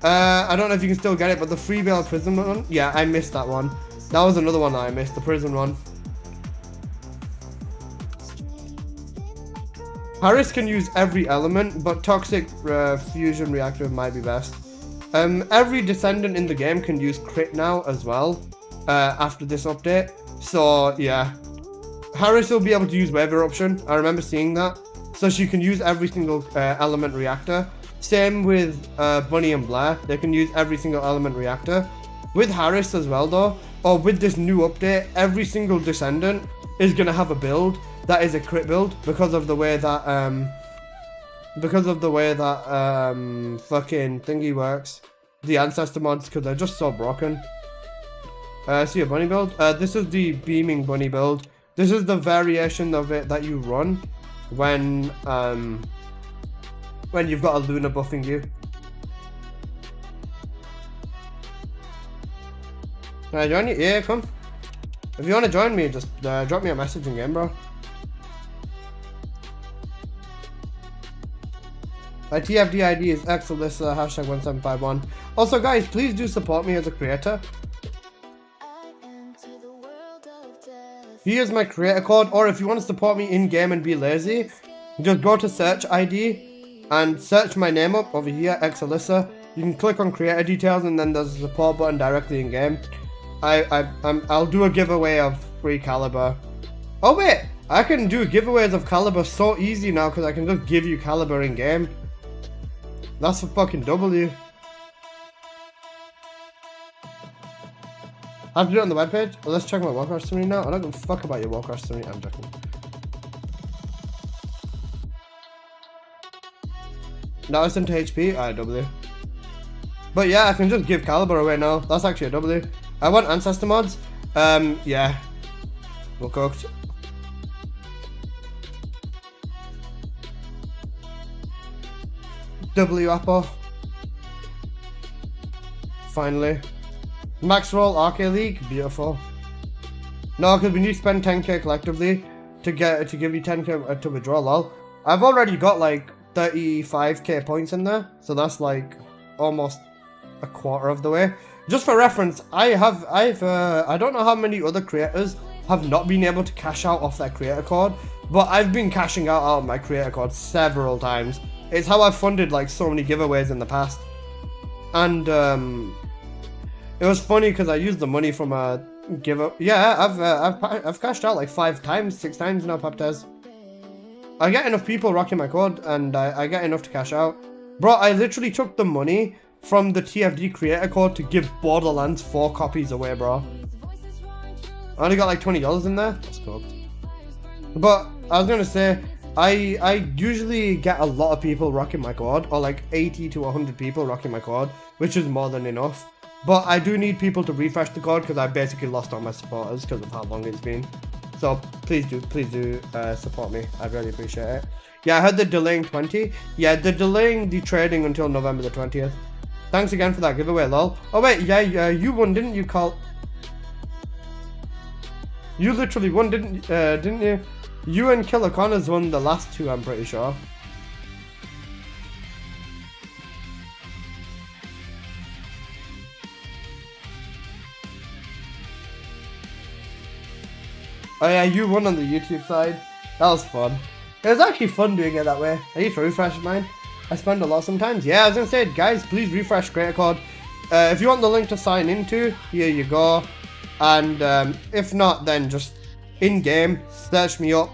I don't know if you can still get it, but the free bale prison one, yeah, I missed that one. That was another one that I missed, the prison one. Harris can use every element, but toxic fusion reactor might be best. Every Descendant in the game can use crit now as well, after this update. So yeah, Harris will be able to use wave eruption. I remember seeing that. So she can use every single element reactor. Same with Bunny and Blair. They can use every single element reactor. With Harris as well though, or with this new update, every single Descendant is gonna have a build that is a crit build because of the way that fucking thingy works. The ancestor mods, because they're just so broken. See a bunny build. This is the beaming bunny build. This is the variation of it that you run when you've got a Luna buffing you. Can I join you? Yeah, come. If you want to join me, just drop me a message in game, bro. My TFD ID is xalyssa #1751. Also, guys, please do support me as a creator. Here's my creator code, or if you want to support me in game and be lazy, just go to search ID and search my name up over here, xalyssa. You can click on creator details and then there's a support button directly in game. I'll do a giveaway of free caliber. Oh wait, I can do giveaways of caliber so easy now because I can just give you caliber in game. That's a fucking W. I have to do it on the webpage. Well, let's check my Warcraft story now. I don't give a fuck about your Warcraft story. I'm joking. Now it's into HP. Alright, W. But yeah, I can just give caliber away now. That's actually a W. I want ancestor mods. Yeah. We're cooked. W Apple. Finally. Max roll Arcade League, beautiful. No, because we need to spend 10k collectively to give you 10k to withdraw. Lol. I've already got like 35k points in there, so that's like almost a quarter of the way. Just for reference, I don't know how many other creators have not been able to cash out off their creator code, but I've been cashing out of my creator code several times. It's how I've funded like so many giveaways in the past, and it was funny because I used the money from a give. Yeah, I've cashed out like 5 times, 6 times now, Paptez. I get enough people rocking my code, and I get enough to cash out. Bro, I literally took the money from the TFD creator code to give Borderlands 4 copies away, bro. I only got like $20 in there. That's cool. But I was gonna say, I usually get a lot of people rocking my code, or like 80 to 100 people rocking my code, which is more than enough. But I do need people to refresh the code because I basically lost all my supporters because of how long it's been. So please do support me. I'd really appreciate it. Yeah, I heard they're delaying 20. Yeah, they're delaying the trading until November the 20th. Thanks again for that giveaway, lol. Oh wait, yeah, you won, didn't you, Carl? You literally won, didn't you? You and Killer Connors won the last 2, I'm pretty sure. Oh yeah, you won on the YouTube side. That was fun. It was actually fun doing it that way. I need to refresh mine. I spend a lot sometimes. Yeah, I was gonna say, guys, please refresh creator code. If you want the link to sign into, here you go. And if not, then just in-game, search me up,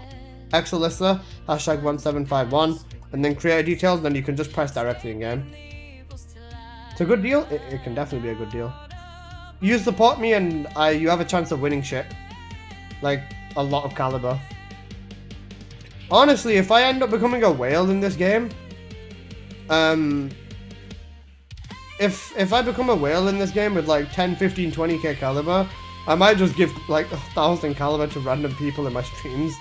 xalyssa, #1751, and then creator details, then you can just press directly in-game. It's a good deal. It can definitely be a good deal. You support me and you have a chance of winning shit. Like, a lot of caliber. Honestly, if I end up becoming a whale in this game, if I become a whale in this game with like 10, 15, 20k caliber, I might just give like 1,000 caliber to random people in my streams.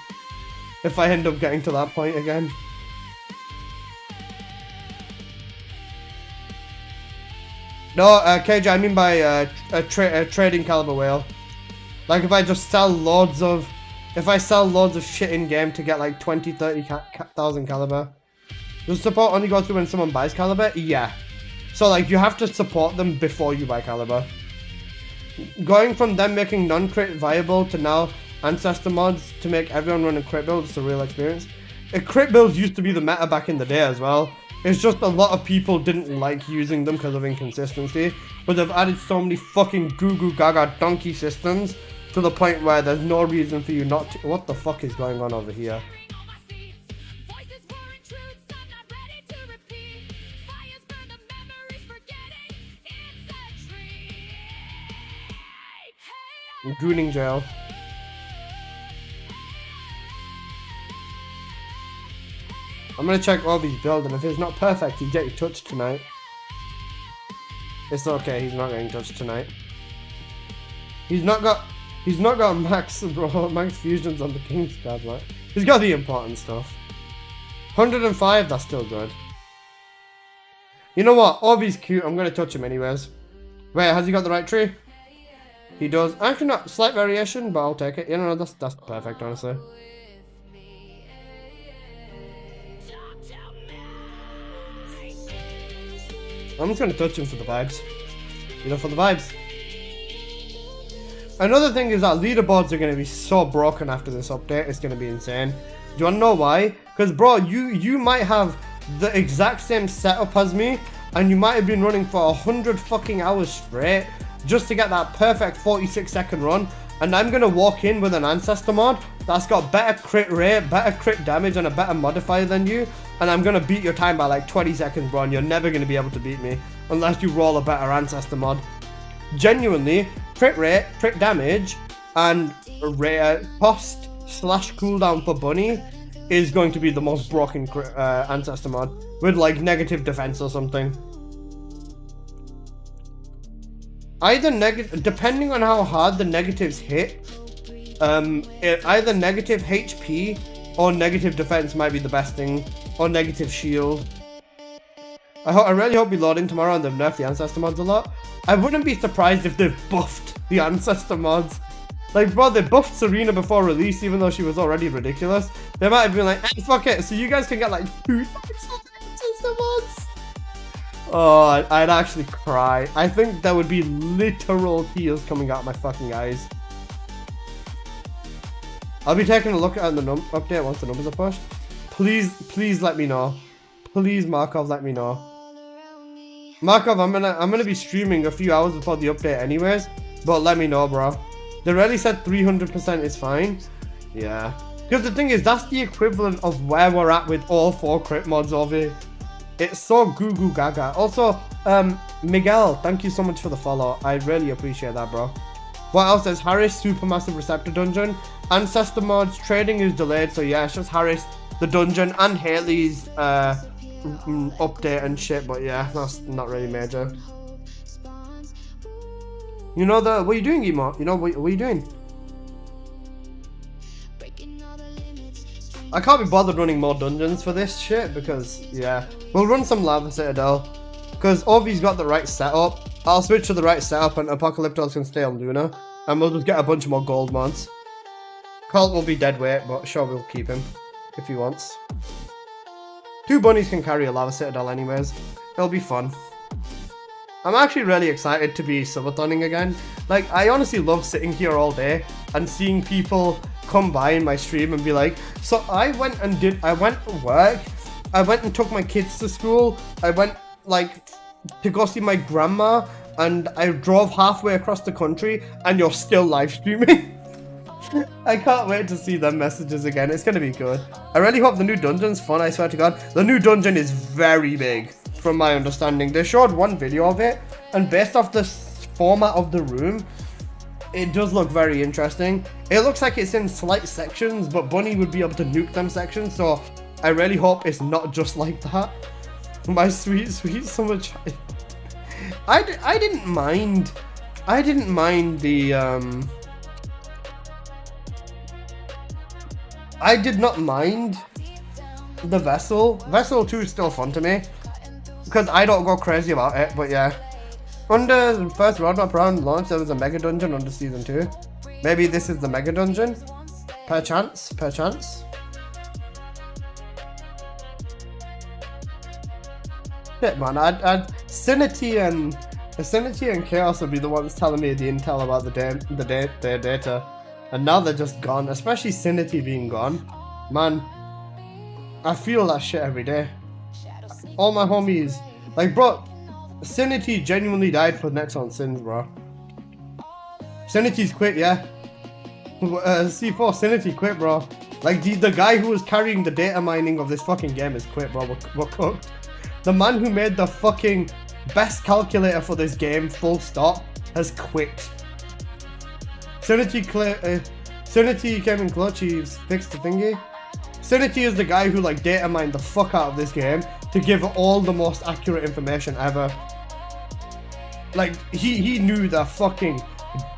If I end up getting to that point again. No, KJ, I mean by a trading caliber whale. Like if I just sell loads of, shit in game to get like 20, 30,000 caliber. Does support only go through when someone buys caliber? Yeah. So like you have to support them before you buy caliber. Going from them making non-crit viable to now ancestor mods to make everyone run a crit build is a real experience. A crit build used to be the meta back in the day as well. It's just a lot of people didn't like using them because of inconsistency. But they've added so many fucking goo goo gaga donkey systems to the point where there's no reason for you not to. What the fuck is going on over here? Gooning jail. I'm gonna check Obi's build, and if it's not perfect, you get your touch tonight. It's okay, he's not getting touched tonight. He's not got max, bro, max fusions on the King's card, right? He's got the important stuff. 105, that's still good. You know what? Obi's cute, I'm gonna touch him anyways. Wait, has he got the right tree? He does. Actually not, slight variation, but I'll take it. You know, that's perfect, honestly. I'm just gonna touch him for the vibes. You know, for the vibes. Another thing is that leaderboards are gonna be so broken after this update. It's gonna be insane. Do you wanna know why? Because bro, you might have the exact same setup as me, and you might have been running for 100 fucking hours straight just to get that perfect 46-second run. And I'm gonna walk in with an ancestor mod that's got better crit rate, better crit damage, and a better modifier than you, and I'm gonna beat your time by like 20 seconds, bro, and you're never gonna be able to beat me unless you roll a better ancestor mod. Genuinely, crit rate, crit damage, and cost / cooldown for Bunny is going to be the most broken ancestor mod with like negative defense or something. Either negative, depending on how hard the negatives hit, either negative HP or negative defense might be the best thing, or negative shield. I really hope we load in tomorrow and they've nerfed the ancestor mods a lot. I wouldn't be surprised if they've buffed the ancestor mods. Like, bro, they buffed Serena before release, even though she was already ridiculous. They might have been like, hey, fuck it, so you guys can get like 2 ancestor mods. Oh, I'd actually cry. I think there would be literal tears coming out of my fucking eyes. I'll be taking a look at the update once the numbers are pushed. Please let me know. Please, Markov, let me know. Markov, I'm gonna be streaming a few hours before the update anyways, but let me know, bro. They already said 300% is fine. Yeah. Because the thing is, that's the equivalent of where we're at with all 4 crit mods over here. It's so goo goo gaga. Also, Miguel, thank you so much for the follow. I really appreciate that, bro. What else? There's Harris Supermassive Receptor Dungeon. Ancestor mods, trading is delayed, so yeah, it's just Harris, the dungeon, and Haley's update and shit, but yeah, that's not really major. You know what are you doing, Emo? You know what are you doing? I can't be bothered running more dungeons for this shit because, yeah. We'll run some Lava Citadel because Ovi's got the right setup. I'll switch to the right setup and Apocalyptos can stay on Luna. And we'll just get a bunch more gold mods. Colt will be dead weight, but sure, we'll keep him if he wants. 2 bunnies can carry a Lava Citadel anyways. It'll be fun. I'm actually really excited to be subathoning again. Like, I honestly love sitting here all day and seeing people come by in my stream and be like, so I went to work, I went and took my kids to school, I went like to go see my grandma, and I drove halfway across the country, and you're still live streaming. I can't wait to see them messages again. It's gonna be good. I really hope the new dungeon's fun, I swear to God. The new dungeon is very big, from my understanding. They showed one video of it, and based off the format of the room, it does look very interesting. It looks like it's in slight sections, but Bunny would be able to nuke them sections, so I really hope it's not just like that. My sweet, sweet summer child. I didn't mind the I did not mind the Vessel. Vessel 2 is still fun to me because I don't go crazy about it, but yeah. Under the first roadmap round launch, there was a mega dungeon under season 2. Maybe this is the mega dungeon? Perchance? Shit, man, Sinity and Chaos would be the ones telling me the intel about their data. And now they're just gone, especially Sinity being gone. Man, I feel that shit every day. All my homies, like, bro, Sinity genuinely died for Nexon Sins, bro. Sinity's quit, yeah. C4 Sinity quit, bro. Like, the guy who was carrying the data mining of this fucking game is quit, bro. We're cooked. The man who made the fucking best calculator for this game, full stop, has quit. Sinity came in clutch, he fixed the thingy. Sinity is the guy who, like, data mined the fuck out of this game to give all the most accurate information ever. Like, he knew the fucking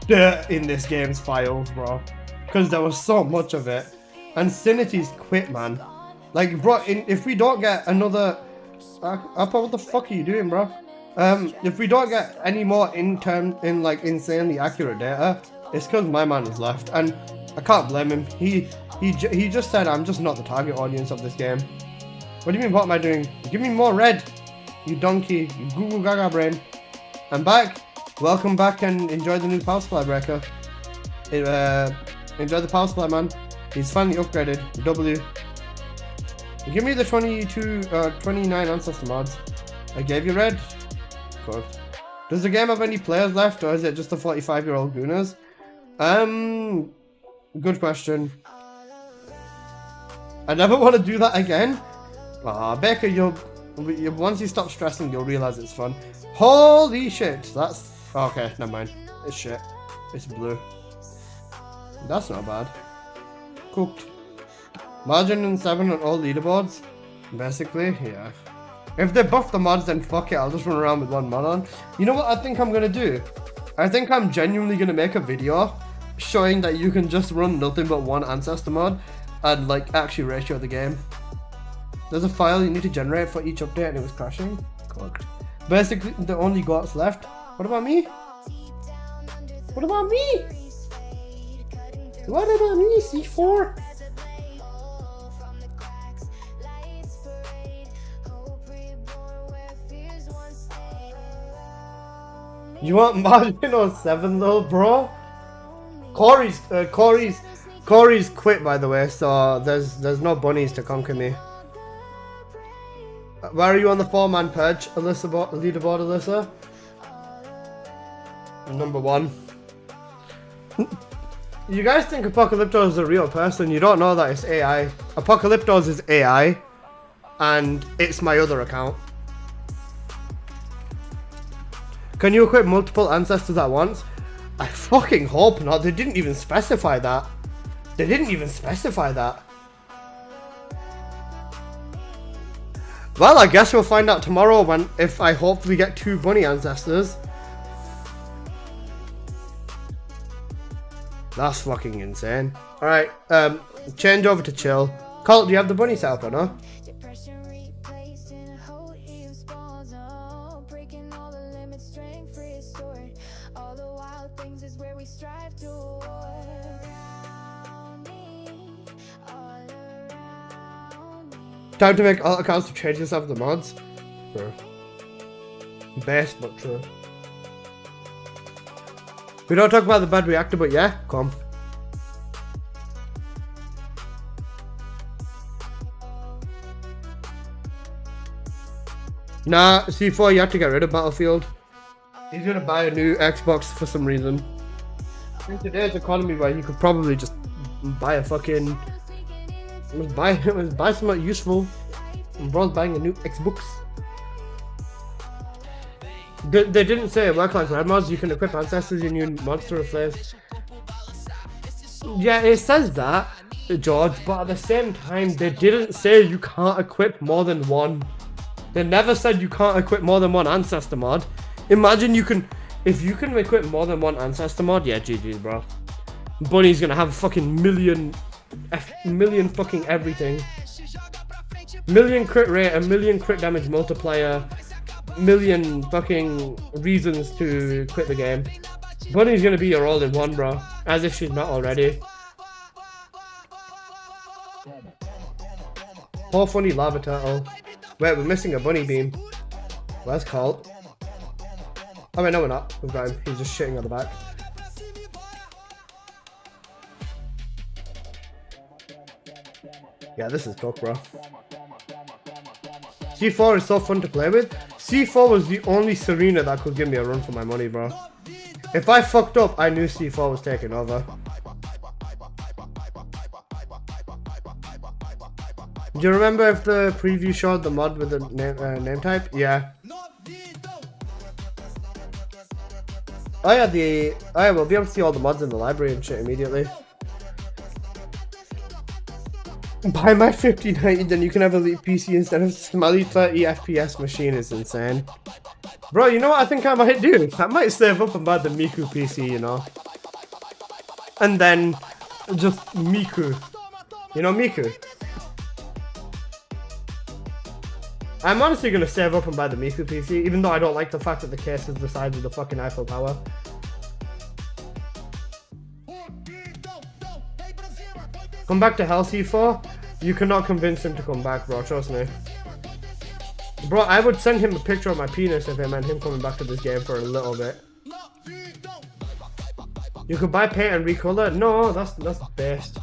dirt in this game's files, bro. Because there was so much of it. And Sinity's quit, man. Like, bro, if we don't get another... Appa, what the fuck are you doing, bro? If we don't get any more like, insanely accurate data, it's because my man has left. And I can't blame him. He just said, I'm just not the target audience of this game. What do you mean, what am I doing? Give me more red. you donkey, you goo goo gaga brain. I'm back. Welcome back and enjoy the new power supply breaker. Enjoy the power supply, man. He's finally upgraded. W. Give me the 29 ancestor mods. I gave you red. Good. Does the game have any players left, or is it just the 45-year-old gooners? Good question. I never want to do that again. Baker, once you stop stressing, you'll realize it's fun. Holy shit, that's... Okay, never mind. It's shit. It's blue. That's not bad. Cooked. Margin and 7 on all leaderboards. Basically, yeah. If they buff the mods, then fuck it, I'll just run around with one mod on. You know what I think I'm gonna do? I think I'm genuinely gonna make a video showing that you can just run nothing but one ancestor mod and like actually ratio the game. There's a file you need to generate for each update and it was crashing. Cooked. Basically, the only goats left. What about me? What about me? What about me, C4? You want Margin on 7 though, bro? Corey's quit, by the way, so there's no bunnies to conquer me. Where are you on the 4-man purge, leaderboard, Alyssa? Number 1. You guys think Apocalyptos is a real person? You don't know that it's AI. Apocalyptos is AI, and it's my other account. Can you equip multiple ancestors at once? I fucking hope not. They didn't even specify that. They didn't even specify that. Well, I guess we'll find out tomorrow if I hopefully get 2 bunny ancestors. That's fucking insane. Alright, change over to chill. Colt, do you have the bunny set up or no? Time to make all accounts to change yourself the mods. True. Best, but true. We don't talk about the bad reactor, but yeah, come. Nah, C4, you have to get rid of Battlefield. He's gonna buy a new Xbox for some reason. In today's economy, where you could probably just buy a fucking... buy something useful. And bro's buying a new Xbox. They didn't say work like red mods. You can equip ancestors in your mods to replace. Yeah, it says that, George, but at the same time, they didn't say you can't equip more than one. They never said you can't equip more than one ancestor mod. Imagine you can, if you can equip more than one ancestor mod, yeah, GG, bro. Bunny's gonna have a fucking million fucking everything. Million crit rate, a million crit damage multiplier, million fucking reasons to quit the game. Bunny's gonna be your all-in-one, bro. As if she's not already. Poor funny lava turtle. Wait, we're missing a bunny beam. Where's Colt? Oh wait, no we're not. We've got him. He's just shitting on the back. Yeah, this is cooked, bro. C4 is so fun to play with. C4 was the only Serena that could give me a run for my money, bro. If I fucked up, I knew C4 was taking over. Do you remember if the preview showed the mod with the name type? Yeah. Oh yeah, we'll be able to see all the mods in the library and shit immediately. Buy my 5090, then you can have a Elite PC instead of smelly 30 FPS machine. Is insane. Bro, you know what I think I might do? I might save up and buy the Miku PC, you know? And then just Miku. You know Miku? I'm honestly gonna save up and buy the Miku PC, even though I don't like the fact that the case is the size of the fucking Eiffel Tower. Come back to Hell C4? You cannot convince him to come back, bro, trust me. Bro, I would send him a picture of my penis if it meant him coming back to this game for a little bit. You could buy paint and recolor. No, that's best.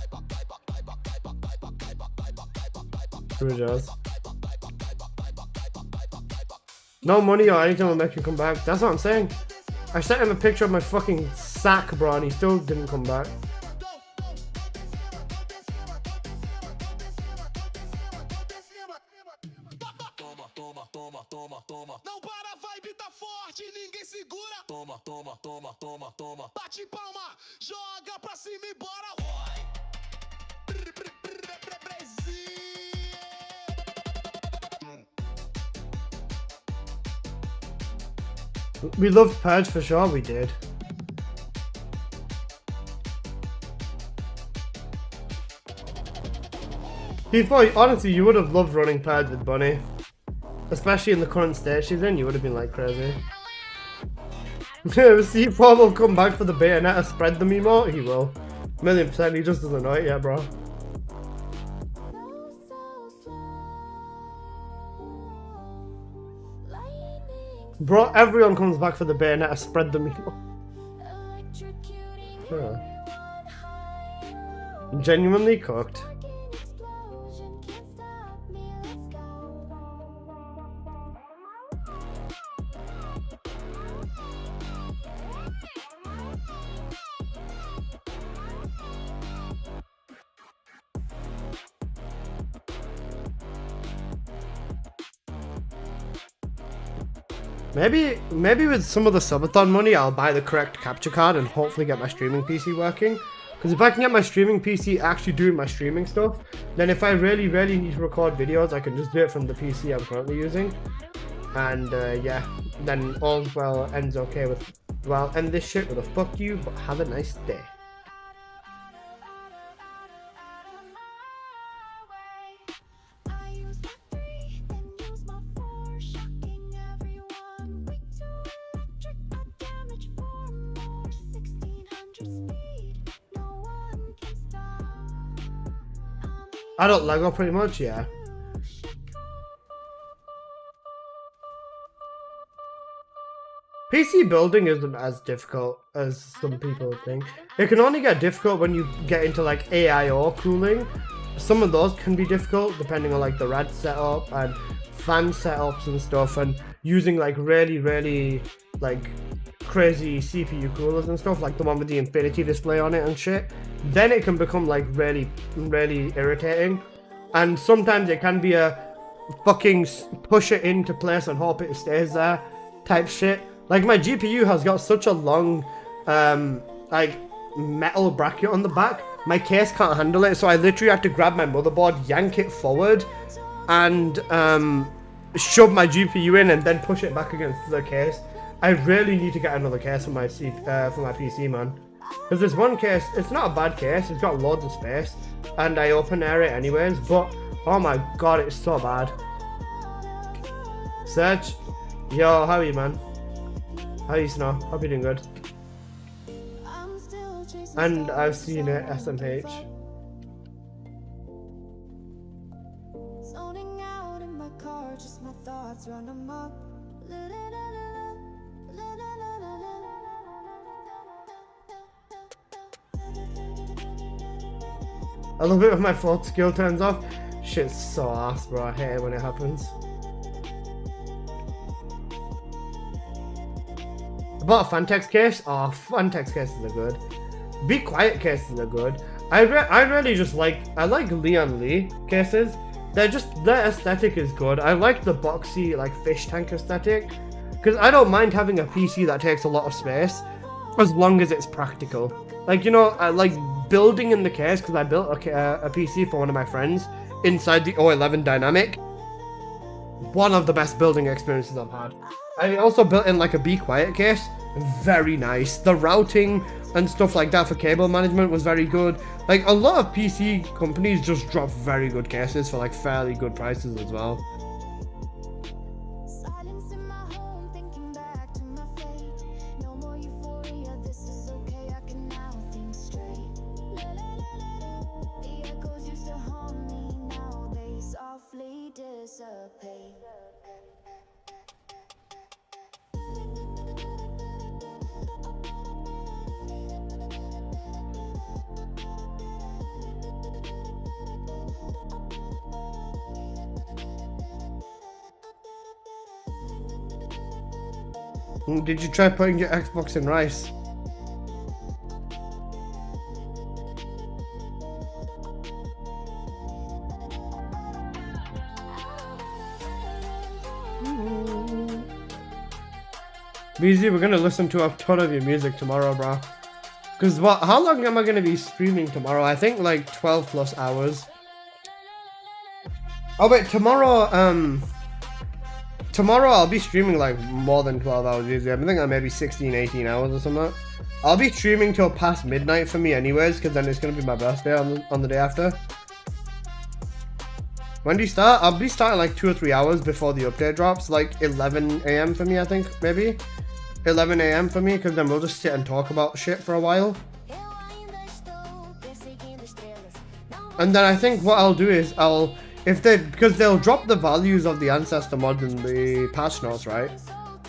True, Jazz. No money or anything will make you come back. That's what I'm saying. I sent him a picture of my fucking sack, bro, and he still didn't come back. Não para, a vibe tá forte, ninguém segura. Toma, toma, toma, toma, toma. Bate palma, joga pra cima e bora. We loved Purge for sure, we did. Honestly, you would have loved running Purge with Bunny. Especially in the current state she's in, you would have been like crazy. C4 will come back for the Bayonetta spread them emote, he will. 1,000,000%, he just doesn't know it yet, bro. Bro, everyone comes back for the Bayonetta spread them emote. Huh. Genuinely cooked. Maybe with some of the subathon money, I'll buy the correct capture card and hopefully get my streaming PC working. Because if I can get my streaming PC actually doing my streaming stuff, then if I really need to record videos, I can just do it from the PC I'm currently using. And yeah, then all well ends okay with, well, end this shit with a fuck you, but have a nice day. Adult Lego pretty much, yeah. PC building isn't as difficult as some people think. It can only get difficult when you get into like AIO cooling. Some of those can be difficult depending on like the rad setup and fan setups and stuff, and using like really like crazy CPU coolers and stuff, like the one with the infinity display on it and shit. Then it can become like really irritating, and sometimes it can be a fucking push it into place and hope it stays there type shit. Like my GPU has got such a long like metal bracket on the back, my case can't handle it, so I literally had to grab my motherboard, yank it forward, and shove my GPU in and then push it back against the case. I really need to get another case for my PC, man. Because this one case, it's not a bad case, it's got loads of space, and I open air it anyways, but oh my god, it's so bad. Serge, yo, how are you, man? How are you, Snow? Hope you're doing good. And I've seen it, SMH. Zoning out in my car, just my thoughts run amok. I love it when my float skill turns off. Shit's so ass, bro. I hate it when it happens. I bought a Fantex case. Oh, Fantex cases are good. Be Quiet cases are good. I really just like, I like Leon Lee cases. Their aesthetic is good. I like the boxy, like fish tank aesthetic. Because I don't mind having a PC that takes a lot of space, as long as it's practical. Like, you know, I like building in the case, because I built a PC for one of my friends inside the O11 Dynamic. One of the best building experiences I've had. I also built in like a Be Quiet case. Very nice. The routing and stuff like that for cable management was very good. Like, a lot of PC companies just drop very good cases for like fairly good prices as well. Silence in my home, thinking back to my fate. No more euphoria, this is okay, I can now think straight. The echoes used to haunt me, now they softly dissipate. Did you try putting your Xbox in rice? BZ, we're gonna listen to a ton of your music tomorrow, bro. Cause how long am I gonna be streaming tomorrow? I think like 12 plus hours. Oh wait, tomorrow I'll be streaming like more than 12 hours usually. I think like maybe 16, 18 hours or something. I'll be streaming till past midnight for me anyways, because then it's going to be my birthday on the day after. When do you start? I'll be starting like 2 or 3 hours before the update drops, like 11 AM for me, I think, maybe. 11 AM for me, because then we'll just sit and talk about shit for a while. And then I think what I'll do is because they'll drop the values of the ancestor mods in the patch notes, right?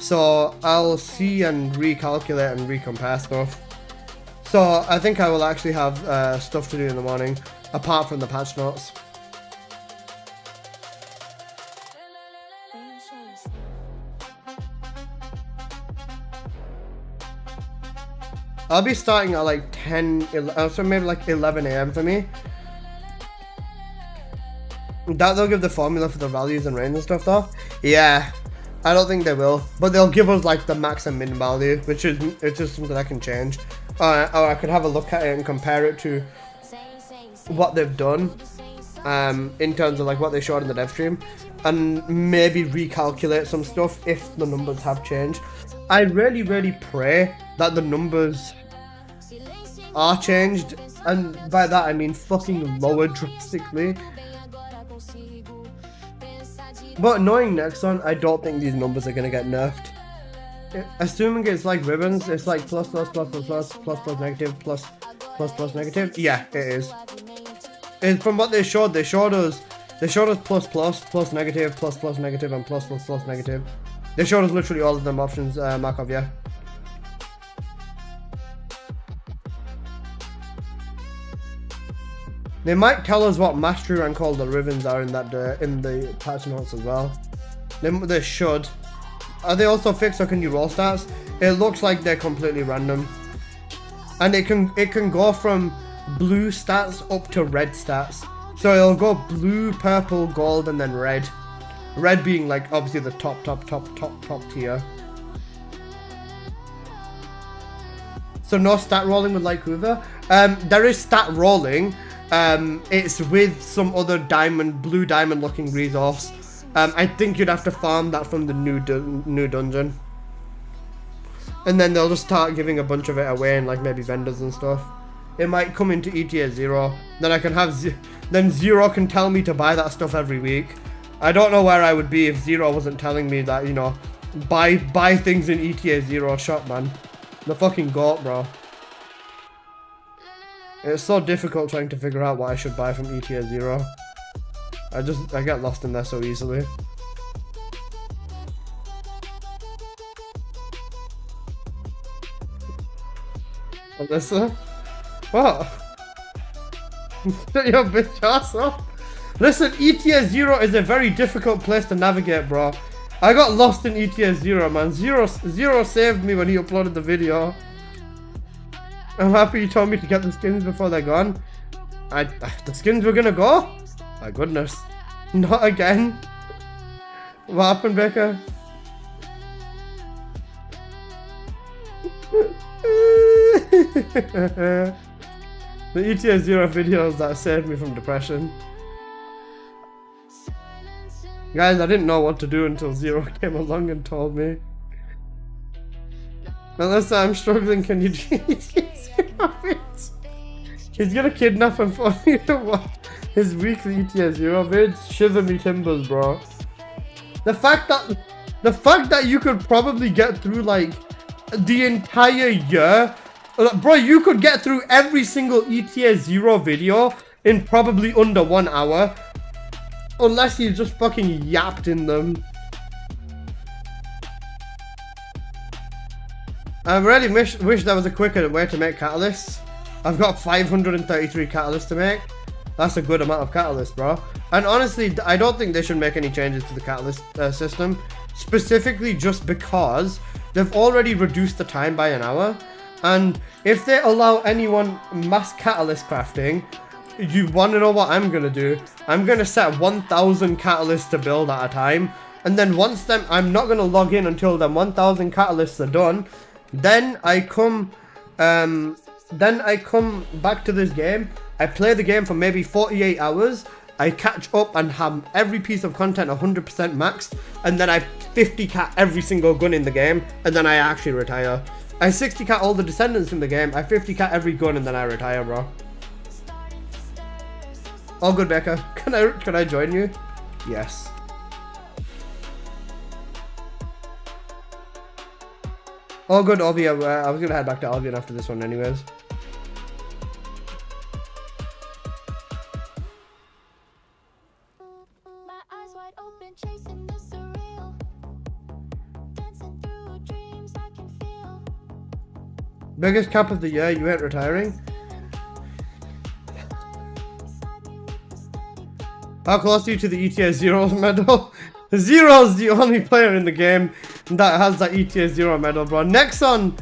So I'll see and recalculate and recompare stuff. So I think I will actually have stuff to do in the morning, apart from the patch notes. I'll be starting at like 10, so maybe like 11 AM for me. That they'll give the formula for the values and range and stuff though. Yeah, I don't think they will, but they'll give us like the max and min value, which is it's just something I can change. Or I could have a look at it and compare it to what they've done, in terms of like what they showed in the dev stream, and maybe recalculate some stuff if the numbers have changed. I really pray that the numbers are changed, and by that I mean fucking lowered drastically. But knowing Nexon, I don't think these numbers are gonna get nerfed. Assuming it's like ribbons, it's like plus negative plus negative. Yeah, it is. And from what they showed us plus negative and plus negative. They showed us literally all of them options, Markov, yeah. They might tell us what mastery rank all the ribbons are in the patch notes as well. They should. Are they also fixed, or can you roll stats? It looks like they're completely random, and it can go from blue stats up to red stats. So it'll go blue, purple, gold, and then red. Red being like obviously the top tier. So no stat rolling with like Hoover. There is stat rolling. It's with some other blue diamond looking resource. I think you'd have to farm that from the new dungeon. And then they'll just start giving a bunch of it away in like maybe vendors and stuff. It might come into ETA 0. Then I can have then 0 can tell me to buy that stuff every week. I don't know where I would be if 0 wasn't telling me that, you know, buy things in ETA 0 shop, man. The fucking goat, bro. It's so difficult trying to figure out what I should buy from ETA 0. I get lost in there so easily. Alyssa? What? Shut your bitch ass up. Listen, ETA 0 is a very difficult place to navigate, bro. I got lost in ETA 0, man. Zero saved me when he uploaded the video. I'm happy you told me to get the skins before they're gone. The skins were gonna go? My goodness. Not again. What happened, Becca? The ETA 0 videos that saved me from depression. Guys, I didn't know what to do until 0 came along and told me. Unless I'm struggling, can you do it? He's gonna kidnap him for me to watch his weekly ETA 0 vids. Shiver me timbers, bro. The fact that you could probably get through like the entire year, bro, you could get through every single ETA 0 video in probably under 1 hour. Unless you just fucking yapped in them. I really wish there was a quicker way to make catalysts. I've got 533 catalysts to make. That's a good amount of catalysts, bro. And honestly, I don't think they should make any changes to the catalyst system. Specifically just because they've already reduced the time by an hour. And if they allow anyone mass catalyst crafting, you want to know what I'm going to do? I'm going to set 1,000 catalysts to build at a time. And then once them, I'm not going to log in until them 1,000 catalysts are done. Then I come back to this game. I play the game for maybe 48 hours. I catch up and have every piece of content 100% maxed. And then I 50 cat every single gun in the game. And then I actually retire. I 60 cat all the Descendants in the game. I 50 cat every gun and then I retire, bro. All good, Becca. Can I join you? Yes. All good, Albion. I was gonna head back to Albion after this one anyways. My eyes wide open, chasing the surreal. Dancing through dreams I can feel. Biggest cap of the year, you ain't retiring? Inside me with the steady glow. How close are you to the ETS 0 medal? Zero's the only player in the game that has that ETS 0 medal, bro. Nexon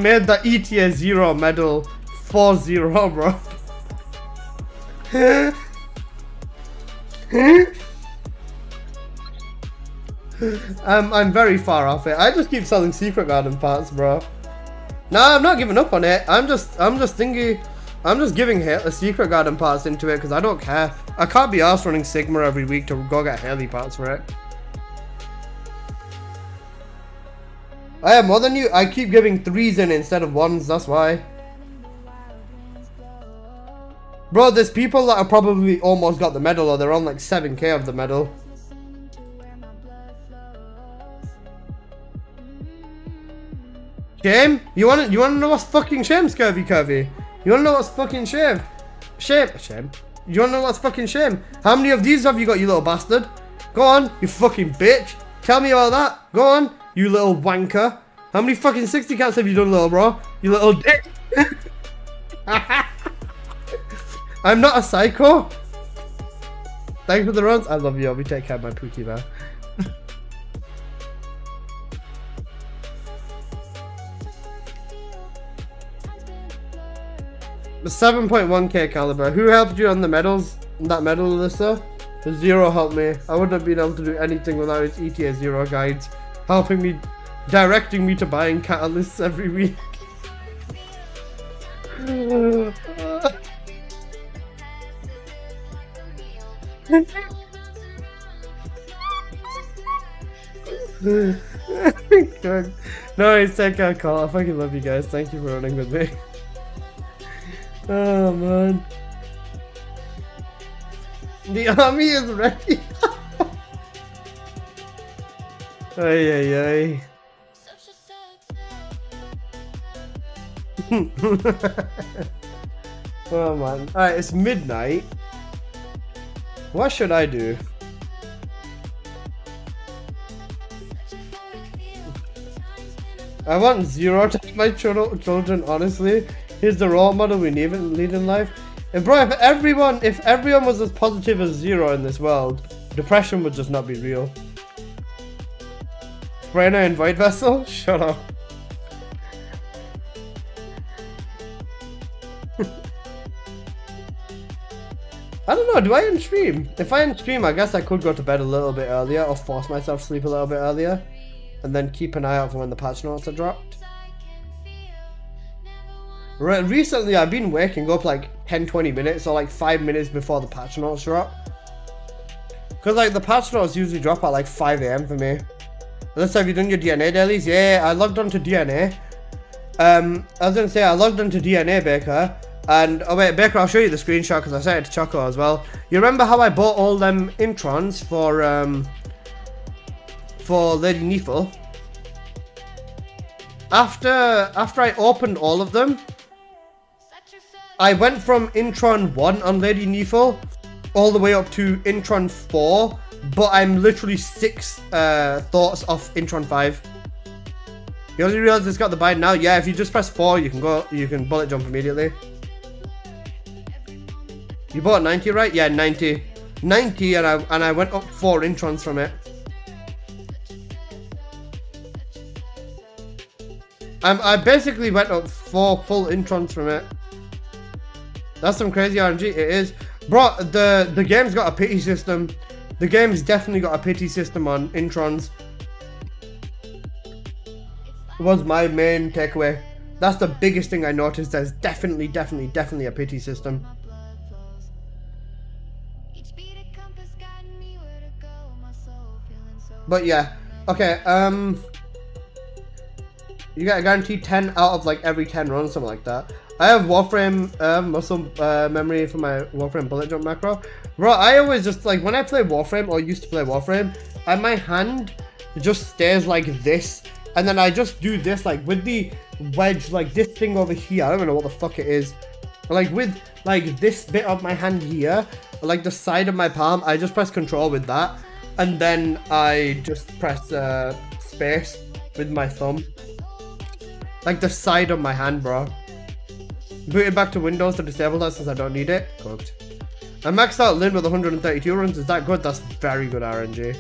made that ETS 0 medal 4-0, bro. I'm very far off it. I just keep selling Secret Garden parts, bro. Nah, I'm not giving up on it. I'm just thinking, I'm just giving the Secret Garden parts into it because I don't care. I can't be arsed running Sigma every week to go get Haley parts for it. I have more than you. I keep giving 3s in instead of 1s, that's why. Bro, there's people that have probably almost got the medal or they're on like 7k of the medal. Listening to where my blood flows. Shame? You wanna know what's fucking shame, Curvy? You wanna know what's fucking shame? Shame? You wanna know what's fucking shame? How many of these have you got, you little bastard? Go on, you fucking bitch. Tell me about that. Go on, you little wanker. How many fucking 60 cats have you done, little bro? You little dick. I'm not a psycho. Thanks for the runs. I love you. I'll be take care of my Pookie man. 7.1k caliber. Who helped you on the medals? That medal, Alyssa? Zero helped me. I wouldn't have been able to do anything without his ETA Zero guides, helping me, directing me to buying catalysts every week. Good. No, it's take care, call. I fucking love you guys. Thank you for running with me. Oh man. The army is ready. Ay ay ay. Oh man. Alright, it's midnight. What should I do? I want Zero to my children, honestly. He's the role model we need in life. And bro, if everyone was as positive as Zero in this world, depression would just not be real. Brainer and Void Vessel? Shut up. I don't know, do I end stream? If I end stream, I guess I could go to bed a little bit earlier or force myself to sleep a little bit earlier. And then keep an eye out for when the patch notes are dropped. Recently, I've been waking up like 10-20 minutes or like 5 minutes before the patch notes drop. Because like the patch notes usually drop at like 5 AM for me. Let's have you done your DNA dailies? Yeah, I logged onto DNA. I was going to say I logged onto DNA, Baker. And, oh wait, Baker, I'll show you the screenshot because I sent it to Choco as well. You remember how I bought all them introns for Lady Neefle? After I opened all of them, I went from Intron 1 on Lady Neefle all the way up to Intron 4, but I'm literally 6 thoughts off Intron 5. You only realize it's got the bind now? Yeah, if you just press 4, you can bullet jump immediately. You bought 90, right? Yeah, 90. 90, and I went up 4 introns from it. I basically went up 4 full introns from it. That's some crazy RNG. It is. Bro, the game's got a pity system. The game's definitely got a pity system on introns. It was my main takeaway. That's the biggest thing I noticed. There's definitely a pity system. But yeah, okay, you get a guaranteed 10 out of like every 10 runs, something like that. I have Warframe muscle memory for my Warframe bullet jump macro. Bro, I always just like, when I play Warframe or used to play Warframe, and my hand just stays like this, and then I just do this like with the wedge, like this thing over here. I don't even know what the fuck it is. Like with like this bit of my hand here, like the side of my palm, I just press control with that, and then I just press space with my thumb. Like the side of my hand, bro. Boot it back to Windows to disable that since I don't need it. Cooked. I maxed out Lin with 132 runs. Is that good? That's very good RNG.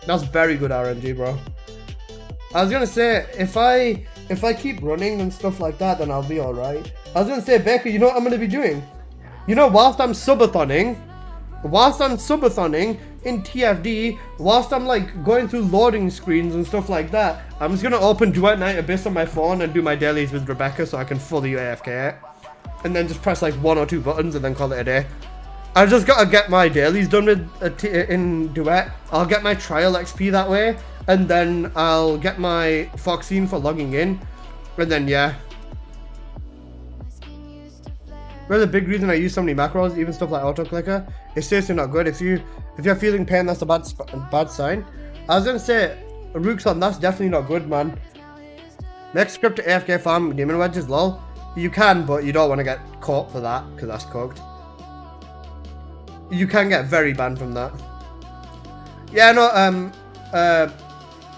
That's very good RNG, bro. I was gonna say, if I keep running and stuff like that, then I'll be alright. I was gonna say, Baker, you know what I'm gonna be doing? You know, whilst I'm subathoning in TFD, whilst I'm like going through loading screens and stuff like that, I'm just gonna open Duet Night Abyss on my phone and do my dailies with Rebecca so I can fully AFK it. And then just press like 1 or 2 buttons and then call it a day. I just gotta get my dailies done with in Duet. I'll get my trial XP that way, and then I'll get my Foxine for logging in, and then yeah. Well, the big reason I use so many macros, even stuff like auto clicker, it's seriously not good. If you're feeling pain, that's a bad sign. I was gonna say, Rookson, that's definitely not good, man. Next script to AFK farm demon wedges, lol. You can, but you don't want to get caught for that because that's cooked. You can get very banned from that. Yeah, no,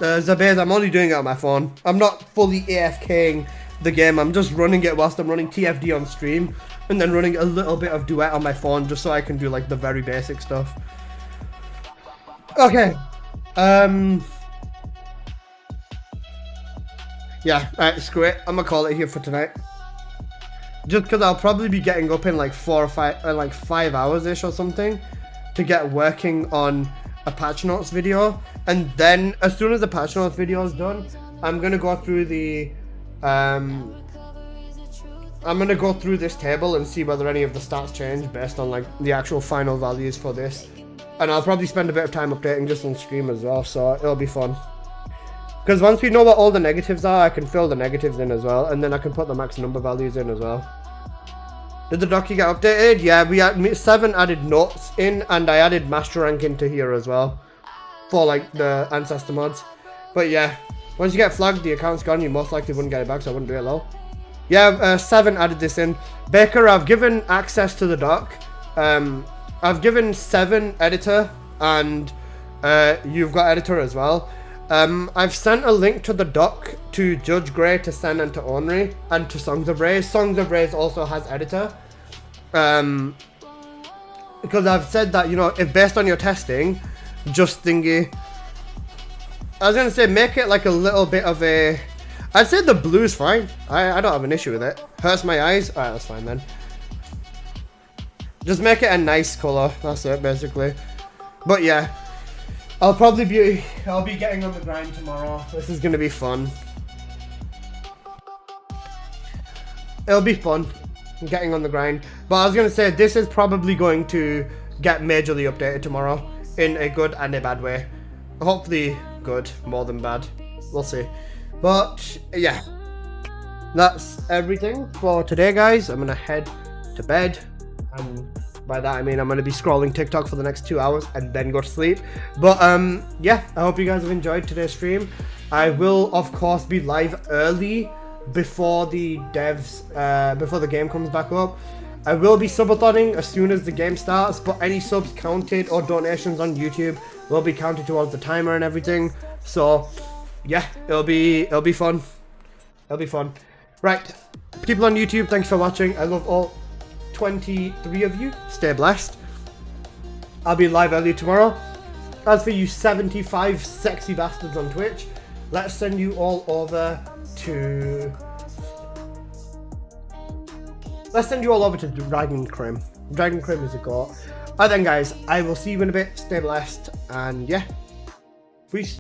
Zabez, I'm only doing it on my phone. I'm not fully AFKing the game. I'm just running it whilst I'm running TFD on stream, and then running a little bit of Duet on my phone just so I can do like the very basic stuff. Okay. Yeah, alright, screw it. I'm gonna call it here for tonight. Just because I'll probably be getting up in like 4 or 5, like 5 hours-ish or something to get working on a patch notes video. And then as soon as the patch notes video is done, I'm gonna go through the I'm gonna go through this table and see whether any of the stats change based on like the actual final values for this. And I'll probably spend a bit of time updating just on stream as well, so it'll be fun. Because once we know what all the negatives are, I can fill the negatives in as well, and then I can put the max number values in as well. Did the docu get updated? Yeah, we had 7 added notes in, and I added master rank into here as well for like the ancestor mods. But yeah, once you get flagged, the account's gone. You most likely wouldn't get it back, so I wouldn't do it low. Yeah, 7 added this in. Baker, I've given access to the doc. I've given 7 editor, and you've got editor as well. I've sent a link to the doc to Judge Grey, to Sen, and to Ornery, and to Songs of Rays. Songs of Rays also has editor. Because I've said that, you know, if based on your testing, just thingy. I was gonna say, make it like a little bit of a... I'd say the blue's fine. I don't have an issue with it. Hurts my eyes? Alright, that's fine then. Just make it a nice colour. That's it, basically. But yeah. I'll be getting on the grind tomorrow. This is gonna be fun. It'll be fun getting on the grind. But I was gonna say, this is probably going to get majorly updated tomorrow in a good and a bad way. Hopefully good, more than bad. We'll see. But yeah, that's everything for today, guys. I'm gonna head to bed, and by that I mean I'm gonna be scrolling TikTok for the next 2 hours and then go to sleep. But yeah, I hope you guys have enjoyed today's stream. I will of course be live early before the before the game comes back up. I will be subathoning as soon as the game starts, but any subs counted or donations on YouTube will be counted towards the timer and everything. So yeah, it'll be fun. It'll be fun. Right, people on YouTube, thanks for watching. I love all 23 of you. Stay blessed. I'll be live early tomorrow. As for you 75 sexy bastards on Twitch, let's send you all over to... Let's send you all over to Dragon Crim. Dragon Crim is a goat. Alright then guys, I will see you in a bit. Stay blessed, and yeah. Peace.